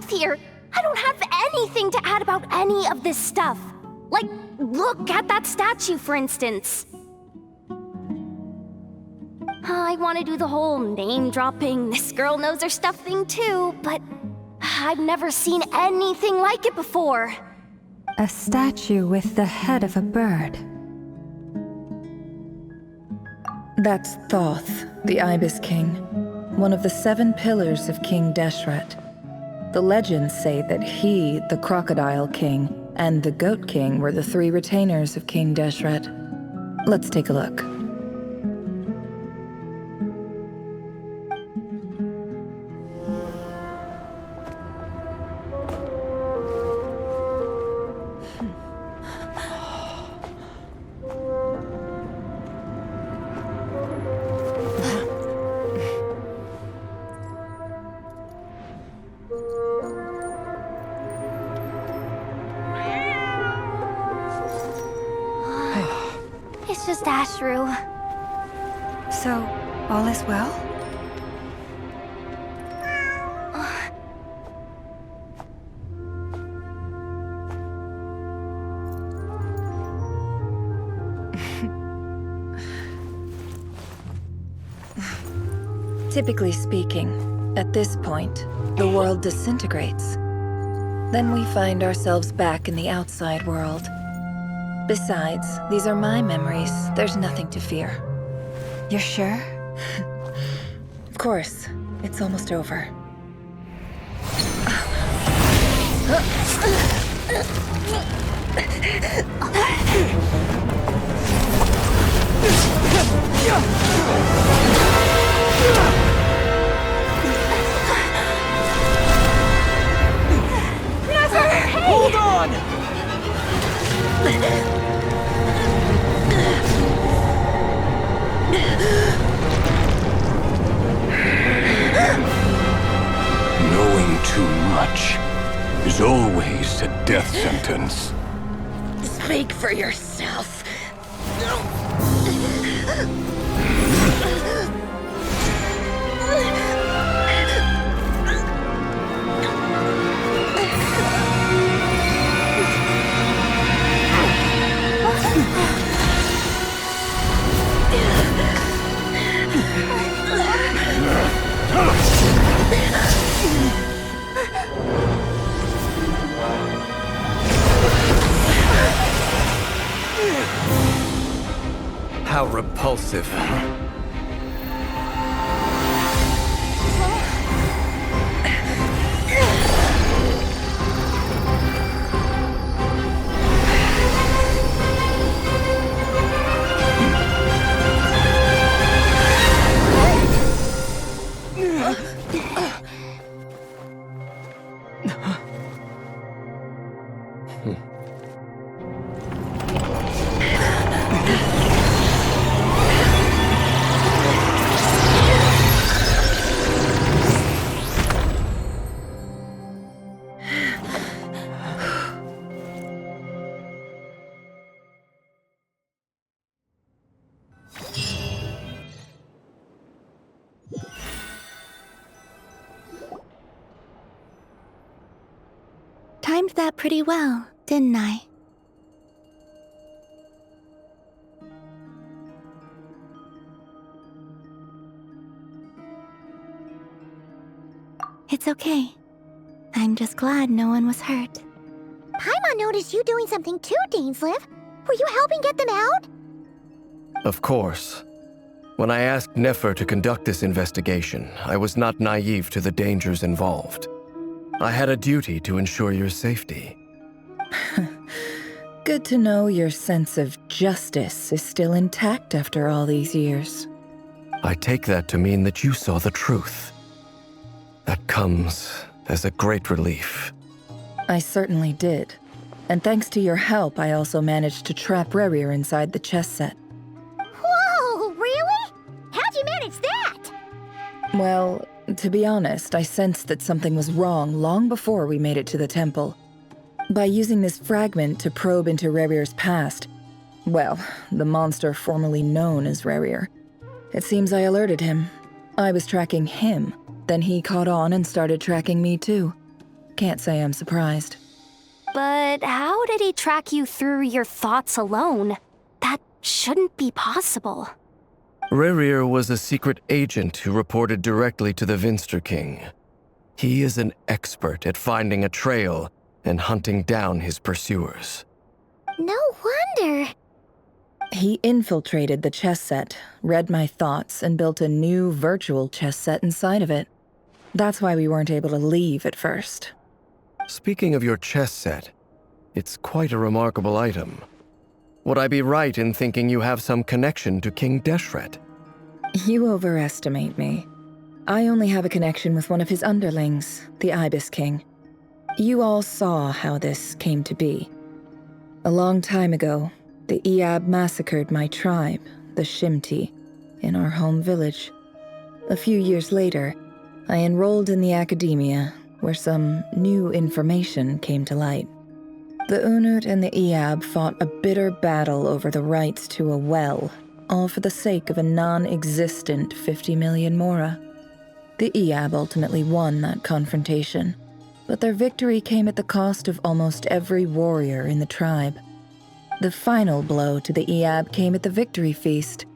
Here, I don't have anything to add about any of this stuff. Like, look at that statue, for instance. I want to do the whole name-dropping, this girl knows her stuff thing too, but I've never seen anything like it before. A statue with the head of a bird. That's Thoth, the Ibis King, one of the 7 pillars of King Deshret. The legends say that he, the Crocodile King, and the Goat King were the 3 retainers of King Deshret. Let's take a look. So, all is well? Typically speaking, at this point, the world disintegrates. Then we find ourselves back in the outside world. Besides, these are my memories. There's nothing to fear. You're sure? Of course. It's almost over. Never! Hold on! Knowing too much is always a death sentence. Speak for yourself. How repulsive. Timed that pretty well, didn't I? It's okay. I'm just glad no one was hurt. Paimon noticed you doing something too, Dainsleif. Were you helping get them out? Of course. When I asked Nefer to conduct this investigation, I was not naive to the dangers involved. I had a duty to ensure your safety. Good to know your sense of justice is still intact after all these years. I take that to mean that you saw the truth. That comes as a great relief. I certainly did. And thanks to your help, I also managed to trap RYZEN inside the chess set. Whoa, really? How'd you manage that? Well, to be honest, I sensed that something was wrong long before we made it to the temple. By using this fragment to probe into RYZEN's past, well, the monster formerly known as RYZEN, it seems I alerted him. I was tracking him, then he caught on and started tracking me too. Can't say I'm surprised. But how did he track you through your thoughts alone? That shouldn't be possible. RYZEN was a secret agent who reported directly to the Vinster King. He is an expert at finding a trail and hunting down his pursuers. No wonder. He infiltrated the chess set, read my thoughts, and built a new virtual chess set inside of it. That's why we weren't able to leave at first. Speaking of your chess set, it's quite a remarkable item. Would I be right in thinking you have some connection to King Deshret? You overestimate me. I only have a connection with one of his underlings, the Ibis King. You all saw how this came to be. A long time ago, the Eab massacred my tribe, the Shimti, in our home village. A few years later, I enrolled in the academia, where some new information came to light. The Unut and the Eab fought a bitter battle over the rights to a well, all for the sake of a non-existent 50 million Mora. The Eab ultimately won that confrontation, but their victory came at the cost of almost every warrior in the tribe. The final blow to the Eab came at the victory feast,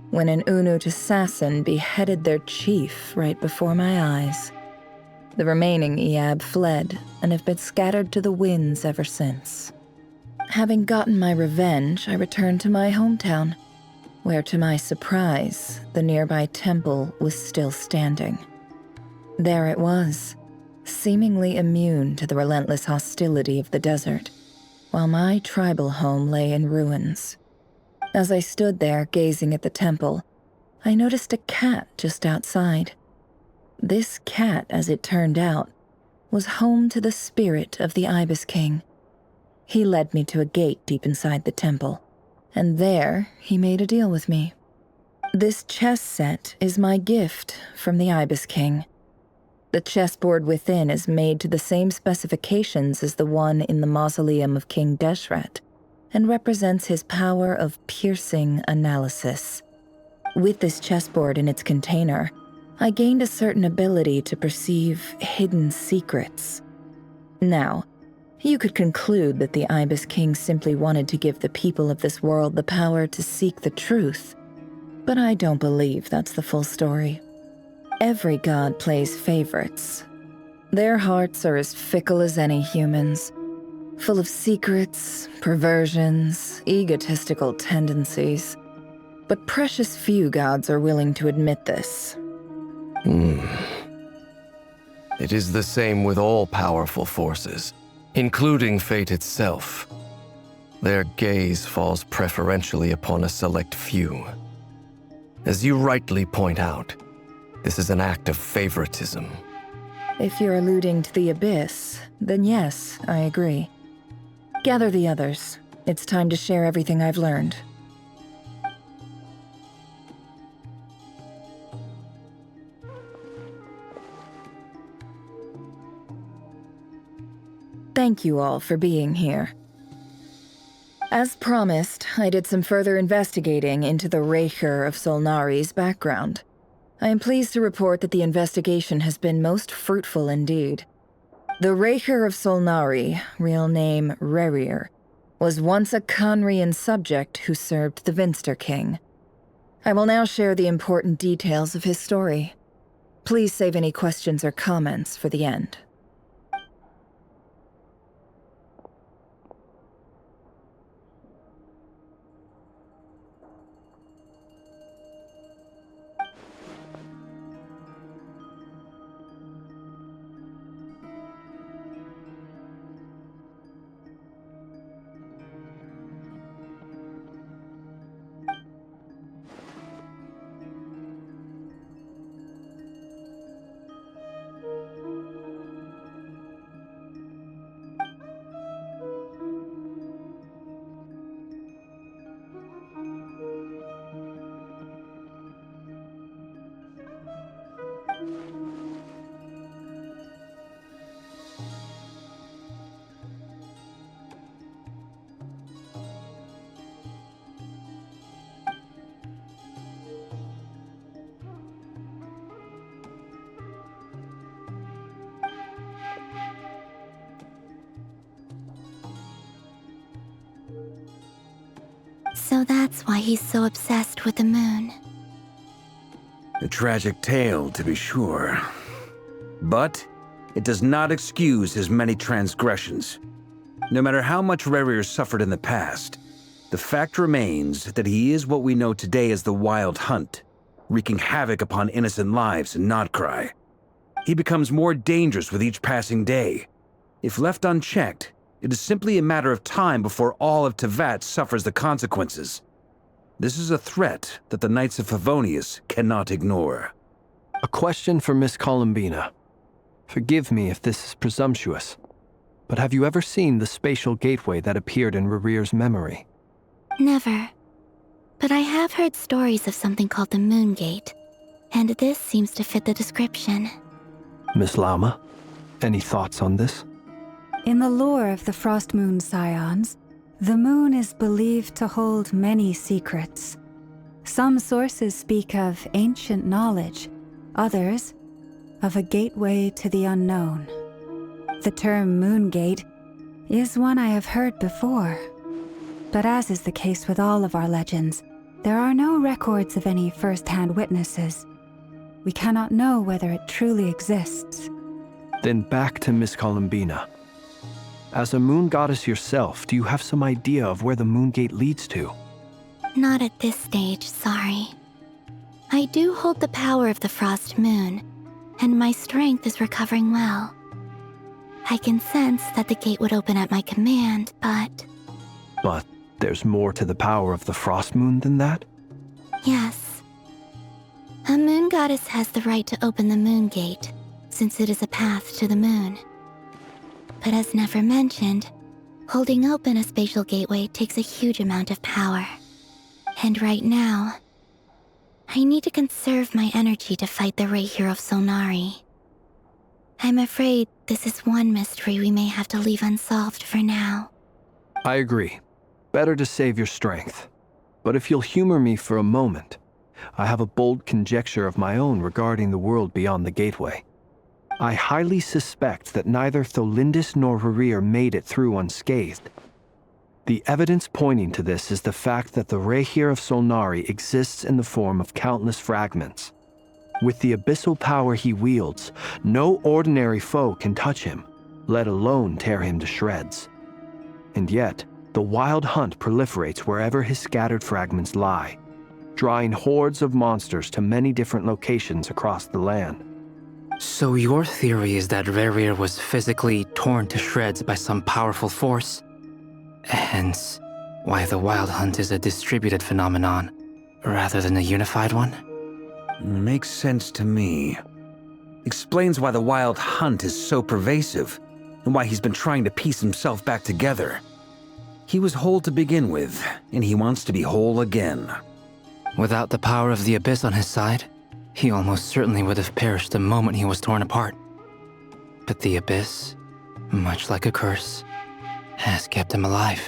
when an Unut assassin beheaded their chief right before my eyes. The remaining Eab fled and have been scattered to the winds ever since. Having gotten my revenge, I returned to my hometown, where to my surprise, the nearby temple was still standing. There it was, seemingly immune to the relentless hostility of the desert, while my tribal home lay in ruins. As I stood there gazing at the temple, I noticed a cat just outside. This cat, as it turned out, was home to the spirit of the Ibis King. He led me to a gate deep inside the temple, and there he made a deal with me. This chess set is my gift from the Ibis King. The chessboard within is made to the same specifications as the one in the mausoleum of King Deshret, and represents his power of piercing analysis. With this chessboard in its container, I gained a certain ability to perceive hidden secrets. Now, you could conclude that the Ibis King simply wanted to give the people of this world the power to seek the truth, but I don't believe that's the full story. Every god plays favorites. Their hearts are as fickle as any humans, full of secrets, perversions, egotistical tendencies. but precious few gods are willing to admit this. It is the same with all powerful forces, including fate itself. Their gaze falls preferentially upon a select few. As you rightly point out, this is an act of favoritism. If you're alluding to the Abyss, then yes, I agree. Gather the others. It's time to share everything I've learned. Thank you all for being here. As promised, I did some further investigating into the RAZER of Solnari's background. I am pleased to report that the investigation has been most fruitful indeed. The RAZER of Solnari, real name Rerir, was once a Conrian subject who served the Vinster King. I will now share the important details of his story. Please save any questions or comments for the end. So that's why he's so obsessed with the moon. A tragic tale, to be sure. But it does not excuse his many transgressions. No matter how much Rerir suffered in the past, the fact remains that he is what we know today as the Wild Hunt, wreaking havoc upon innocent lives in Notcry. He becomes more dangerous with each passing day. If left unchecked, it is simply a matter of time before all of Teyvat suffers the consequences. This is a threat that the Knights of Favonius cannot ignore. A question for Miss Columbina. Forgive me if this is presumptuous, but have you ever seen the spatial gateway that appeared in Rerir's memory? Never. But I have heard stories of something called the Moon Gate, and this seems to fit the description. Miss Lama, any thoughts on this? In the lore of the Frost Moon Scions, the moon is believed to hold many secrets. Some sources speak of ancient knowledge, others of a gateway to the unknown. The term Moon Gate is one I have heard before, but as is the case with all of our legends, there are no records of any first-hand witnesses. We cannot know whether it truly exists. Then back to Miss Columbina. As a moon goddess yourself, do you have some idea of where the Moon Gate leads to? Not at this stage, sorry. I do hold the power of the Frost Moon, and my strength is recovering well. I can sense that the gate would open at my command, but... But there's more to the power of the Frost Moon than that? Yes. A moon goddess has the right to open the Moon Gate, since it is a path to the moon. But as Nefer mentioned, holding open a spatial gateway takes a huge amount of power. And right now, I need to conserve my energy to fight the RAZER of Solnari. I'm afraid this is one mystery we may have to leave unsolved for now. I agree. Better to save your strength. But if you'll humor me for a moment, I have a bold conjecture of my own regarding the world beyond the gateway. I highly suspect that neither Tholindis nor Rerir made it through unscathed. The evidence pointing to this is the fact that the RAZER of Solnari exists in the form of countless fragments. With the abyssal power he wields, no ordinary foe can touch him, let alone tear him to shreds. And yet, the Wild Hunt proliferates wherever his scattered fragments lie, drawing hordes of monsters to many different locations across the land. So your theory is that RYZEN was physically torn to shreds by some powerful force? Hence, why the Wild Hunt is a distributed phenomenon, rather than a unified one? Makes sense to me. Explains why the Wild Hunt is so pervasive, and why he's been trying to piece himself back together. He was whole to begin with, and he wants to be whole again. Without the power of the Abyss on his side, he almost certainly would have perished the moment he was torn apart. But the Abyss, much like a curse, has kept him alive.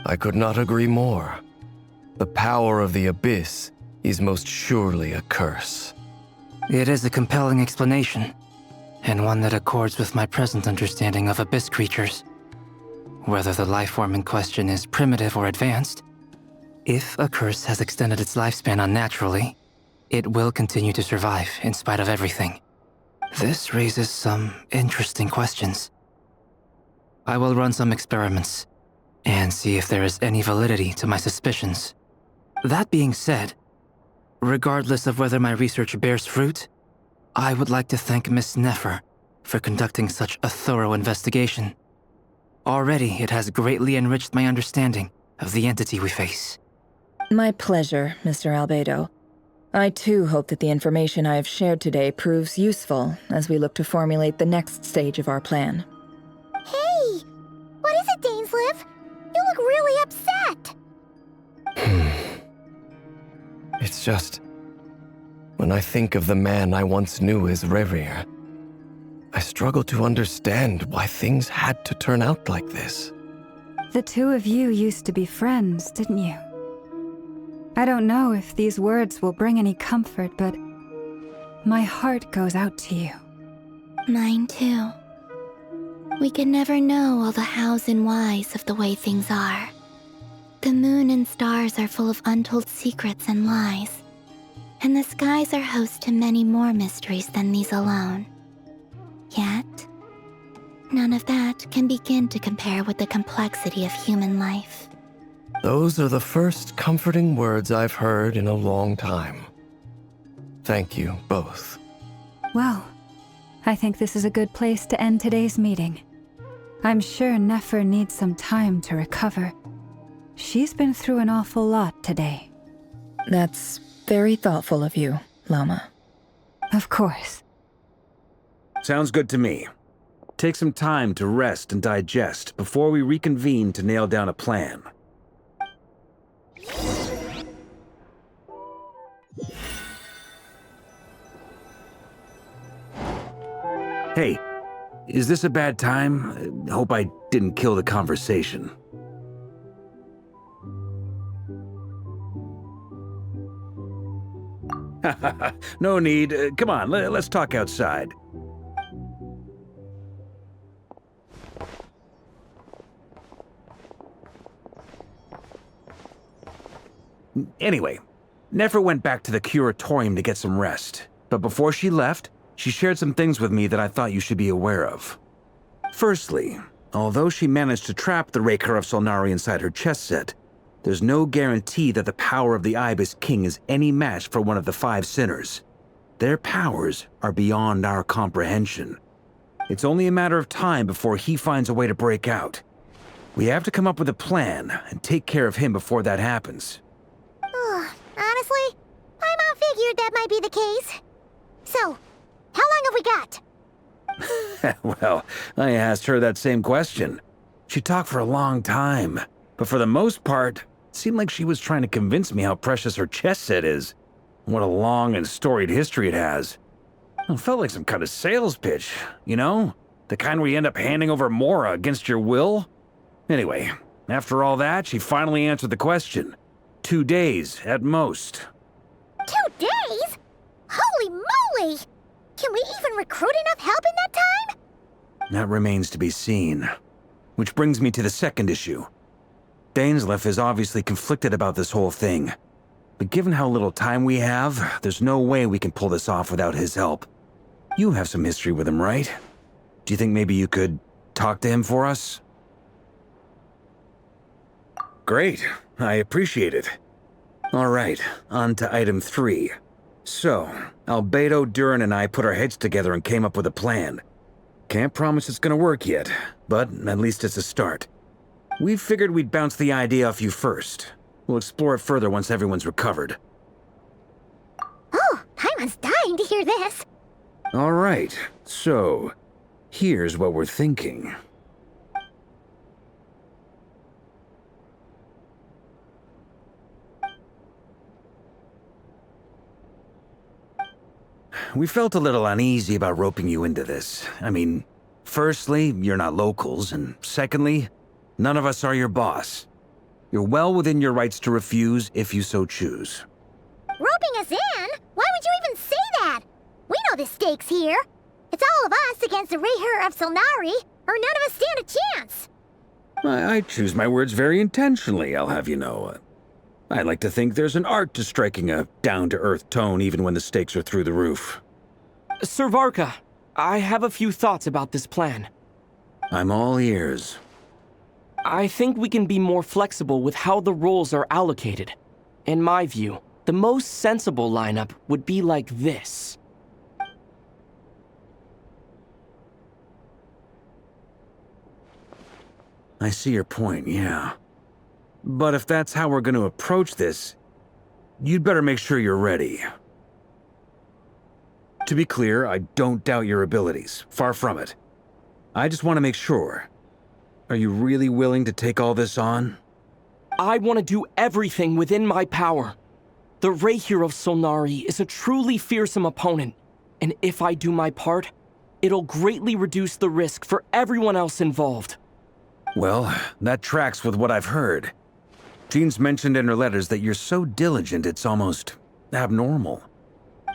I could not agree more. The power of the Abyss is most surely a curse. It is a compelling explanation, and one that accords with my present understanding of Abyss creatures. Whether the life form in question is primitive or advanced, if a curse has extended its lifespan unnaturally, it will continue to survive in spite of everything. This raises some interesting questions. I will run some experiments and see if there is any validity to my suspicions. That being said, regardless of whether my research bears fruit, I would like to thank Miss Nefer for conducting such a thorough investigation. Already, it has greatly enriched my understanding of the entity we face. My pleasure, Mr. Albedo. I too hope that the information I have shared today proves useful as we look to formulate the next stage of our plan. Hey! What is it, Dainsleif? You look really upset! It's just... when I think of the man I once knew as RYZEN, I struggle to understand why things had to turn out like this. The two of you used to be friends, didn't you? I don't know if these words will bring any comfort, but my heart goes out to you. Mine too. We could never know all the hows and whys of the way things are. The moon and stars are full of untold secrets and lies, and the skies are host to many more mysteries than these alone. Yet, none of that can begin to compare with the complexity of human life. Those are the first comforting words I've heard in a long time. Thank you, both. Well, I think this is a good place to end today's meeting. I'm sure Nefer needs some time to recover. She's been through an awful lot today. That's very thoughtful of you, Lama. Of course. Sounds good to me. Take some time to rest and digest before we reconvene to nail down a plan. Hey, is this a bad time? Hope I didn't kill the conversation. No need. Come on, let's talk outside. Anyway, Nefer went back to the curatorium to get some rest. But before she left, she shared some things with me that I thought you should be aware of. Firstly, although she managed to trap the Raker of Solnari inside her chess set, there's no guarantee that the power of the Ibis King is any match for one of the 5 sinners. Their powers are beyond our comprehension. It's only a matter of time before he finds a way to break out. We have to come up with a plan and take care of him before that happens. Honestly, my mom figured that might be the case. So, how long have we got? Well, I asked her that same question. She talked for a long time, but for the most part, it seemed like she was trying to convince me how precious her chess set is. What a long and storied history it has. It felt like some kind of sales pitch, you know? The kind where you end up handing over Mora against your will? Anyway, after all that, she finally answered the question. 2 days, at most. 2 days? Holy moly! Can we even recruit enough help in that time? That remains to be seen. Which brings me to the second issue. Dainsleif is obviously conflicted about this whole thing. But given how little time we have, there's no way we can pull this off without his help. You have some history with him, right? Do you think maybe you could talk to him for us? Great. I appreciate it. All right, on to item 3. So, Albedo, Durin, and I put our heads together and came up with a plan. Can't promise it's gonna work yet, but at least it's a start. We figured we'd bounce the idea off you first. We'll explore it further once everyone's recovered. Oh, Paimon's dying to hear this. All right, so here's what we're thinking. We felt a little uneasy about roping you into this. I mean, firstly, you're not locals, and secondly, none of us are your boss. You're well within your rights to refuse if you so choose. Roping us in? Why would you even say that? We know the stakes here. It's all of us against the RAZER of Solnari, or none of us stand a chance. I choose my words very intentionally, I'll have you know. I like to think there's an art to striking a down-to-earth tone even when the stakes are through the roof. Sir Varka, I have a few thoughts about this plan. I'm all ears. I think we can be more flexible with how the roles are allocated. In my view, the most sensible lineup would be like this. I see your point, yeah. But if that's how we're going to approach this, you'd better make sure you're ready. To be clear, I don't doubt your abilities. Far from it. I just want to make sure. Are you really willing to take all this on? I want to do everything within my power. The RAZER of Solnari is a truly fearsome opponent, and if I do my part, it'll greatly reduce the risk for everyone else involved. Well, that tracks with what I've heard. Jean's mentioned in her letters that you're so diligent it's almost abnormal.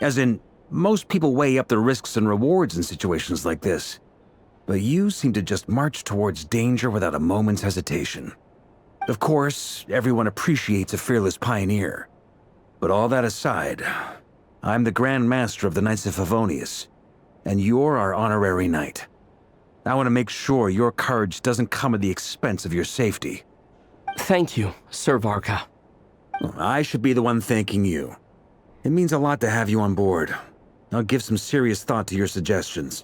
As in, most people weigh up the risks and rewards in situations like this. But you seem to just march towards danger without a moment's hesitation. Of course, everyone appreciates a fearless pioneer. But all that aside, I'm the Grand Master of the Knights of Favonius, and you're our honorary knight. I want to make sure your courage doesn't come at the expense of your safety. Thank you, Sir Varka. I should be the one thanking you. It means a lot to have you on board. I'll give some serious thought to your suggestions.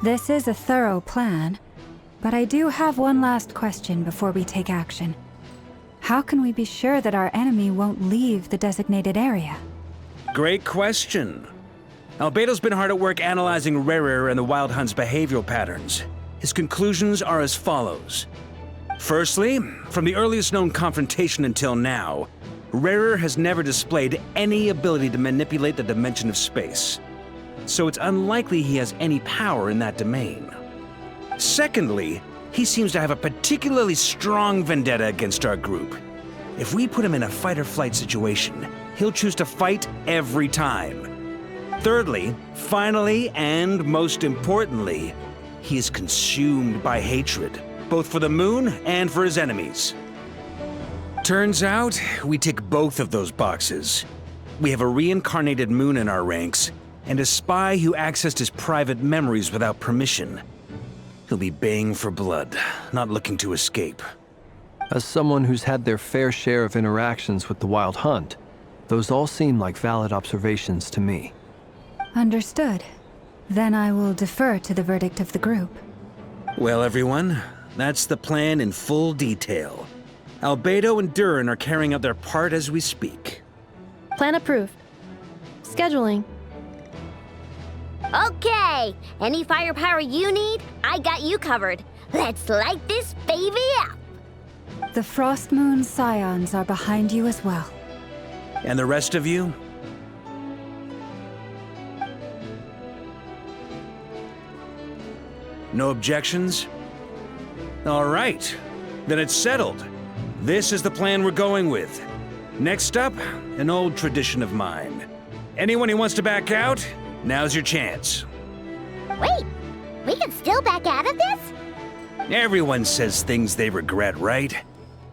This is a thorough plan, but I do have one last question before we take action. How can we be sure that our enemy won't leave the designated area? Great question. Albedo's been hard at work analyzing RAZER and the Wild Hunt's behavioral patterns. His conclusions are as follows. Firstly, from the earliest known confrontation until now, RAZER has never displayed any ability to manipulate the dimension of space. So it's unlikely he has any power in that domain. Secondly, he seems to have a particularly strong vendetta against our group. If we put him in a fight-or-flight situation, he'll choose to fight every time. Thirdly, finally, and most importantly, he is consumed by hatred, both for the moon and for his enemies. Turns out, we tick both of those boxes. We have a reincarnated moon in our ranks, and a spy who accessed his private memories without permission. He'll be baying for blood, not looking to escape. As someone who's had their fair share of interactions with the Wild Hunt, those all seem like valid observations to me. Understood. Then I will defer to the verdict of the group. Well, everyone, that's the plan in full detail. Albedo and Durin are carrying out their part as we speak. Plan approved. Scheduling. Okay, any firepower you need, I got you covered. Let's light this baby up. The Frost Moon Scions are behind you as well. And the rest of you? No objections? All right, then it's settled. This is the plan we're going with. Next up, an old tradition of mine. Anyone who wants to back out, now's your chance. Wait, we can still back out of this? Everyone says things they regret, right?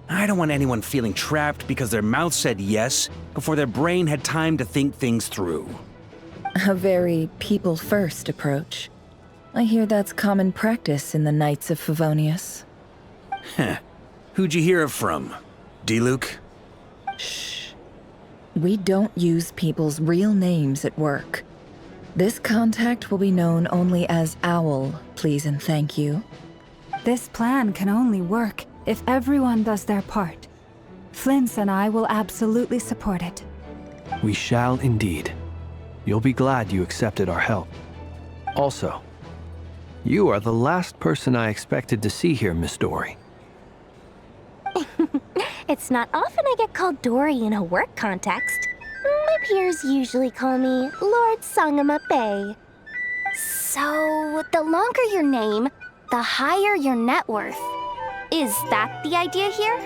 I don't want anyone feeling trapped because their mouth said yes before their brain had time to think things through. A very people-first approach. I hear that's common practice in the Knights of Favonius. Heh. Who'd you hear it from? D-Luke? Shh. We don't use people's real names at work. This contact will be known only as Owl, please and thank you. This plan can only work if everyone does their part. Flint's and I will absolutely support it. We shall indeed. You'll be glad you accepted our help. Also, you are the last person I expected to see here, Miss Dory. It's not often I get called Dory in a work context. My peers usually call me Lord Sangama Bay. So, the longer your name, the higher your net worth. Is that the idea here?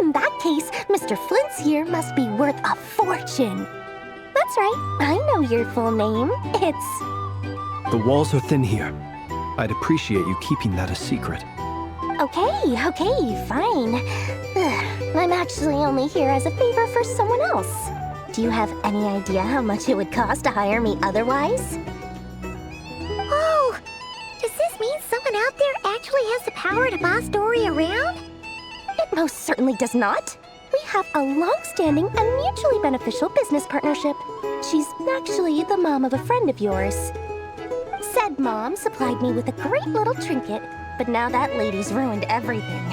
In that case, Mr. Flint's here must be worth a fortune. That's right, I know your full name. It's... The walls are thin here. I'd appreciate you keeping that a secret. Okay, fine. I'm actually only here as a favor for someone else. Do you have any idea how much it would cost to hire me otherwise? Oh, does this mean someone out there actually has the power to boss Dory around? It most certainly does not. We have a long-standing and mutually beneficial business partnership. She's actually the mom of a friend of yours. Said mom supplied me with a great little trinket, but now that lady's ruined everything.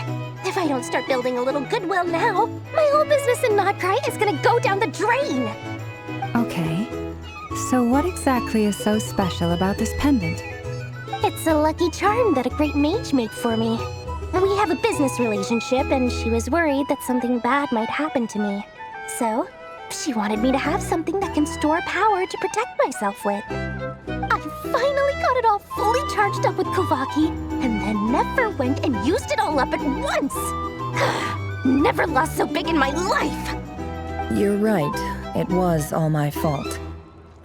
If I don't start building a little goodwill now, my whole business in Nodcry is gonna go down the drain! Okay. So what exactly is so special about this pendant? It's a lucky charm that a great mage made for me. We have a business relationship, and she was worried that something bad might happen to me. So, she wanted me to have something that can store power to protect myself with. I finally got it all fully charged up with Kovaki, and then never went and used it all up at once! Never lost so big in my life! You're right. It was all my fault.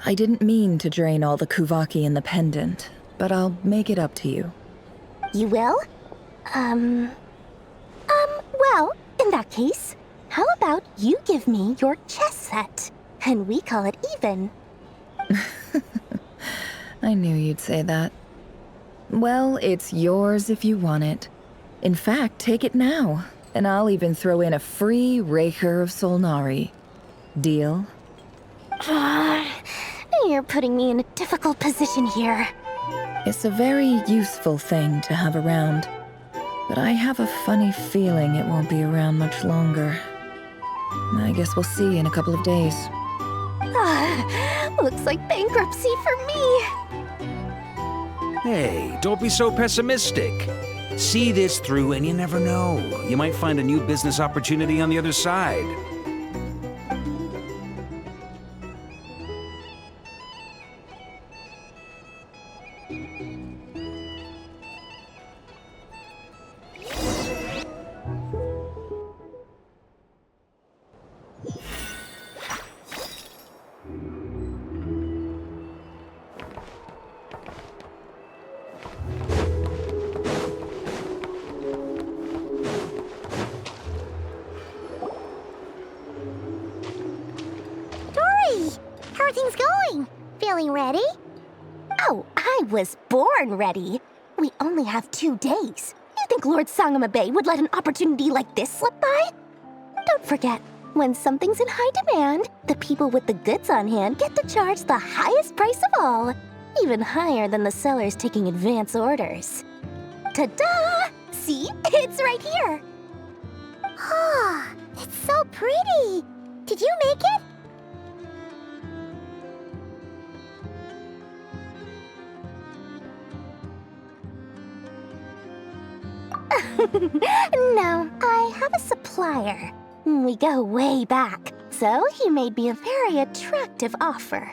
I didn't mean to drain all the Kuvaki in the pendant, but I'll make it up to you. You will? Well, in that case, how about you give me your chess set, and we call it even? I knew you'd say that. Well, it's yours if you want it. In fact, take it now, and I'll even throw in a free Raker of Solnari. Deal? You're putting me in a difficult position here. It's a very useful thing to have around, but I have a funny feeling it won't be around much longer. I guess we'll see in a couple of days. Looks like bankruptcy for me. Hey, don't be so pessimistic. See this through and you never know. You might find a new business opportunity on the other side. How are things going? Feeling ready? Oh, I was born ready. We only have 2 days. You think Lord Sangama Bay would let an opportunity like this slip by? Don't forget, when something's in high demand, the people with the goods on hand get to charge the highest price of all, even higher than the sellers taking advance orders. Ta-da! See? It's right here! Ah, it's so pretty! Did you make it? No, I have a supplier. We go way back, so he made me a very attractive offer.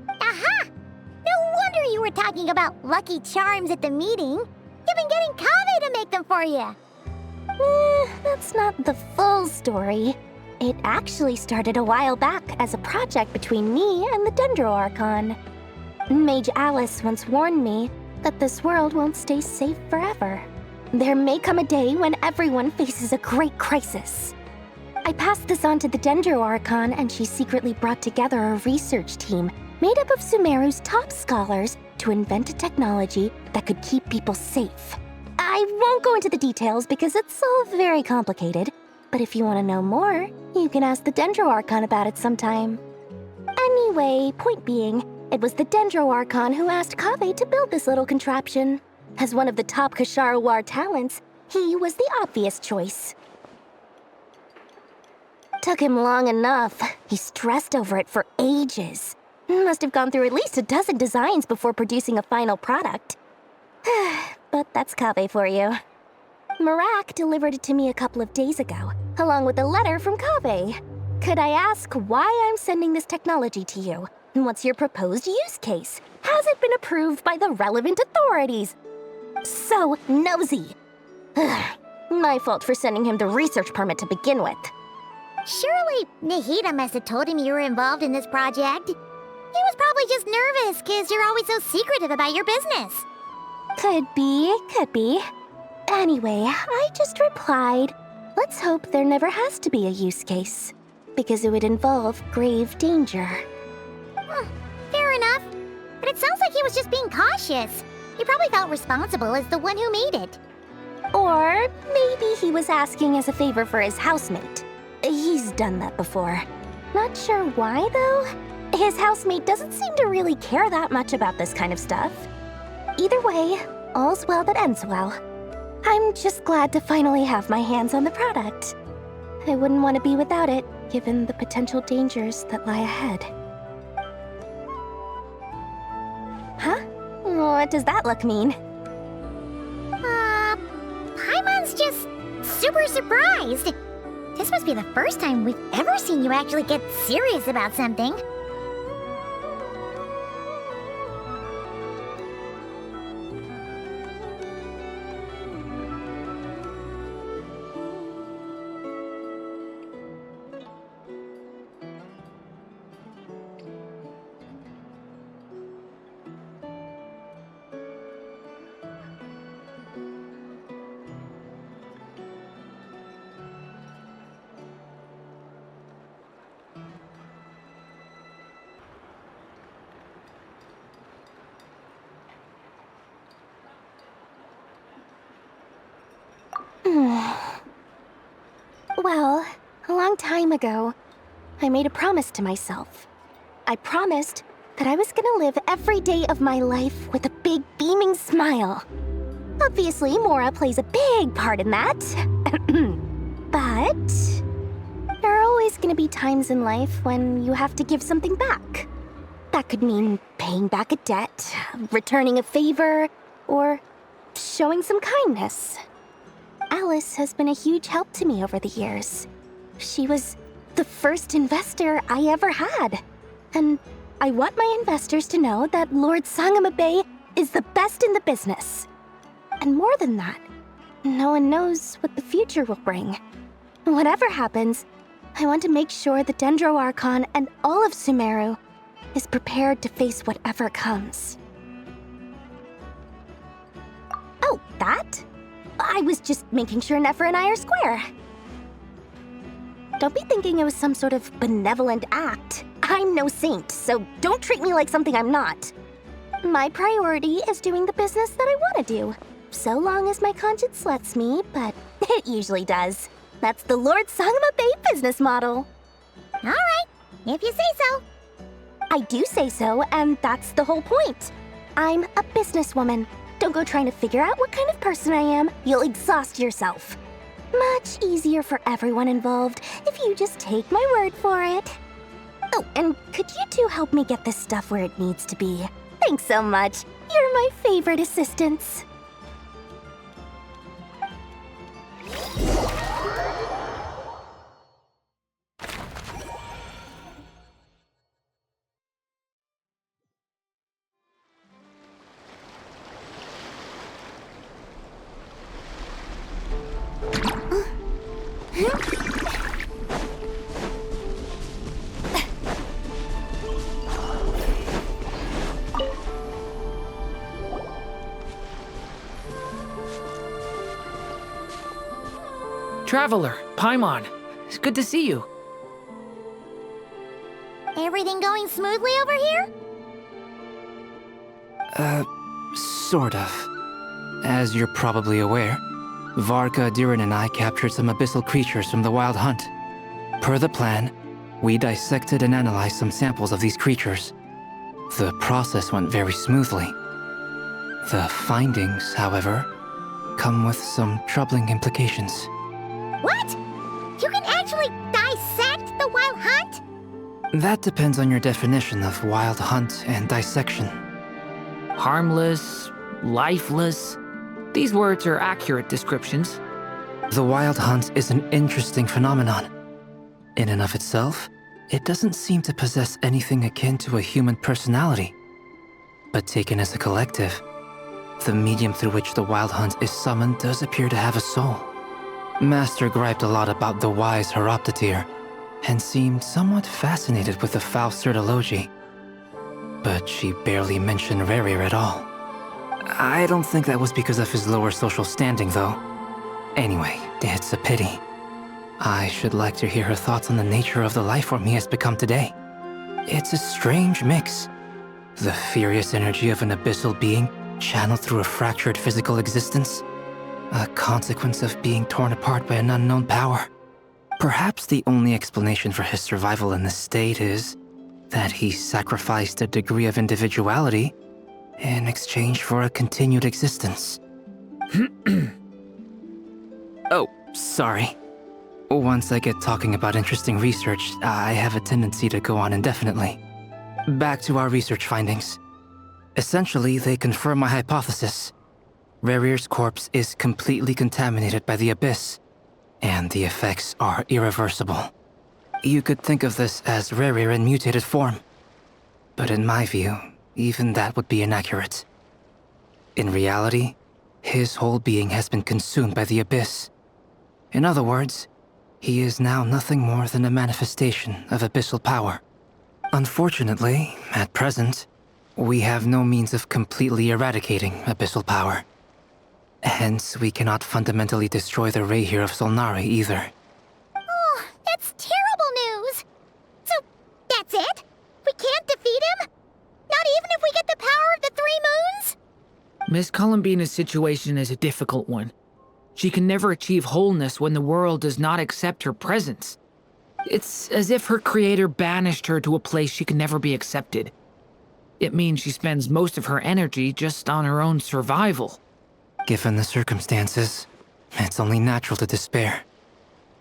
Aha! No wonder you were talking about Lucky Charms at the meeting. You've been getting Kaveh to make them for you. That's not the full story. It actually started a while back as a project between me and the Dendro Archon. Mage Alice once warned me that this world won't stay safe forever. There may come a day when everyone faces a great crisis. I passed this on to the Dendro Archon, and she secretly brought together a research team made up of Sumeru's top scholars to invent a technology that could keep people safe. I won't go into the details because it's all very complicated, but if you want to know more, you can ask the Dendro Archon about it sometime. Anyway, point being, it was the Dendro Archon who asked Kaveh to build this little contraption. As one of the top Kashara War talents, he was the obvious choice. Took him long enough. He stressed over it for ages. Must have gone through at least a dozen designs before producing a final product. But that's Kaveh for you. Marak delivered it to me a couple of days ago, along with a letter from Kaveh. Could I ask why I'm sending this technology to you? What's your proposed use case? Has it been approved by the relevant authorities? So nosy. My fault for sending him the research permit to begin with. Surely Nahida must have told him you were involved in this project. He was probably just nervous because you're always so secretive about your business. Could be. Anyway, I just replied, let's hope there never has to be a use case, because it would involve grave danger. Fair enough. But it sounds like he was just being cautious. He probably felt responsible as the one who made it. Or maybe he was asking as a favor for his housemate. He's done that before. Not sure why, though. His housemate doesn't seem to really care that much about this kind of stuff. Either way, all's well that ends well. I'm just glad to finally have my hands on the product. I wouldn't want to be without it, given the potential dangers that lie ahead. Huh? What does that look mean? Paimon's just super surprised. This must be the first time we've ever seen you actually get serious about something. Well, a long time ago, I made a promise to myself. I promised that I was gonna live every day of my life with a big beaming smile. Obviously, Mora plays a big part in that. But there are always gonna be times in life when you have to give something back. That could mean paying back a debt, returning a favor, or showing some kindness. Alice has been a huge help to me over the years. She was the first investor I ever had. And I want my investors to know that Lord Sangamabe is the best in the business. And more than that, no one knows what the future will bring. Whatever happens, I want to make sure the Dendro Archon and all of Sumeru is prepared to face whatever comes. Oh, that? I was just making sure Nefer and I are square. Don't be thinking it was some sort of benevolent act. I'm no saint, so don't treat me like something I'm not. My priority is doing the business that I want to do, so long as my conscience lets me, but it usually does. That's the Lord Sangamabe business model. All right, if you say so. I do say so, and that's the whole point. I'm a businesswoman. Don't go trying to figure out what kind of person I am. You'll exhaust yourself. Much easier for everyone involved if you just take my word for it. Oh, and could you two help me get this stuff where it needs to be? Thanks so much. You're my favorite assistants. Traveler, Paimon. It's good to see you. Everything going smoothly over here? Sort of. As you're probably aware, Varka, Durin, and I captured some abyssal creatures from the Wild Hunt. Per the plan, we dissected and analyzed some samples of these creatures. The process went very smoothly. The findings, however, come with some troubling implications. What? You can actually dissect the Wild Hunt? That depends on your definition of Wild Hunt and dissection. Harmless, lifeless. These words are accurate descriptions. The Wild Hunt is an interesting phenomenon. In and of itself, it doesn't seem to possess anything akin to a human personality. But taken as a collective, the medium through which the Wild Hunt is summoned does appear to have a soul. Master griped a lot about the wise Horoptotire, and seemed somewhat fascinated with the Faust Elegy. But she barely mentioned RAZER at all. I don't think that was because of his lower social standing, though. Anyway, it's a pity. I should like to hear her thoughts on the nature of the lifeform he has become today. It's a strange mix. The furious energy of an abyssal being channeled through a fractured physical existence. A consequence of being torn apart by an unknown power. Perhaps the only explanation for his survival in this state is that he sacrificed a degree of individuality in exchange for a continued existence. Oh, sorry. Once I get talking about interesting research, I have a tendency to go on indefinitely. Back to our research findings. Essentially, they confirm my hypothesis. RAZER's corpse is completely contaminated by the Abyss, and the effects are irreversible. You could think of this as RAZER in mutated form. But in my view, even that would be inaccurate. In reality, his whole being has been consumed by the Abyss. In other words, he is now nothing more than a manifestation of abyssal power. Unfortunately, at present, we have no means of completely eradicating abyssal power. Hence, we cannot fundamentally destroy the RAZER of Solnari either. Oh, that's terrible news! So, that's it? We can't defeat him? Not even if we get the power of the Three Moons? Miss Columbina's situation is a difficult one. She can never achieve wholeness when the world does not accept her presence. It's as if her creator banished her to a place she can never be accepted. It means she spends most of her energy just on her own survival. Given the circumstances, it's only natural to despair.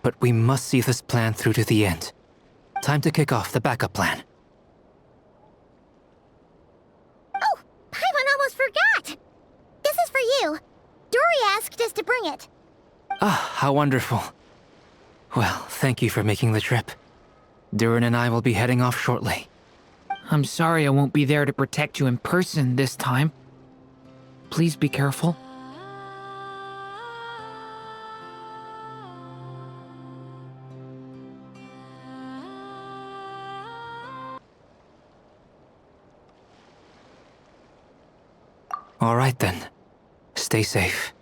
But we must see this plan through to the end. Time to kick off the backup plan. Oh, Paimon almost forgot! This is for you. Dory asked us to bring it. Ah, how wonderful. Well, thank you for making the trip. Durin and I will be heading off shortly. I'm sorry I won't be there to protect you in person this time. Please be careful. All right then. Stay safe.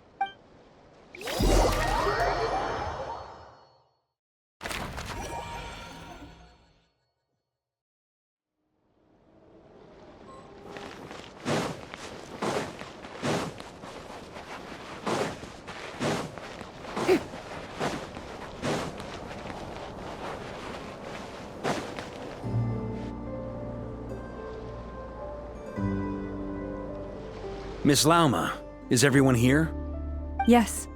Miss Lauma, is everyone here? Yes.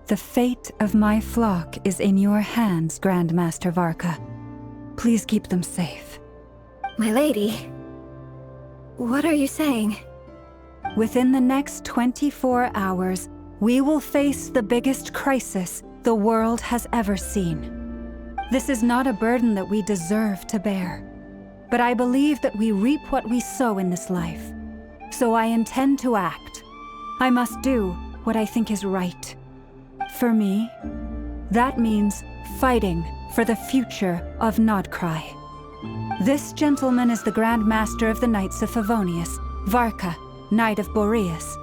The fate of my flock is in your hands, Grandmaster Varka. Please keep them safe. My lady, what are you saying? Within the next 24 hours, we will face the biggest crisis the world has ever seen. This is not a burden that we deserve to bear, but I believe that we reap what we sow in this life. So I intend to act. I must do what I think is right. For me, that means fighting for the future of Nodcry. This gentleman is the Grand Master of the Knights of Favonius, Varka, Knight of Boreas.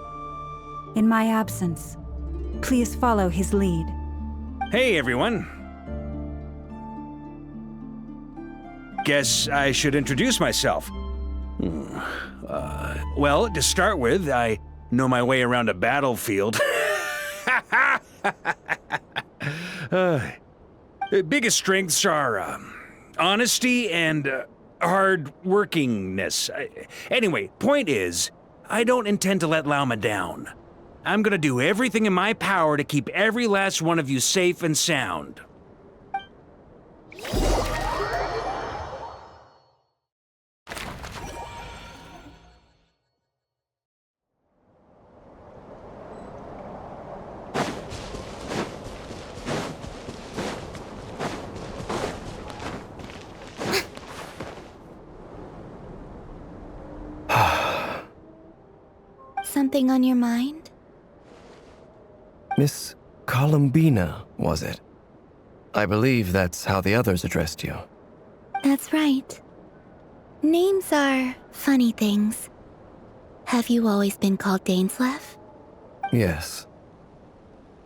In my absence, please follow his lead. Hey, everyone. Guess I should introduce myself. Well, to start with, I know my way around a battlefield. Biggest strengths are honesty and hard-workingness. Anyway, point is, I don't intend to let Lauma down. I'm gonna do everything in my power to keep every last one of you safe and sound. Something on your mind? Miss Columbina, was it? I believe that's how the others addressed you. That's right. Names are funny things. Have you always been called Dainslev? Yes.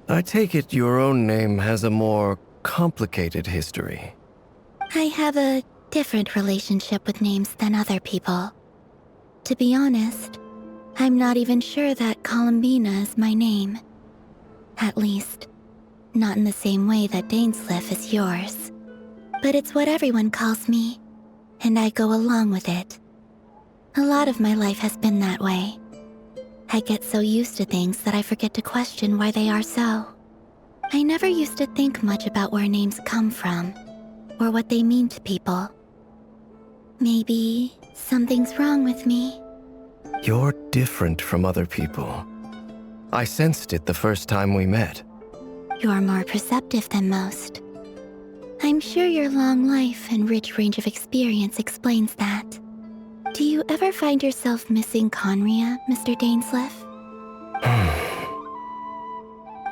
I take it your own name has a more complicated history. I have a different relationship with names than other people. To be honest, I'm not even sure that Columbina is my name. At least, not in the same way that Dainslev is yours. But it's what everyone calls me, and I go along with it. A lot of my life has been that way. I get so used to things that I forget to question why they are so. I never used to think much about where names come from, or what they mean to people. Maybe something's wrong with me. You're different from other people. I sensed it the first time we met. You're more perceptive than most. I'm sure your long life and rich range of experience explains that. Do you ever find yourself missing Conria, Mr. Dainslev?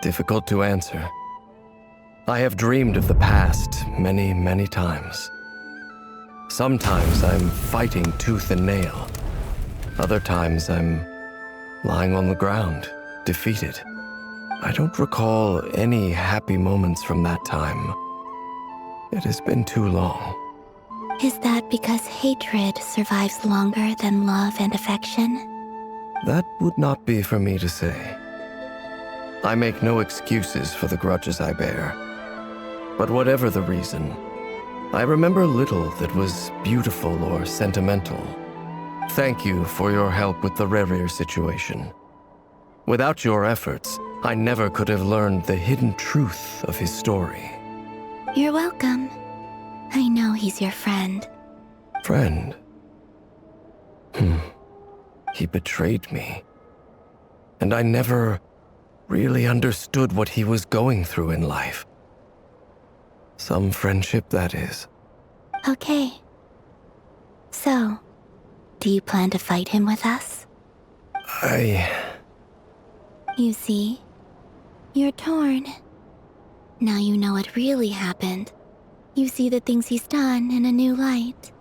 Difficult to answer. I have dreamed of the past many, many times. Sometimes I'm fighting tooth and nail. Other times I'm lying on the ground, defeated. I don't recall any happy moments from that time. It has been too long. Is that because hatred survives longer than love and affection? That would not be for me to say. I make no excuses for the grudges I bear. But whatever the reason, I remember little that was beautiful or sentimental. Thank you for your help with the RAZER situation. Without your efforts, I never could have learned the hidden truth of his story. You're welcome. I know he's your friend. Friend? He betrayed me. And I never really understood what he was going through in life. Some friendship, that is. Okay. So, do you plan to fight him with us? You see, you're torn. Now you know what really happened. You see the things he's done in a new light.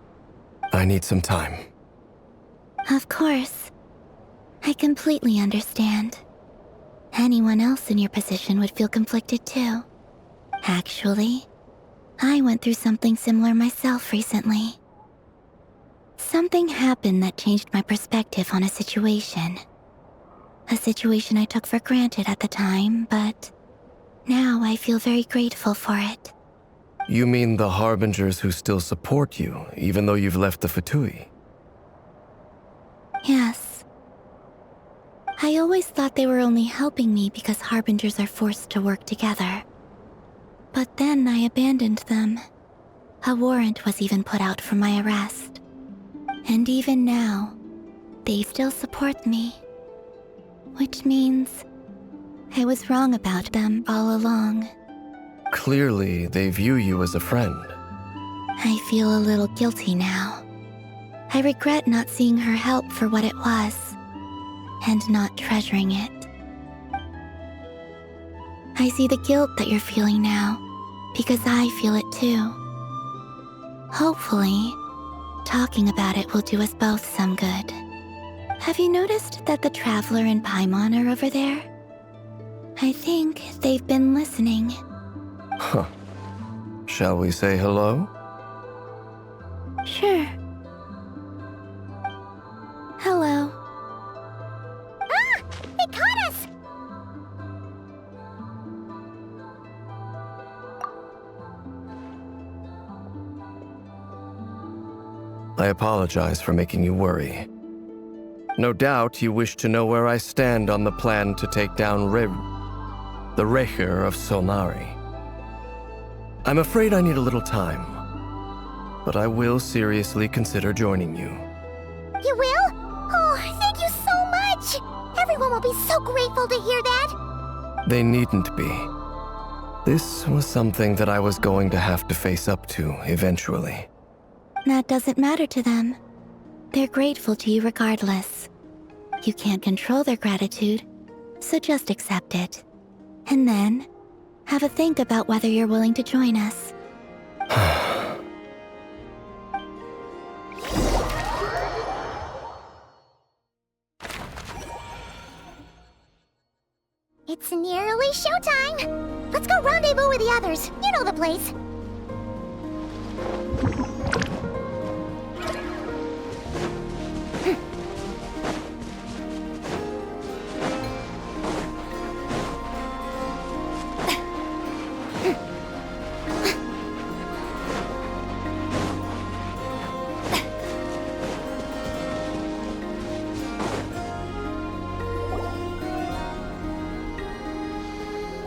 I need some time. Of course. I completely understand. Anyone else in your position would feel conflicted too. Actually, I went through something similar myself recently. Something happened that changed my perspective on a situation. A situation I took for granted at the time, but now I feel very grateful for it. You mean the Harbingers who still support you, even though you've left the Fatui? Yes. I always thought they were only helping me because Harbingers are forced to work together. But then I abandoned them. A warrant was even put out for my arrest. And even now, they still support me. Which means I was wrong about them all along. Clearly, they view you as a friend. I feel a little guilty now. I regret not seeing her help for what it was, and not treasuring it. I see the guilt that you're feeling now, because I feel it too. Hopefully, talking about it will do us both some good. Have you noticed that the Traveler and Paimon are over there? I think they've been listening. Huh. Shall we say hello? Sure. Hello. Ah! They caught us! I apologize for making you worry. No doubt you wish to know where I stand on the plan to take down the RAZER of Solnari. I'm afraid I need a little time, but I will seriously consider joining you. You will? Oh, thank you so much! Everyone will be so grateful to hear that! They needn't be. This was something that I was going to have to face up to eventually. That doesn't matter to them. They're grateful to you regardless. You can't control their gratitude, so just accept it. And then, have a think about whether you're willing to join us. It's nearly showtime! Let's go rendezvous with the others. You know the place.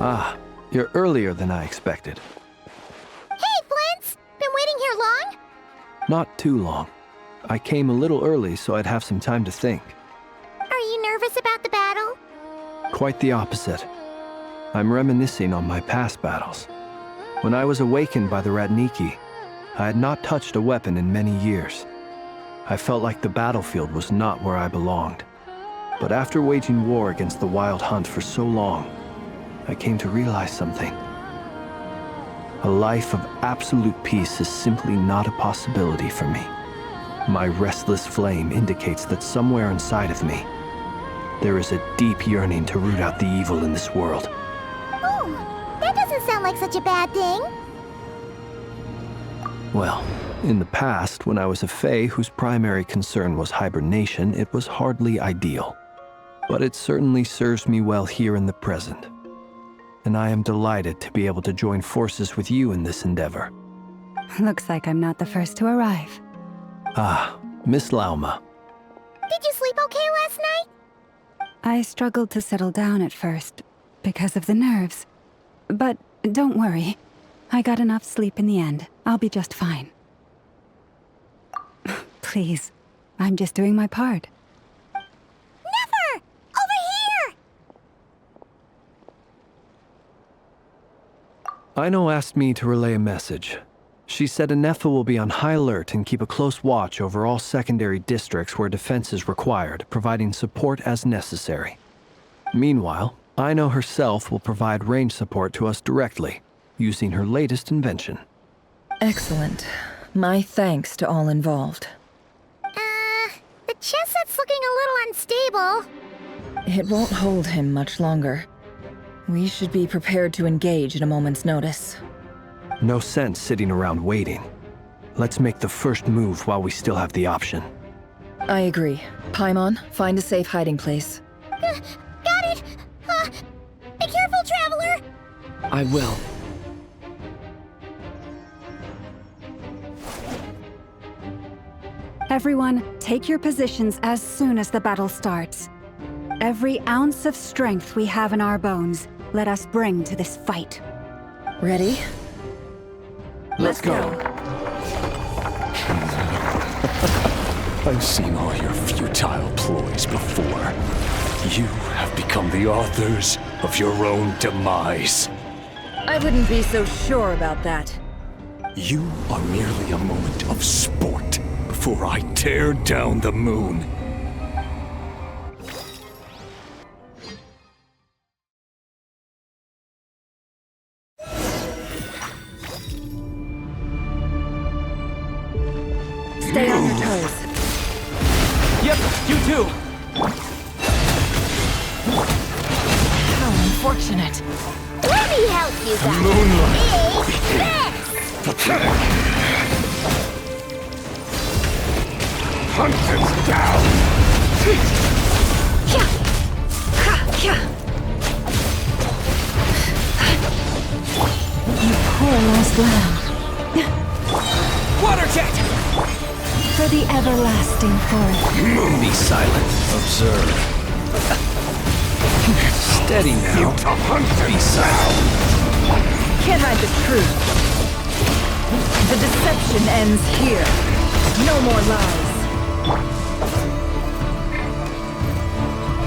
Ah, you're earlier than I expected. Hey, Flint's! Been waiting here long? Not too long. I came a little early so I'd have some time to think. Are you nervous about the battle? Quite the opposite. I'm reminiscing on my past battles. When I was awakened by the Radniki, I had not touched a weapon in many years. I felt like the battlefield was not where I belonged. But after waging war against the Wild Hunt for so long, I came to realize something. A life of absolute peace is simply not a possibility for me. My restless flame indicates that somewhere inside of me, there is a deep yearning to root out the evil in this world. Oh, that doesn't sound like such a bad thing. Well, in the past, when I was a Fae whose primary concern was hibernation, it was hardly ideal. But it certainly serves me well here in the present. And I am delighted to be able to join forces with you in this endeavor. Looks like I'm not the first to arrive. Ah, Miss Lauma. Did you sleep okay last night? I struggled to settle down at first, because of the nerves. But don't worry. I got enough sleep in the end. I'll be just fine. Please, I'm just doing my part. Never! Over here! Aino asked me to relay a message. She said Anefa will be on high alert and keep a close watch over all secondary districts where defense is required, providing support as necessary. Meanwhile, Aino herself will provide range support to us directly, using her latest invention. Excellent. My thanks to all involved. The chess set's looking a little unstable. It won't hold him much longer. We should be prepared to engage at a moment's notice. No sense sitting around waiting. Let's make the first move while we still have the option. I agree. Paimon, find a safe hiding place. Got it! Be careful, Traveler! I will. Everyone, take your positions as soon as the battle starts. Every ounce of strength we have in our bones, let us bring to this fight. Ready? Let's go. I've seen all your futile ploys before. You have become the authors of your own demise. I wouldn't be so sure about that. You are merely a moment of sport before I tear down the moon. Stay on your toes. Yep, you too. How unfortunate. Let me me help you guys. Moonlight. This. Pathetic. Hunt him down. You poor lost lamb. Water jet! For the everlasting forest. Be silent. Observe. Steady now. Be silent. Can't hide the truth. The deception ends here. No more lies.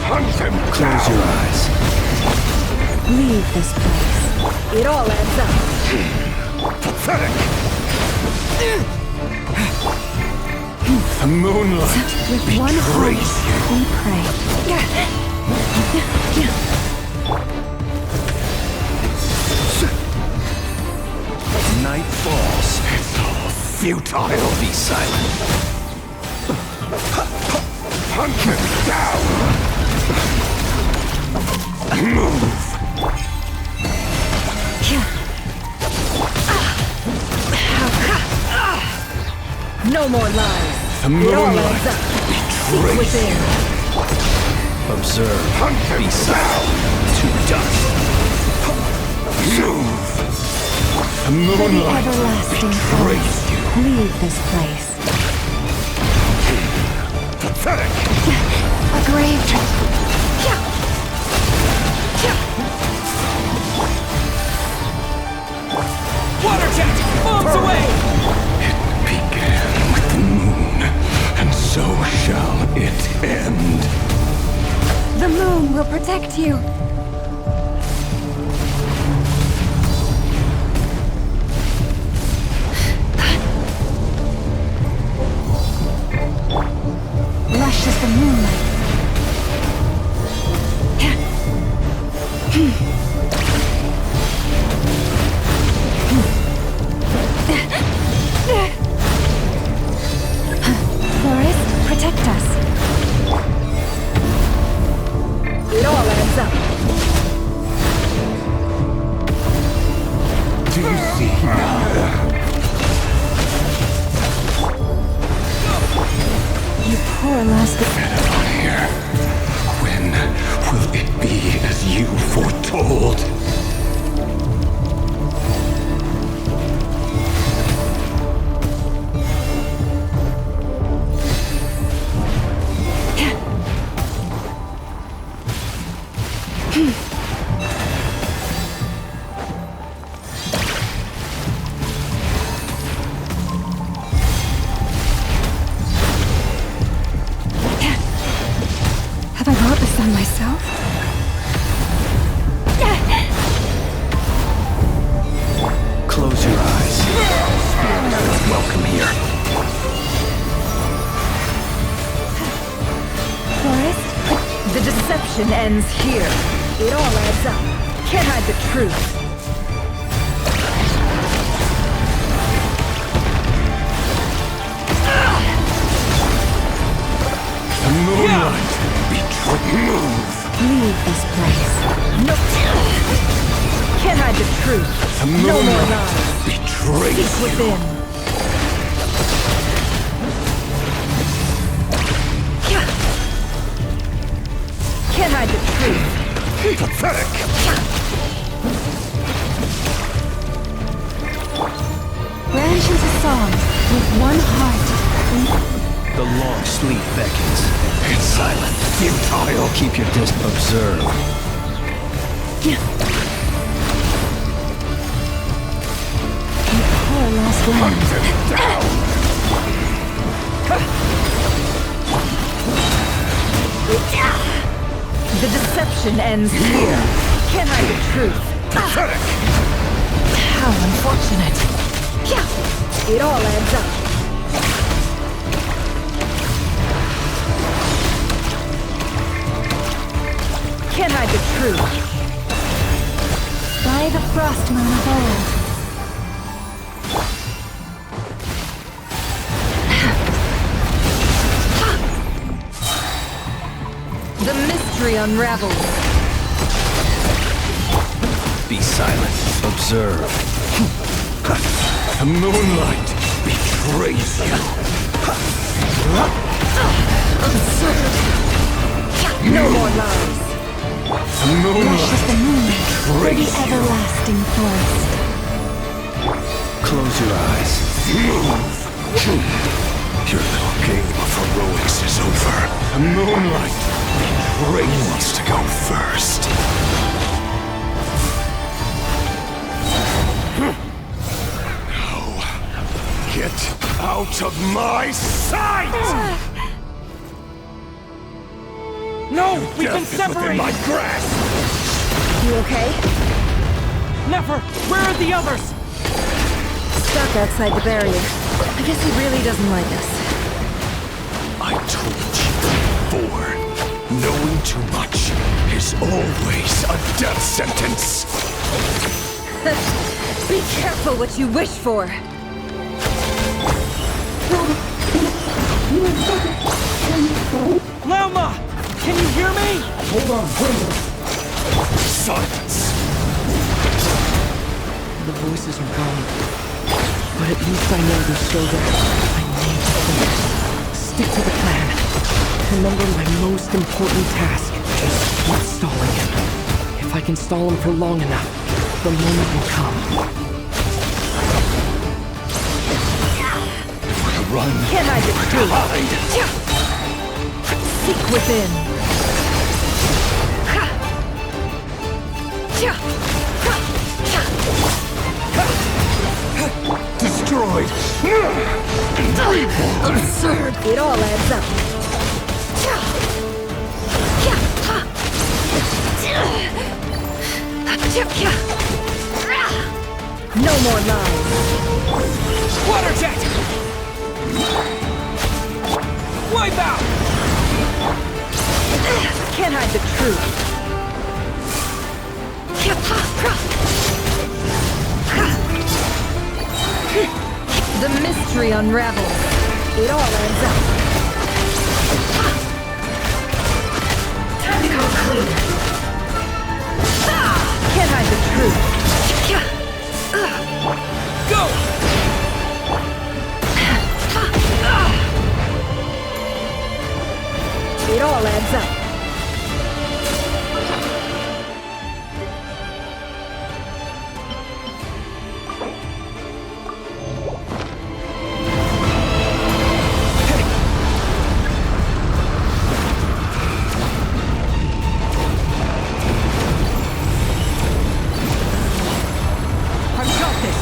Hunt him Close down. your eyes. Leave this place. It all adds up. Pathetic. The moonlight With one heart, we pray. Night falls. It's all futile. Be silent. Hunt him down. Move. No more lies. The It all moonlight adds up. Seek betrays within. Observe. Hunt him Be silent. down. To dust. Move. The For the moonlight everlasting betrays forest. you. Leave this place. Pathetic. A grave. Water jet! Bombs away! It began with the moon, and so shall it end. The moon will protect you. Lush as the moonlight. Forest, protect us. It all adds up. Do you see now? You poor lost. Get on here. When will it be as you foretold? Have I brought this on myself? Close your eyes. Spirit welcome here. Forest? The deception ends here. It all adds up. Can't hide the truth. The moonlight betrays. Move. Leave this place. No. Can't hide the truth. The No more moonlight lies. betrays Seek you. within. Can't hide the truth. Pathetic. Branches a song with one heart. The long sleep beckons. It's silent. Futile. Keep your distance. Observe. You poor lost lamb. Hunt him down. The deception ends here. Can't hide the truth. Pathetic. How unfortunate. It all adds up. Can't hide the truth. By the frost moon of old. The mystery unravels. Be silent. Observe. The moonlight betrays you. No more lies. The moonlight Rush the moonlight for the betrays you. everlasting forest. Close your eyes. Move! Your little game of heroics is over. The moonlight betrays wants to go first. Now, get out of my sight! No! We've been Death is within separated! my grasp! You okay? Never! Where are the others? Stuck outside the barrier. I guess he really doesn't like us. I told you before, knowing too much is always a death sentence. Be careful what you wish for. Lelma! Can you hear me? Hold on, silence. The voices are gone. But at least I know they're still there. I need to finish. Stick to the plan. Remember my most important task. Just keep stalling him. If I can stall him for long enough, the moment will come. Run. Can't hide the truth. Hide. Seek within. Destroyed. Absurd. It all adds up. No more lies. Water jet! Wipe out! Can't hide the truth. The mystery unravels. It all adds up. Time to go clean. Can't hide the truth. Go! It all adds up. I've got this!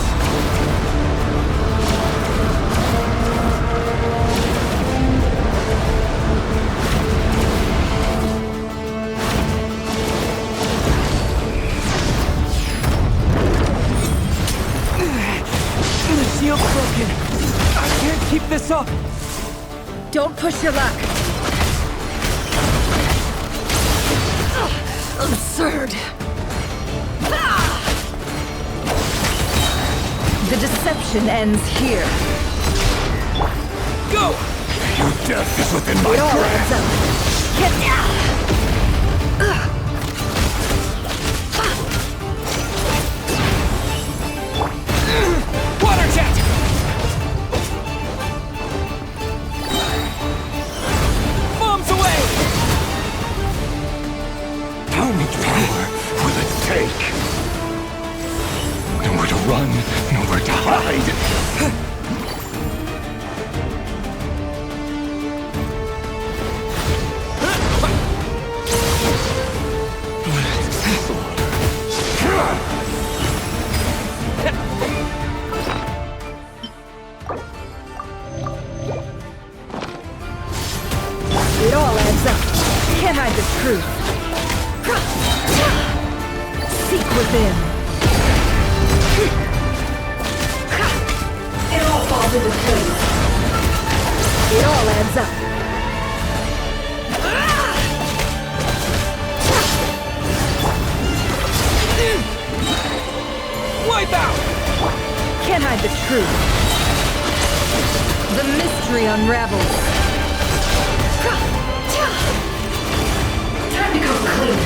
The shield's broken. I can't keep this up. Don't push your luck. Absurd. The deception ends here. Go! Your death is within my It all grasp. adds up. Get down. Water jet! Bombs away! How much power will it take? Nowhere to run, nowhere to hide. It all adds up. Can't hide the truth. Seek within. It all falls into place. It all adds up. Wipe out! Can't hide the truth. The mystery unravels. Time to go clean.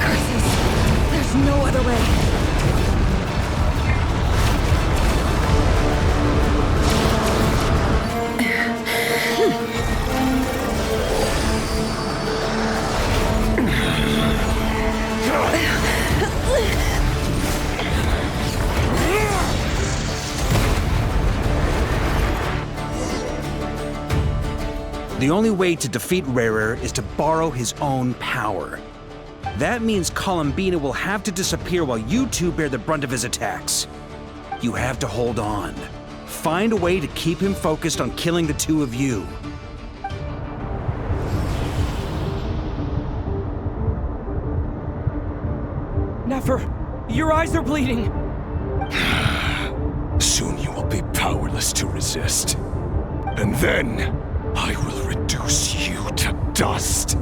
Curses! There's no other way. The only way to defeat RAZER is to borrow his own power. That means Columbina will have to disappear while you two bear the brunt of his attacks. You have to hold on. Find a way to keep him focused on killing the two of you. Never! Your eyes are bleeding! Soon you will be powerless to resist. And then, I will reduce you to dust.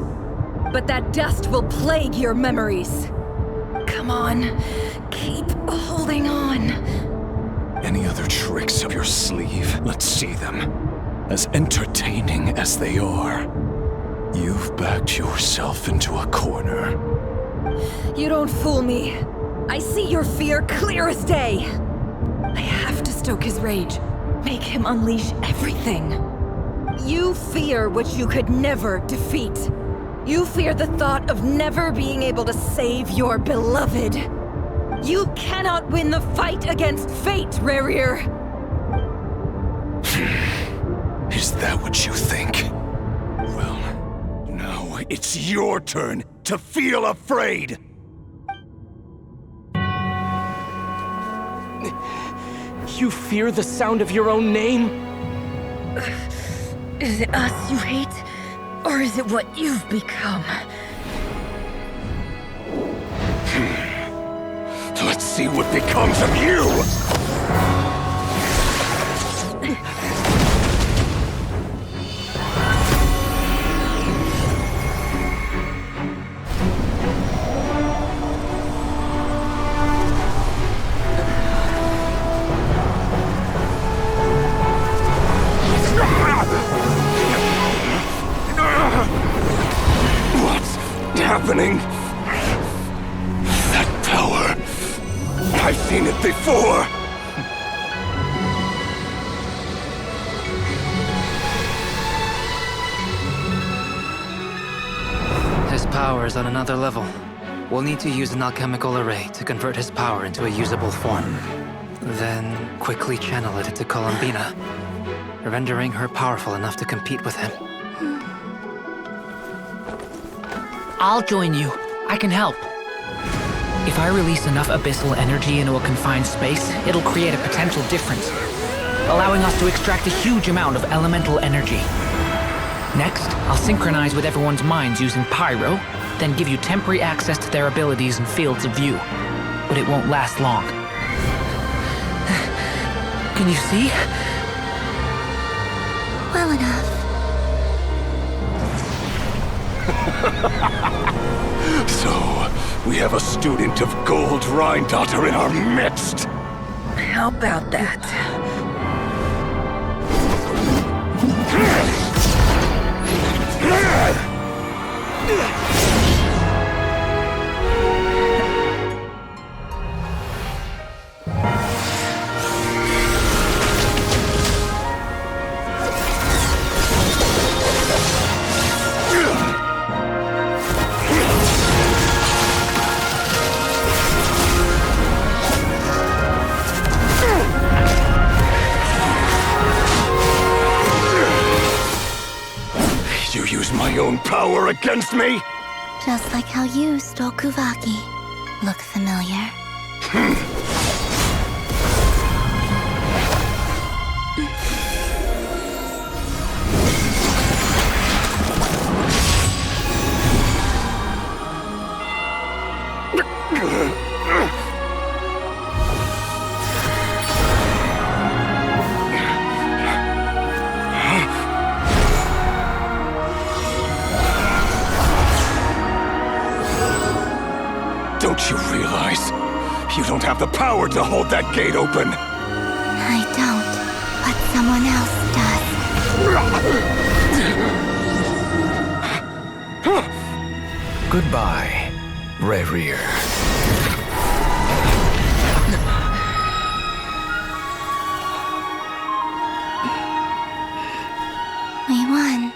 But that dust will plague your memories. Come on, keep holding on. Any other tricks up your sleeve? Let's see them. As entertaining as they are, you've backed yourself into a corner. You don't fool me. I see your fear clear as day. I have to stoke his rage. Make him unleash everything. You fear what you could never defeat. You fear the thought of never being able to save your beloved. You cannot win the fight against fate, RAZER. Is that what you think? Well, now it's your turn to feel afraid! You fear the sound of your own name? Is it us you hate? Or is it what you've become? Let's see what becomes of you! What's happening? That power. I've seen it before! His power is on another level. We'll need to use an alchemical array to convert his power into a usable form. Then quickly channel it into Columbina, rendering her powerful enough to compete with him. I'll join you. I can help. If I release enough abyssal energy into a confined space, it'll create a potential difference, allowing us to extract a huge amount of elemental energy. Next, I'll synchronize with everyone's minds using Pyro, then give you temporary access to their abilities and fields of view. But it won't last long. Can you see? Well enough. So, we have a student of Gold Rheindotter in our midst! How about that? You use my own power against me? Just like how you stole Kuvaki. Look familiar? Don't you realize? You don't have the power to hold that gate open! I don't, but someone else does. Goodbye, RAZER. We won.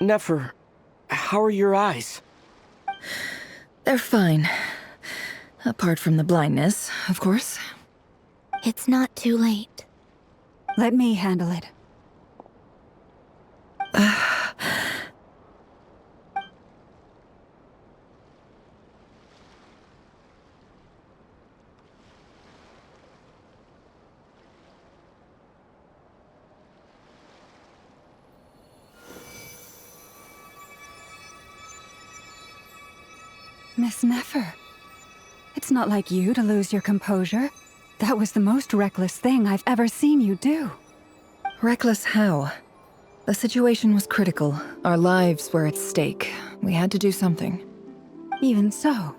Nefer, how are your eyes? They're fine. Apart from the blindness, of course. It's not too late. Let me handle it. Miss Nefer, it's not like you to lose your composure. That was the most reckless thing I've ever seen you do. Reckless how? The situation was critical. Our lives were at stake. We had to do something. Even so.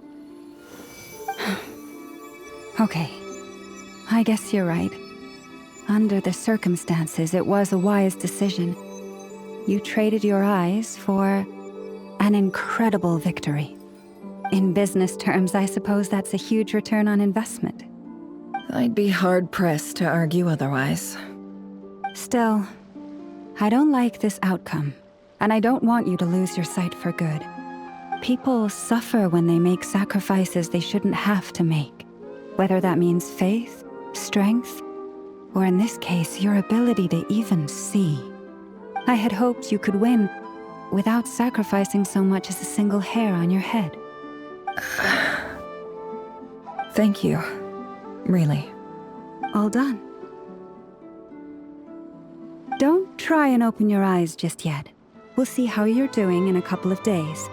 Okay. I guess you're right. Under the circumstances, it was a wise decision. You traded your eyes for an incredible victory. In business terms, I suppose that's a huge return on investment. I'd be hard-pressed to argue otherwise. Still, I don't like this outcome, and I don't want you to lose your sight for good. People suffer when they make sacrifices they shouldn't have to make, whether that means faith, strength, or in this case, your ability to even see. I had hoped you could win without sacrificing so much as a single hair on your head. Thank you. Really. All done. Don't try and open your eyes just yet. We'll see how you're doing in a couple of days.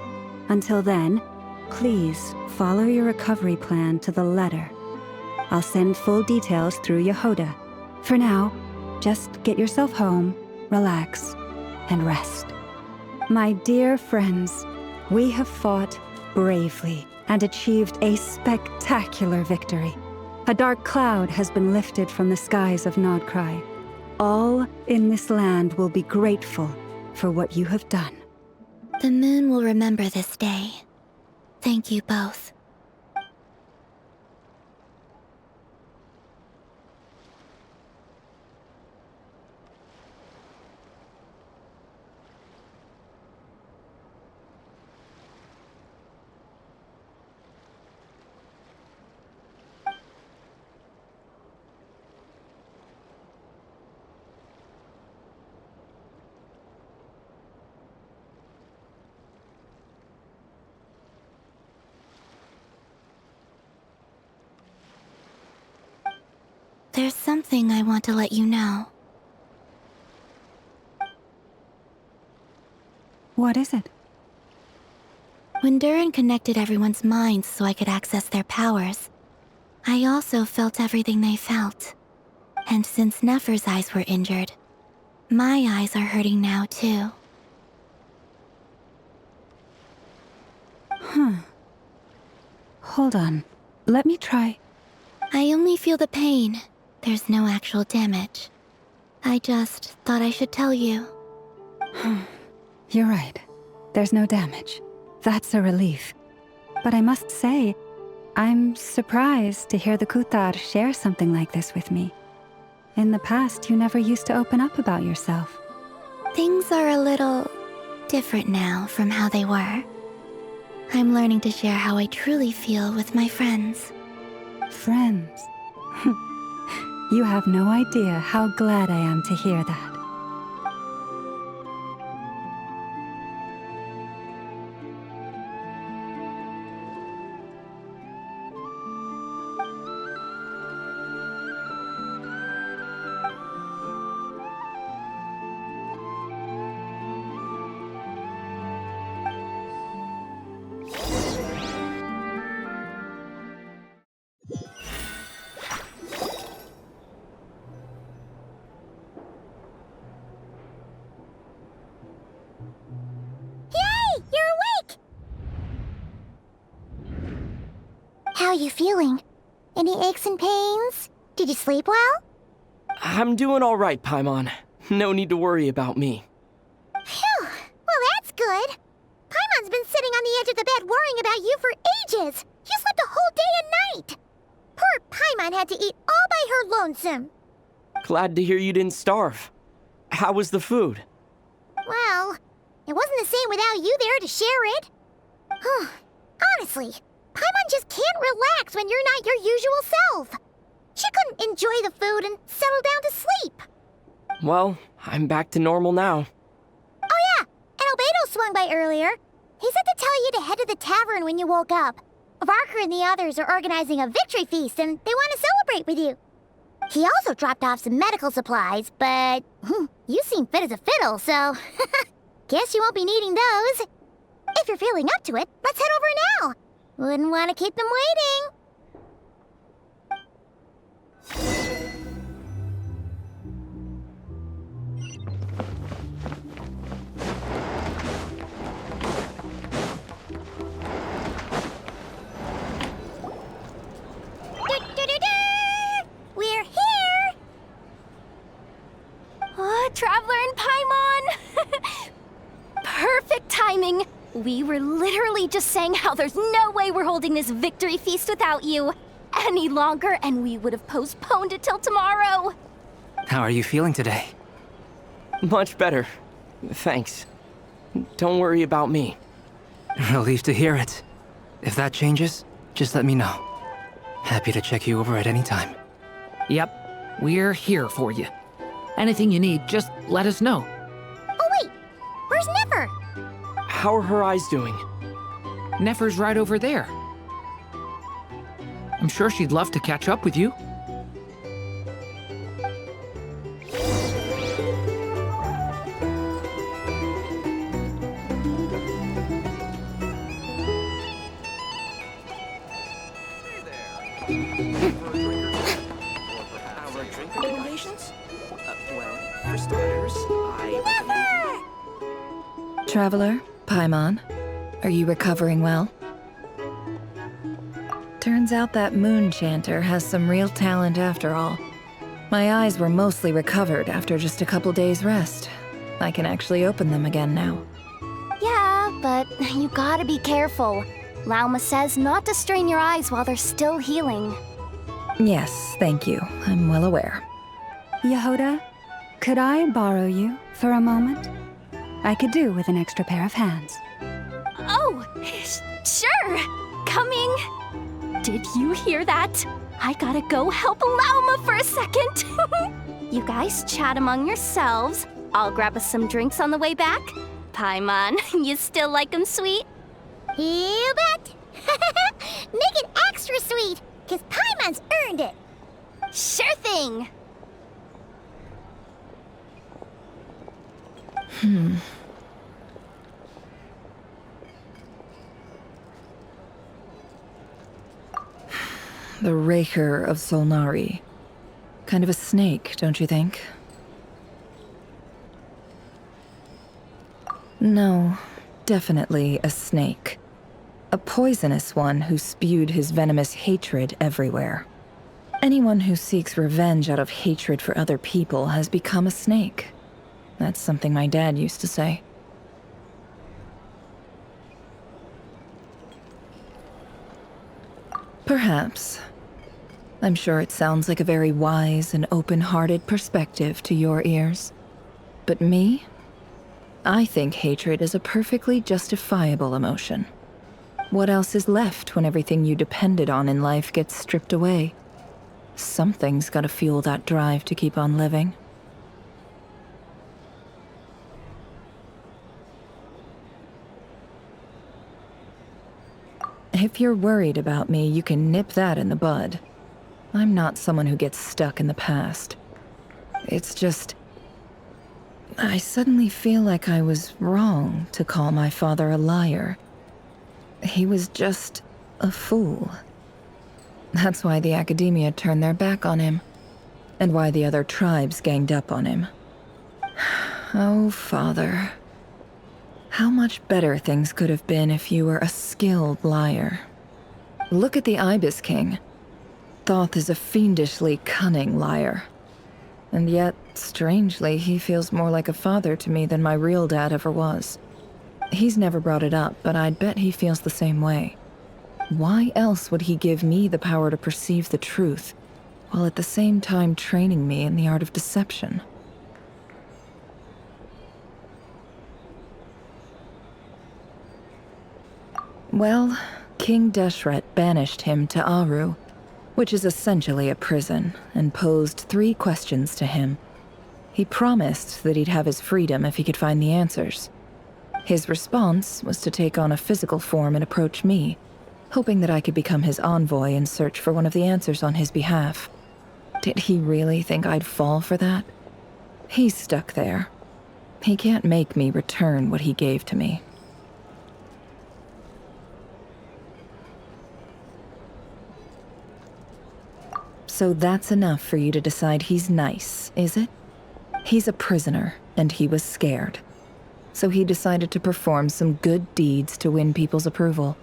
Until then, please follow your recovery plan to the letter. I'll send full details through Yehoda. For now, just get yourself home, relax, and rest. My dear friends, we have fought bravely and achieved a spectacular victory. A dark cloud has been lifted from the skies of Nodcry. All in this land will be grateful for what you have done. The moon will remember this day. Thank you both. There's something I want to let you know. What is it? When Durin connected everyone's minds so I could access their powers, I also felt everything they felt. And since Nefer's eyes were injured, my eyes are hurting now too. Hold on. Let me try. I only feel the pain. There's no actual damage. I just thought I should tell you. You're right. There's no damage. That's a relief. But I must say, I'm surprised to hear the Kuthar share something like this with me. In the past, you never used to open up about yourself. Things are a little different now from how they were. I'm learning to share how I truly feel with my friends. Friends? You have no idea how glad I am to hear that. you feeling? Any aches and pains? Did you sleep well? I'm doing all right, Paimon. No need to worry about me. Phew, well that's good. Paimon's been sitting on the edge of the bed worrying about you for ages. You slept a whole day and night. Poor Paimon had to eat all by her lonesome. Glad to hear you didn't starve. How was the food? Well, it wasn't the same without you there to share it. Honestly, Paimon just can't relax when you're not your usual self. She couldn't enjoy the food and settle down to sleep. Well, I'm back to normal now. Oh yeah, and Albedo swung by earlier. He said to tell you to head to the tavern when you woke up. Varker and the others are organizing a victory feast and they want to celebrate with you. He also dropped off some medical supplies, but you seem fit as a fiddle, so guess you won't be needing those. If you're feeling up to it, let's head over now. Wouldn't want to keep them waiting. We're here! Oh, Traveler and Paimon! Perfect timing! We were literally just saying how there's no way we're holding this victory feast without you any longer, and we would have postponed it till tomorrow. How are you feeling today? Much better. Thanks. Don't worry about me. Relieved to hear it. If that changes, just let me know. Happy to check you over at any time. Yep, we're here for you. Anything you need, just let us know. Oh wait, where's Nefer? How are her eyes doing? Nefer's right over there. I'm sure she'd love to catch up with you. Traveler, Paimon, are you recovering well? Turns out that moon chanter has some real talent after all. My eyes were mostly recovered after just a couple days' rest. I can actually open them again now. Yeah, but you gotta be careful. Lauma says not to strain your eyes while they're still healing. Yes, thank you. I'm well aware. Yehuda, could I borrow you for a moment? I could do with an extra pair of hands. Oh, sure. Coming. Did you hear that? I gotta go help Lauma for a second. You guys chat among yourselves. I'll grab us some drinks on the way back. Paimon, you still like 'em sweet? You bet. Make it extra sweet, because Paimon's earned it. Sure thing. The Raker of Solnari. Kind of a snake, don't you think? No, definitely a snake. A poisonous one who spewed his venomous hatred everywhere. Anyone who seeks revenge out of hatred for other people has become a snake. That's something my dad used to say. Perhaps. I'm sure it sounds like a very wise and open-hearted perspective to your ears. But me? I think hatred is a perfectly justifiable emotion. What else is left when everything you depended on in life gets stripped away? Something's gotta fuel that drive to keep on living. If you're worried about me, you can nip that in the bud. I'm not someone who gets stuck in the past. It's just... I suddenly feel like I was wrong to call my father a liar. He was just a fool. That's why the academia turned their back on him, and why the other tribes ganged up on him. Oh, Father. How much better things could have been if you were a skilled liar. Look at the Ibis King. Thoth is a fiendishly cunning liar. And yet, strangely, he feels more like a father to me than my real dad ever was. He's never brought it up, but I'd bet he feels the same way. Why else would he give me the power to perceive the truth, while at the same time training me in the art of deception? Well, King Deshret banished him to Aru, which is essentially a prison, and posed 3 questions to him. He promised that he'd have his freedom if he could find the answers. His response was to take on a physical form and approach me, hoping that I could become his envoy and search for one of the answers on his behalf. Did he really think I'd fall for that? He's stuck there. He can't make me return what he gave to me. So that's enough for you to decide he's nice, is it? He's a prisoner, and he was scared. So he decided to perform some good deeds to win people's approval.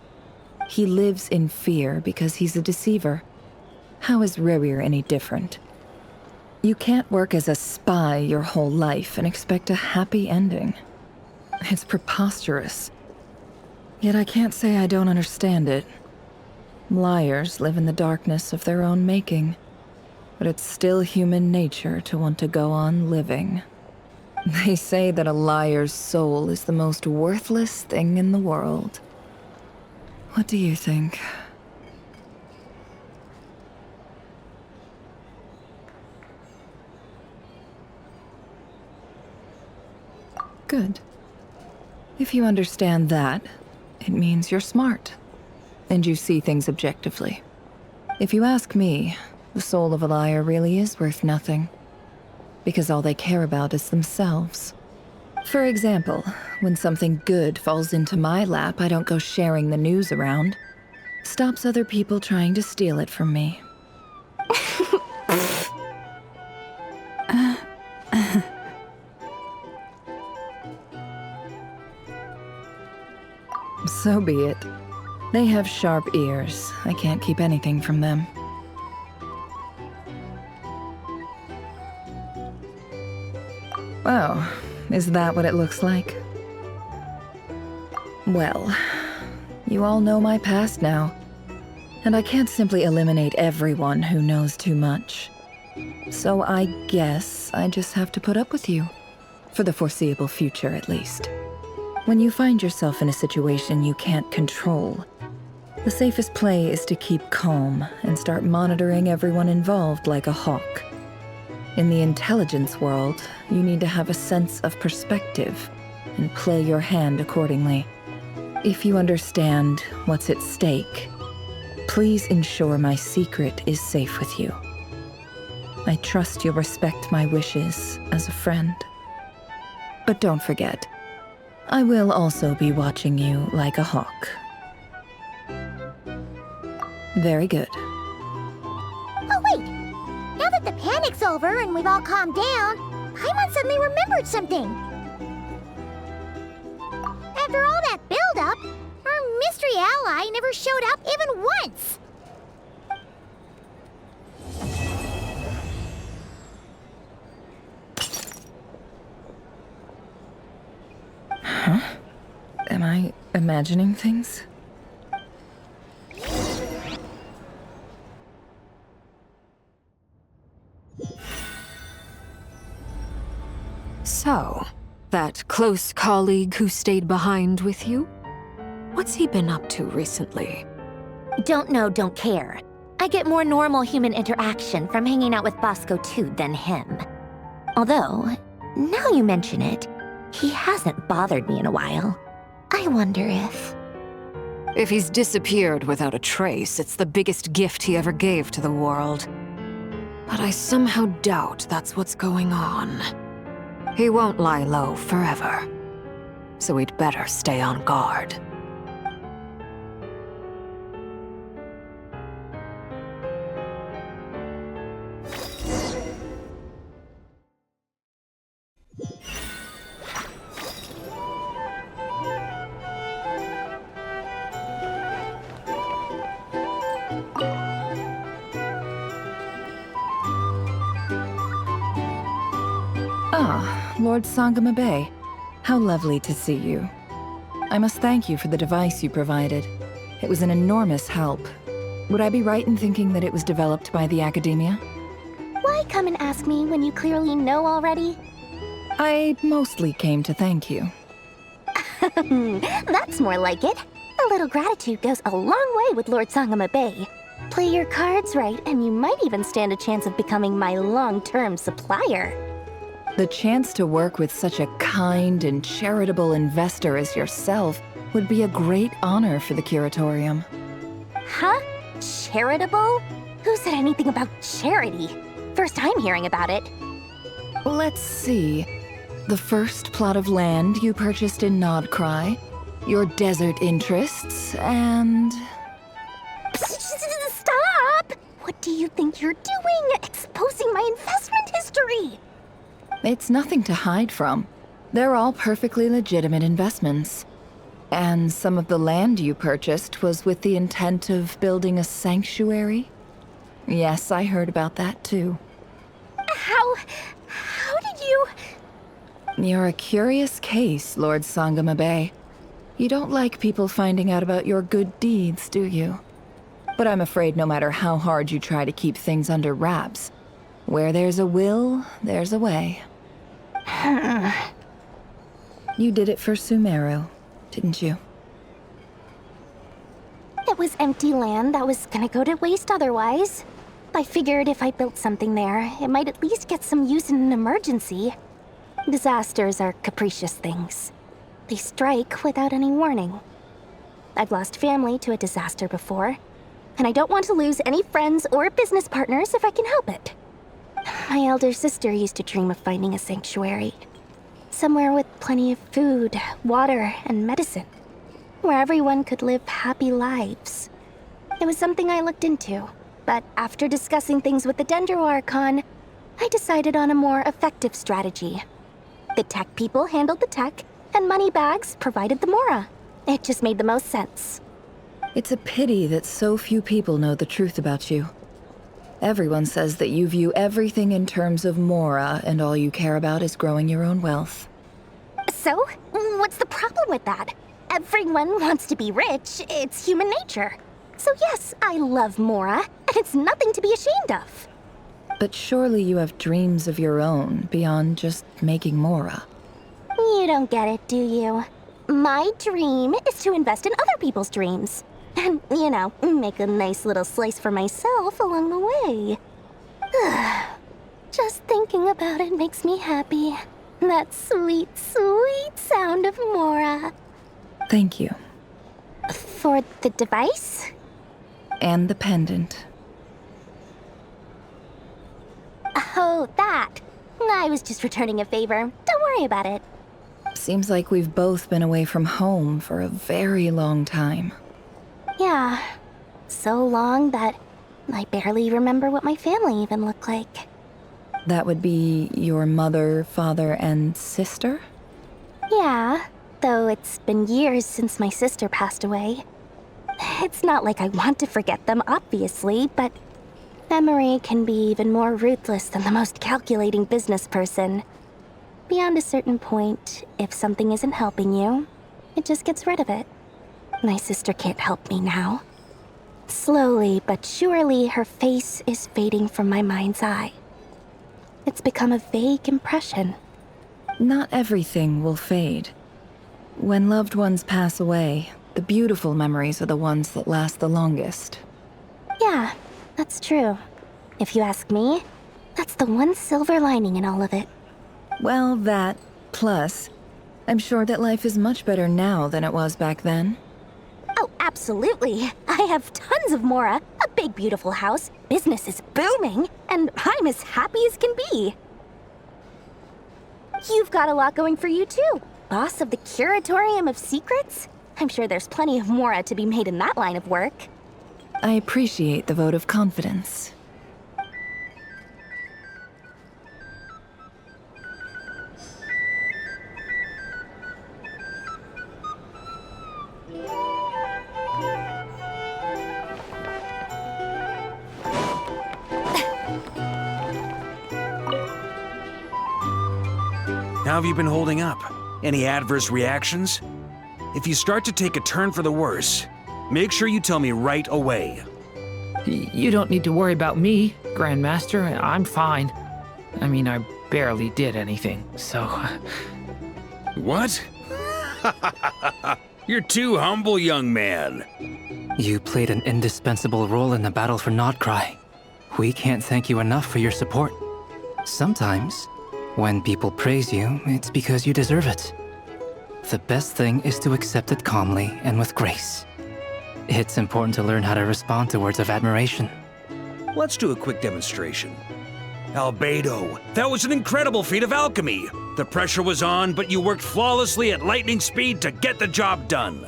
He lives in fear because he's a deceiver. How is RYZEN any different? You can't work as a spy your whole life and expect a happy ending. It's preposterous. Yet I can't say I don't understand it. Liars live in the darkness of their own making. But it's still human nature to want to go on living. They say that a liar's soul is the most worthless thing in the world. What do you think? Good. If you understand that, it means you're smart. And you see things objectively. If you ask me, the soul of a liar really is worth nothing. Because all they care about is themselves. For example, when something good falls into my lap, I don't go sharing the news around. Stops other people trying to steal it from me. So be it. They have sharp ears. I can't keep anything from them. Oh, is that what it looks like? Well, you all know my past now. And I can't simply eliminate everyone who knows too much. So I guess I just have to put up with you. For the foreseeable future, at least. When you find yourself in a situation you can't control, the safest play is to keep calm and start monitoring everyone involved like a hawk. In the intelligence world, you need to have a sense of perspective and play your hand accordingly. If you understand what's at stake, please ensure my secret is safe with you. I trust you'll respect my wishes as a friend. But don't forget, I will also be watching you like a hawk. Very good. Oh, wait! Now that the panic's over and we've all calmed down, Paimon suddenly remembered something. After all that build-up, our mystery ally never showed up even once! Huh? Am I imagining things? So, that close colleague who stayed behind with you? What's he been up to recently? Don't know, don't care. I get more normal human interaction from hanging out with Bosco too than him. Although, now you mention it, he hasn't bothered me in a while. I wonder if... If he's disappeared without a trace, it's the biggest gift he ever gave to the world. But I somehow doubt that's what's going on. He won't lie low forever. So we'd better stay on guard. Ah, Lord Sangama Bay. How lovely to see you. I must thank you for the device you provided. It was an enormous help. Would I be right in thinking that it was developed by the academia? Why come and ask me when you clearly know already? I mostly came to thank you. That's more like it. A little gratitude goes a long way with Lord Sangama Bay. Play your cards right, and you might even stand a chance of becoming my long-term supplier. The chance to work with such a kind and charitable investor as yourself would be a great honor for the curatorium. Huh? Charitable? Who said anything about charity? First I'm hearing about it. Let's see. The first plot of land you purchased in Nodcry, your desert interests, and... Stop! What do you think you're doing? Exposing my investment history! It's nothing to hide from. They're all perfectly legitimate investments. And some of the land you purchased was with the intent of building a sanctuary? Yes, I heard about that too. How did you... You're a curious case, Lord Sangama Bay. You don't like people finding out about your good deeds, do you? But I'm afraid no matter how hard you try to keep things under wraps, where there's a will, there's a way. You did it for Sumeru, didn't you? It was empty land that was gonna go to waste otherwise. I figured if I built something there, it might at least get some use in an emergency. Disasters are capricious things. They strike without any warning. I've lost family to a disaster before, and I don't want to lose any friends or business partners if I can help it. My elder sister used to dream of finding a sanctuary. Somewhere with plenty of food, water, and medicine. Where everyone could live happy lives. It was something I looked into, but after discussing things with the Dendro Archon, I decided on a more effective strategy. The tech people handled the tech, and Moneybags provided the Mora. It just made the most sense. It's a pity that so few people know the truth about you. Everyone says that you view everything in terms of Mora, and all you care about is growing your own wealth. So, what's the problem with that? Everyone wants to be rich. It's human nature. So yes, I love Mora, and it's nothing to be ashamed of. But surely you have dreams of your own beyond just making Mora. You don't get it, do you? My dream is to invest in other people's dreams. And, you know, make a nice little slice for myself along the way. Just thinking about it makes me happy. That sweet, sweet sound of Mora. Thank you. For the device? And the pendant. Oh, that. I was just returning a favor. Don't worry about it. Seems like we've both been away from home for a very long time. Yeah. So long that I barely remember what my family even looked like. That would be your mother, father, and sister? Yeah, though it's been years since my sister passed away. It's not like I want to forget them, obviously, but memory can be even more ruthless than the most calculating business person. Beyond a certain point, if something isn't helping you, it just gets rid of it. My sister can't help me now. Slowly but surely, her face is fading from my mind's eye. It's become a vague impression. Not everything will fade. When loved ones pass away, the beautiful memories are the ones that last the longest. Yeah, that's true. If you ask me, that's the one silver lining in all of it. Well, that, plus, I'm sure that life is much better now than it was back then. Oh, absolutely. I have tons of Mora, a big beautiful house, business is booming, and I'm as happy as can be. You've got a lot going for you too. Boss of the Curatorium of Secrets? I'm sure there's plenty of Mora to be made in that line of work. I appreciate the vote of confidence. How have you been holding up? Any adverse reactions? If you start to take a turn for the worse, make sure you tell me right away. You don't need to worry about me, Grandmaster. I'm fine. I mean, I barely did anything, so... What? You're too humble, young man. You played an indispensable role in the battle for Nodcry. We can't thank you enough for your support. Sometimes, when people praise you, it's because you deserve it. The best thing is to accept it calmly and with grace. It's important to learn how to respond to words of admiration. Let's do a quick demonstration. Albedo, that was an incredible feat of alchemy. The pressure was on, but you worked flawlessly at lightning speed to get the job done.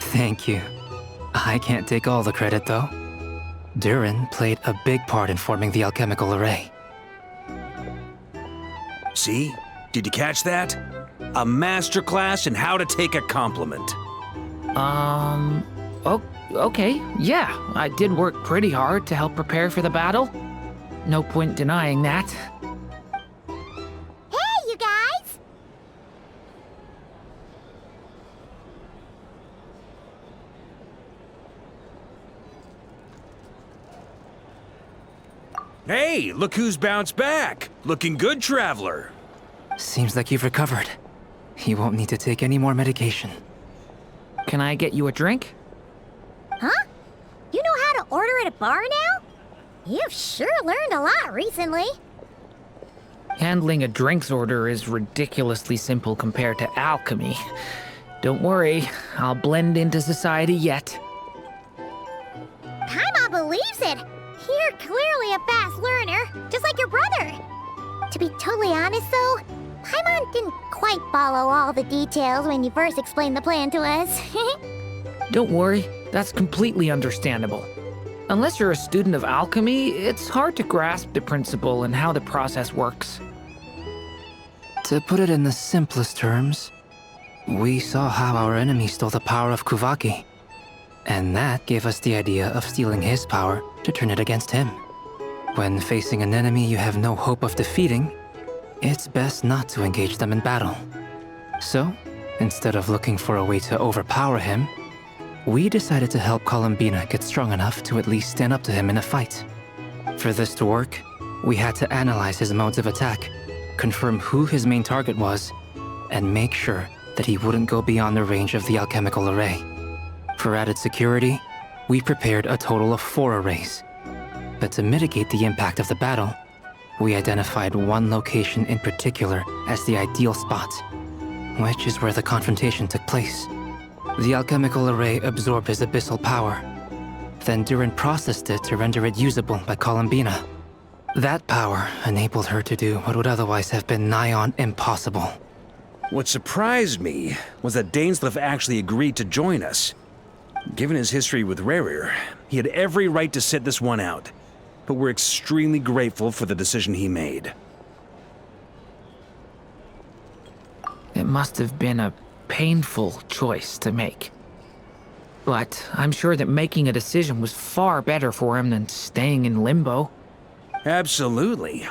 Thank you. I can't take all the credit, though. Durin played a big part in forming the alchemical array. See? Did you catch that? A masterclass in how to take a compliment. Okay, yeah. I did work pretty hard to help prepare for the battle. No point denying that. Hey, you guys! Hey, look who's bounced back. Looking good, traveler. Seems like you've recovered. You won't need to take any more medication. Can I get you a drink? Huh? You know how to order at a bar now? You've sure learned a lot recently. Handling a drinks order is ridiculously simple compared to alchemy. Don't worry, I'll blend into society yet. Paimon believes it. You're clearly a fast learner, just like your brother. To be totally honest though, Paimon didn't quite follow all the details when you first explained the plan to us. Don't worry, that's completely understandable. Unless you're a student of alchemy, it's hard to grasp the principle and how the process works. To put it in the simplest terms, we saw how our enemy stole the power of Kuvaki. And that gave us the idea of stealing his power to turn it against him. When facing an enemy you have no hope of defeating, it's best not to engage them in battle. So, instead of looking for a way to overpower him, we decided to help Columbina get strong enough to at least stand up to him in a fight. For this to work, we had to analyze his modes of attack, confirm who his main target was, and make sure that he wouldn't go beyond the range of the alchemical array. For added security, we prepared a total of 4 arrays. But to mitigate the impact of the battle, we identified one location in particular as the ideal spot, which is where the confrontation took place. The alchemical array absorbed his abyssal power. Then Durin processed it to render it usable by Columbina. That power enabled her to do what would otherwise have been nigh on impossible. What surprised me was that Dainsleif actually agreed to join us. Given his history with RAZER, he had every right to sit this one out. But we're extremely grateful for the decision he made. It must have been a painful choice to make. But I'm sure that making a decision was far better for him than staying in limbo. Absolutely.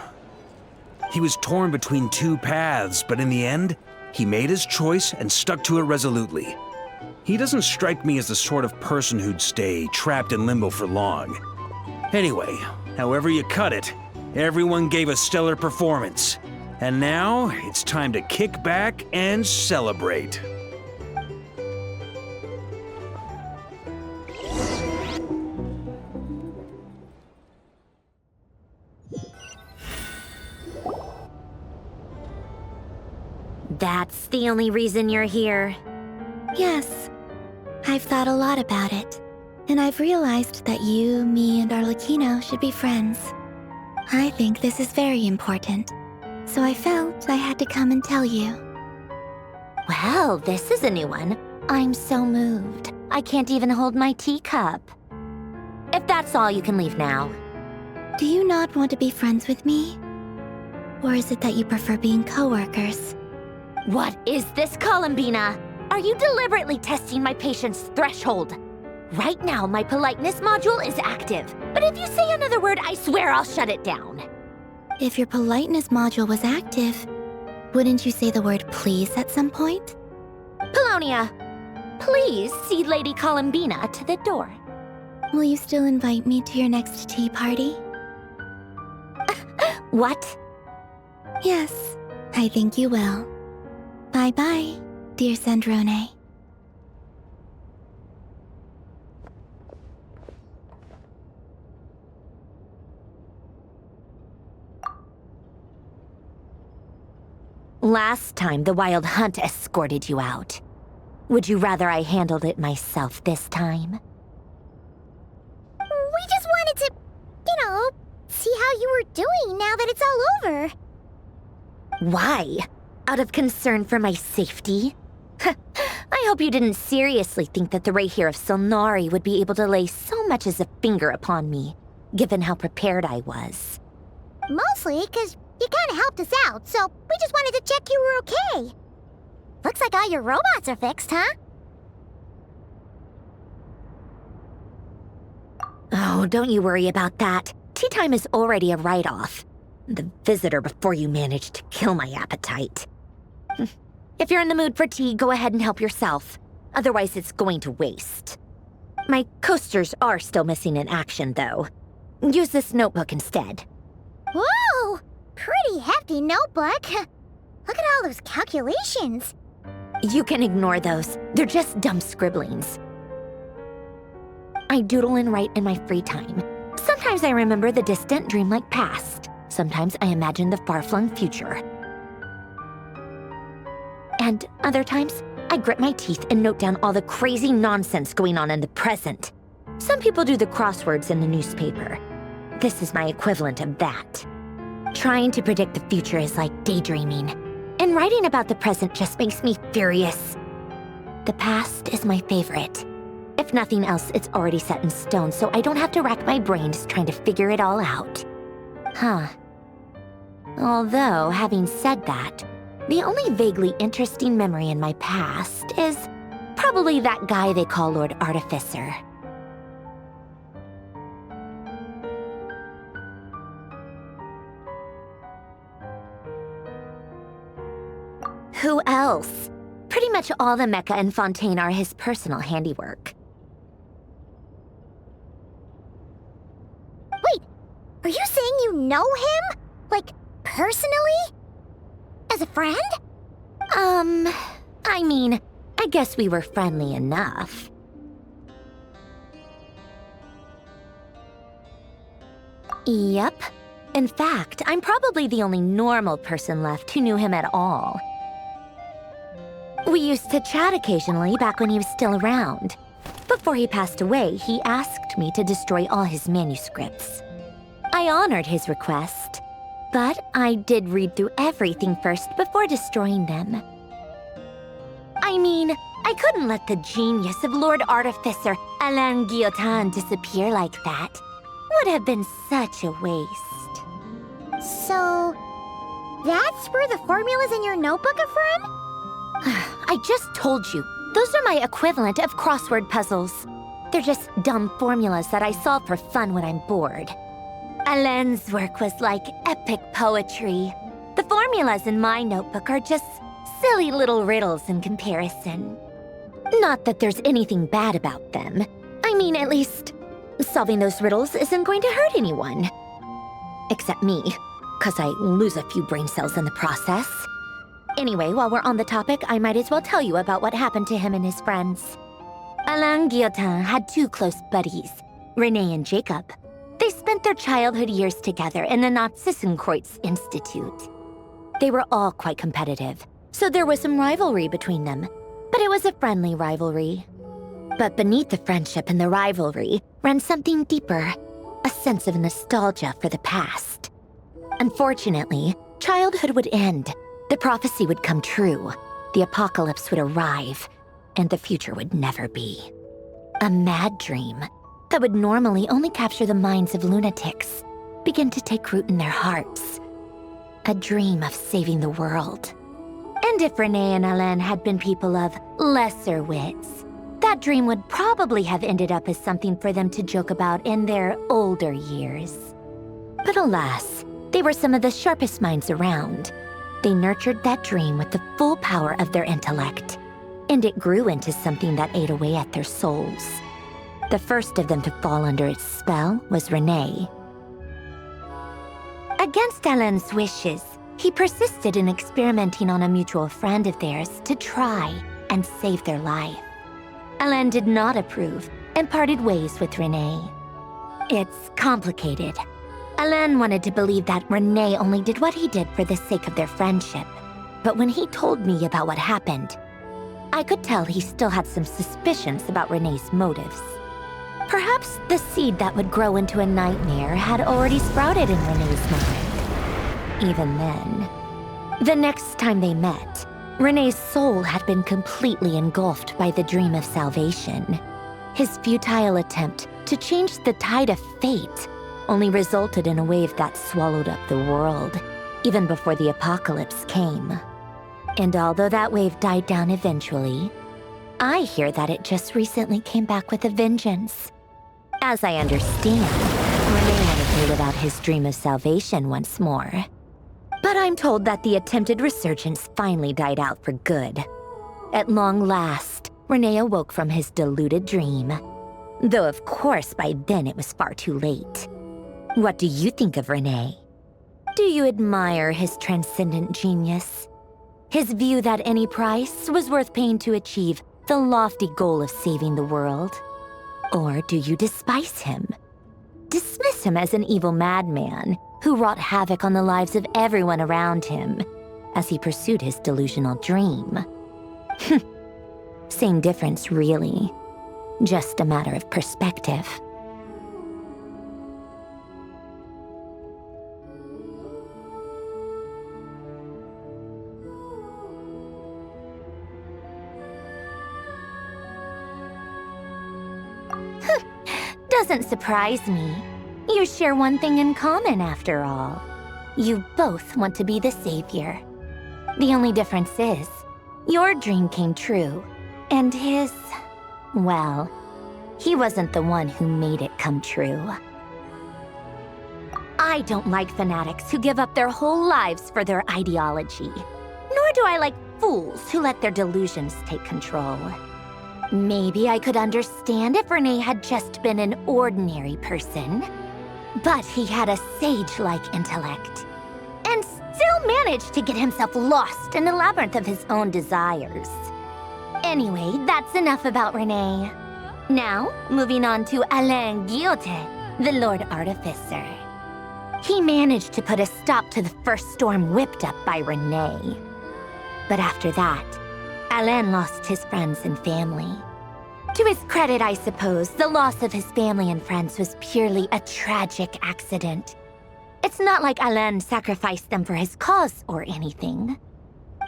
He was torn between 2 paths, but in the end, he made his choice and stuck to it resolutely. He doesn't strike me as the sort of person who'd stay trapped in limbo for long. Anyway, however you cut it, everyone gave a stellar performance. And now, it's time to kick back and celebrate. That's the only reason you're here. Yes. I've thought a lot about it. And I've realized that you, me, and Arlecchino should be friends. I think this is very important. So I felt I had to come and tell you. Well, this is a new one. I'm so moved. I can't even hold my teacup. If that's all, you can leave now. Do you not want to be friends with me? Or is it that you prefer being co-workers? What is this, Columbina? Are you deliberately testing my patience threshold? Right now, my politeness module is active. But if you say another word, I swear I'll shut it down. If your politeness module was active, Wouldn't you say the word please at some point? Polonia, please see Lady Columbina to the door. Will you still invite me to your next tea party? What? Yes, I think you will. Bye-bye, dear Sandrone. Last time, the Wild Hunt escorted you out. Would you rather I handled it myself this time? We just wanted to, see how you were doing now that it's all over. Why? Out of concern for my safety? I hope you didn't seriously think that the Rahier of Solnari would be able to lay so much as a finger upon me, given how prepared I was. Mostly because you kind of helped us out, so we just wanted to check you were okay. Looks like all your robots are fixed, huh? Oh, don't you worry about that. Tea time is already a write-off. The visitor before you managed to kill my appetite. If you're in the mood for tea, go ahead and help yourself. Otherwise, it's going to waste. My coasters are still missing in action, though. Use this notebook instead. Whoa! Pretty hefty notebook. Look at all those calculations. You can ignore those. They're just dumb scribblings. I doodle and write in my free time. Sometimes I remember the distant, dreamlike past. Sometimes I imagine the far-flung future. And other times, I grit my teeth and note down all the crazy nonsense going on in the present. Some people do the crosswords in the newspaper. This is my equivalent of that. Trying to predict the future is like daydreaming, and writing about the present just makes me furious. The past is my favorite. If nothing else, it's already set in stone, so I don't have to rack my brains trying to figure it all out. Huh. Although, having said that, the only vaguely interesting memory in my past is probably that guy they call Lord Artificer. Who else? Pretty much all the mecha in Fontaine are his personal handiwork. Wait, are you saying you know him? Like, personally? As a friend? I mean, I guess we were friendly enough. Yep. In fact, I'm probably the only normal person left who knew him at all. We used to chat occasionally back when he was still around. Before he passed away, he asked me to destroy all his manuscripts. I honored his request, but I did read through everything first before destroying them. I mean, I couldn't let the genius of Lord Artificer Alain Guillotin disappear like that. Would have been such a waste. So, that's where the formulas in your notebook are from? I just told you, those are my equivalent of crossword puzzles. They're just dumb formulas that I solve for fun when I'm bored. Alain's work was like epic poetry. The formulas in my notebook are just silly little riddles in comparison. Not that there's anything bad about them. I mean, at least, solving those riddles isn't going to hurt anyone. Except me, 'cause I lose a few brain cells in the process. Anyway, while we're on the topic, I might as well tell you about what happened to him and his friends. Alain Guillotin had two close buddies, René and Jacob. They spent their childhood years together in the Narzissenkreuz Institute. They were all quite competitive, so there was some rivalry between them, but it was a friendly rivalry. But beneath the friendship and the rivalry ran something deeper, a sense of nostalgia for the past. Unfortunately, childhood would end. The prophecy would come true, the apocalypse would arrive, and the future would never be. A mad dream that would normally only capture the minds of lunatics began to take root in their hearts. A dream of saving the world. And if René and Alain had been people of lesser wits, that dream would probably have ended up as something for them to joke about in their older years. But alas, they were some of the sharpest minds around. They nurtured that dream with the full power of their intellect, and it grew into something that ate away at their souls. The first of them to fall under its spell was Renee. Against Alain's wishes, he persisted in experimenting on a mutual friend of theirs to try and save their life. Alain did not approve and parted ways with Renee. It's complicated. Alain wanted to believe that Renee only did what he did for the sake of their friendship. But when he told me about what happened, I could tell he still had some suspicions about Renee's motives. Perhaps the seed that would grow into a nightmare had already sprouted in Renee's mind. Even then, the next time they met, Renee's soul had been completely engulfed by the dream of salvation. His futile attempt to change the tide of fate only resulted in a wave that swallowed up the world, even before the apocalypse came. And although that wave died down eventually, I hear that it just recently came back with a vengeance. As I understand, Renee wanted to live out his dream of salvation once more. But I'm told that the attempted resurgence finally died out for good. At long last, Renee awoke from his deluded dream. Though of course by then it was far too late. What do you think of Renee? Do you admire his transcendent genius? His view that any price was worth paying to achieve the lofty goal of saving the world? Or do you despise him? Dismiss him as an evil madman who wrought havoc on the lives of everyone around him as he pursued his delusional dream? Same difference, really. Just a matter of perspective. Doesn't surprise me. You share one thing in common, after all. You both want to be the savior. The only difference is, your dream came true, and his, well, he wasn't the one who made it come true. I don't like fanatics who give up their whole lives for their ideology. Nor do I like fools who let their delusions take control. Maybe I could understand if Renee had just been an ordinary person. But he had a sage-like intellect, and still managed to get himself lost in the labyrinth of his own desires. Anyway, that's enough about Renee. Now, moving on to Alain Guillotin, the Lord Artificer. He managed to put a stop to the first storm whipped up by Renee. But after that, Alain lost his friends and family. To his credit, I suppose, the loss of his family and friends was purely a tragic accident. It's not like Alain sacrificed them for his cause or anything.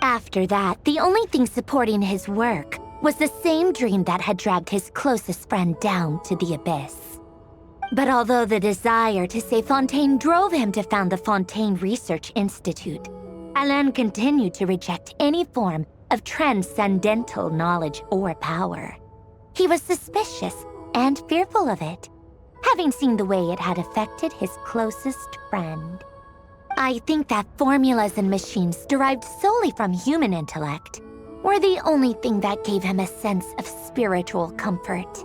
After that, the only thing supporting his work was the same dream that had dragged his closest friend down to the abyss. But although the desire to save Fontaine drove him to found the Fontaine Research Institute, Alain continued to reject any form of transcendental knowledge or power. He was suspicious and fearful of it, having seen the way it had affected his closest friend. I think that formulas and machines derived solely from human intellect were the only thing that gave him a sense of spiritual comfort.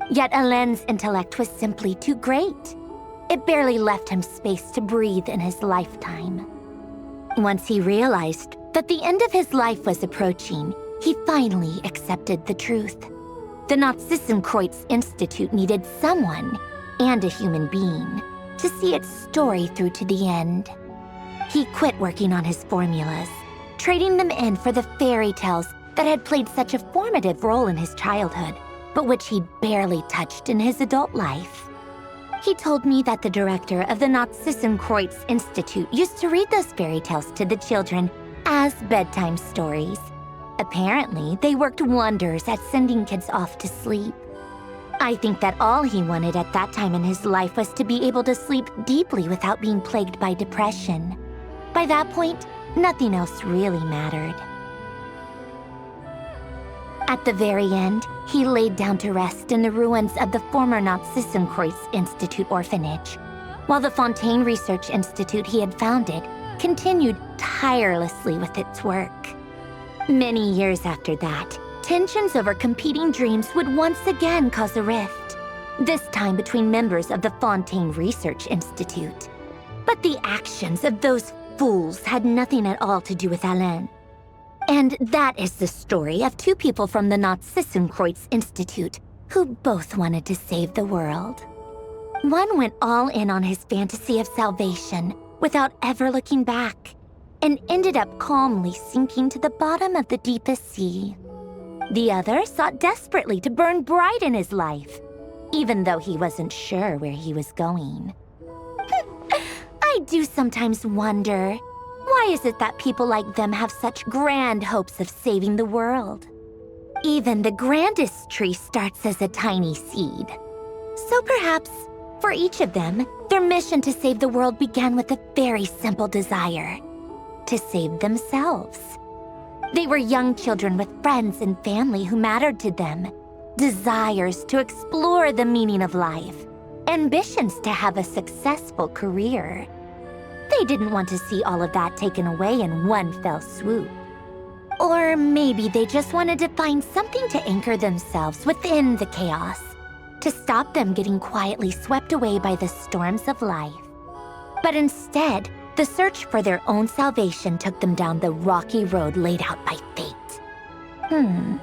Yet Alain's intellect was simply too great. It barely left him space to breathe in his lifetime. Once he realized that the end of his life was approaching, he finally accepted the truth. The Nazissenkreuz Institute needed someone, and a human being, to see its story through to the end. He quit working on his formulas, trading them in for the fairy tales that had played such a formative role in his childhood, but which he barely touched in his adult life. He told me that the director of the Nazissenkreuz Institute used to read those fairy tales to the children as bedtime stories. Apparently, they worked wonders at sending kids off to sleep. I think that all he wanted at that time in his life was to be able to sleep deeply without being plagued by depression. By that point, nothing else really mattered. At the very end, he laid down to rest in the ruins of the former Nazissenkreuz Institute orphanage, while the Fontaine Research Institute he had founded continued tirelessly with its work. Many years after that, tensions over competing dreams would once again cause a rift, this time between members of the Fontaine Research Institute. But the actions of those fools had nothing at all to do with Alain. And that is the story of two people from the Narzissenkreuz Institute who both wanted to save the world. One went all in on his fantasy of salvation without ever looking back, and ended up calmly sinking to the bottom of the deepest sea. The other sought desperately to burn bright in his life, even though he wasn't sure where he was going. I do sometimes wonder, why is it that people like them have such grand hopes of saving the world? Even the grandest tree starts as a tiny seed. So perhaps, for each of them, their mission to save the world began with a very simple desire: to save themselves. They were young children with friends and family who mattered to them, desires to explore the meaning of life, ambitions to have a successful career. They didn't want to see all of that taken away in one fell swoop. Or maybe they just wanted to find something to anchor themselves within the chaos, to stop them getting quietly swept away by the storms of life. But instead, the search for their own salvation took them down the rocky road laid out by fate. Do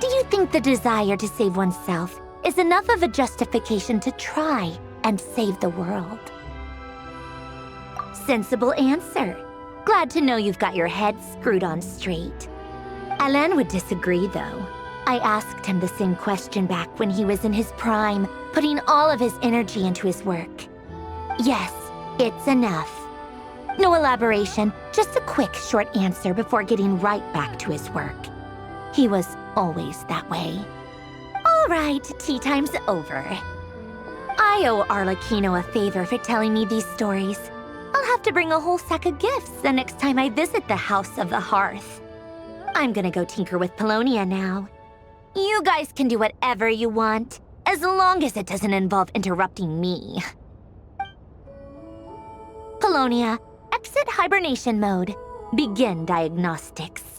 you think the desire to save oneself is enough of a justification to try and save the world? Sensible answer. Glad to know you've got your head screwed on straight. Alain would disagree, though. I asked him the same question back when he was in his prime, putting all of his energy into his work. Yes, it's enough. No elaboration, just a quick, short answer before getting right back to his work. He was always that way. All right, tea time's over. I owe Arlecchino a favor for telling me these stories. I'll have to bring a whole sack of gifts the next time I visit the House of the Hearth. I'm gonna go tinker with Polonia now. You guys can do whatever you want, as long as it doesn't involve interrupting me. Polonia, exit hibernation mode. Begin diagnostics.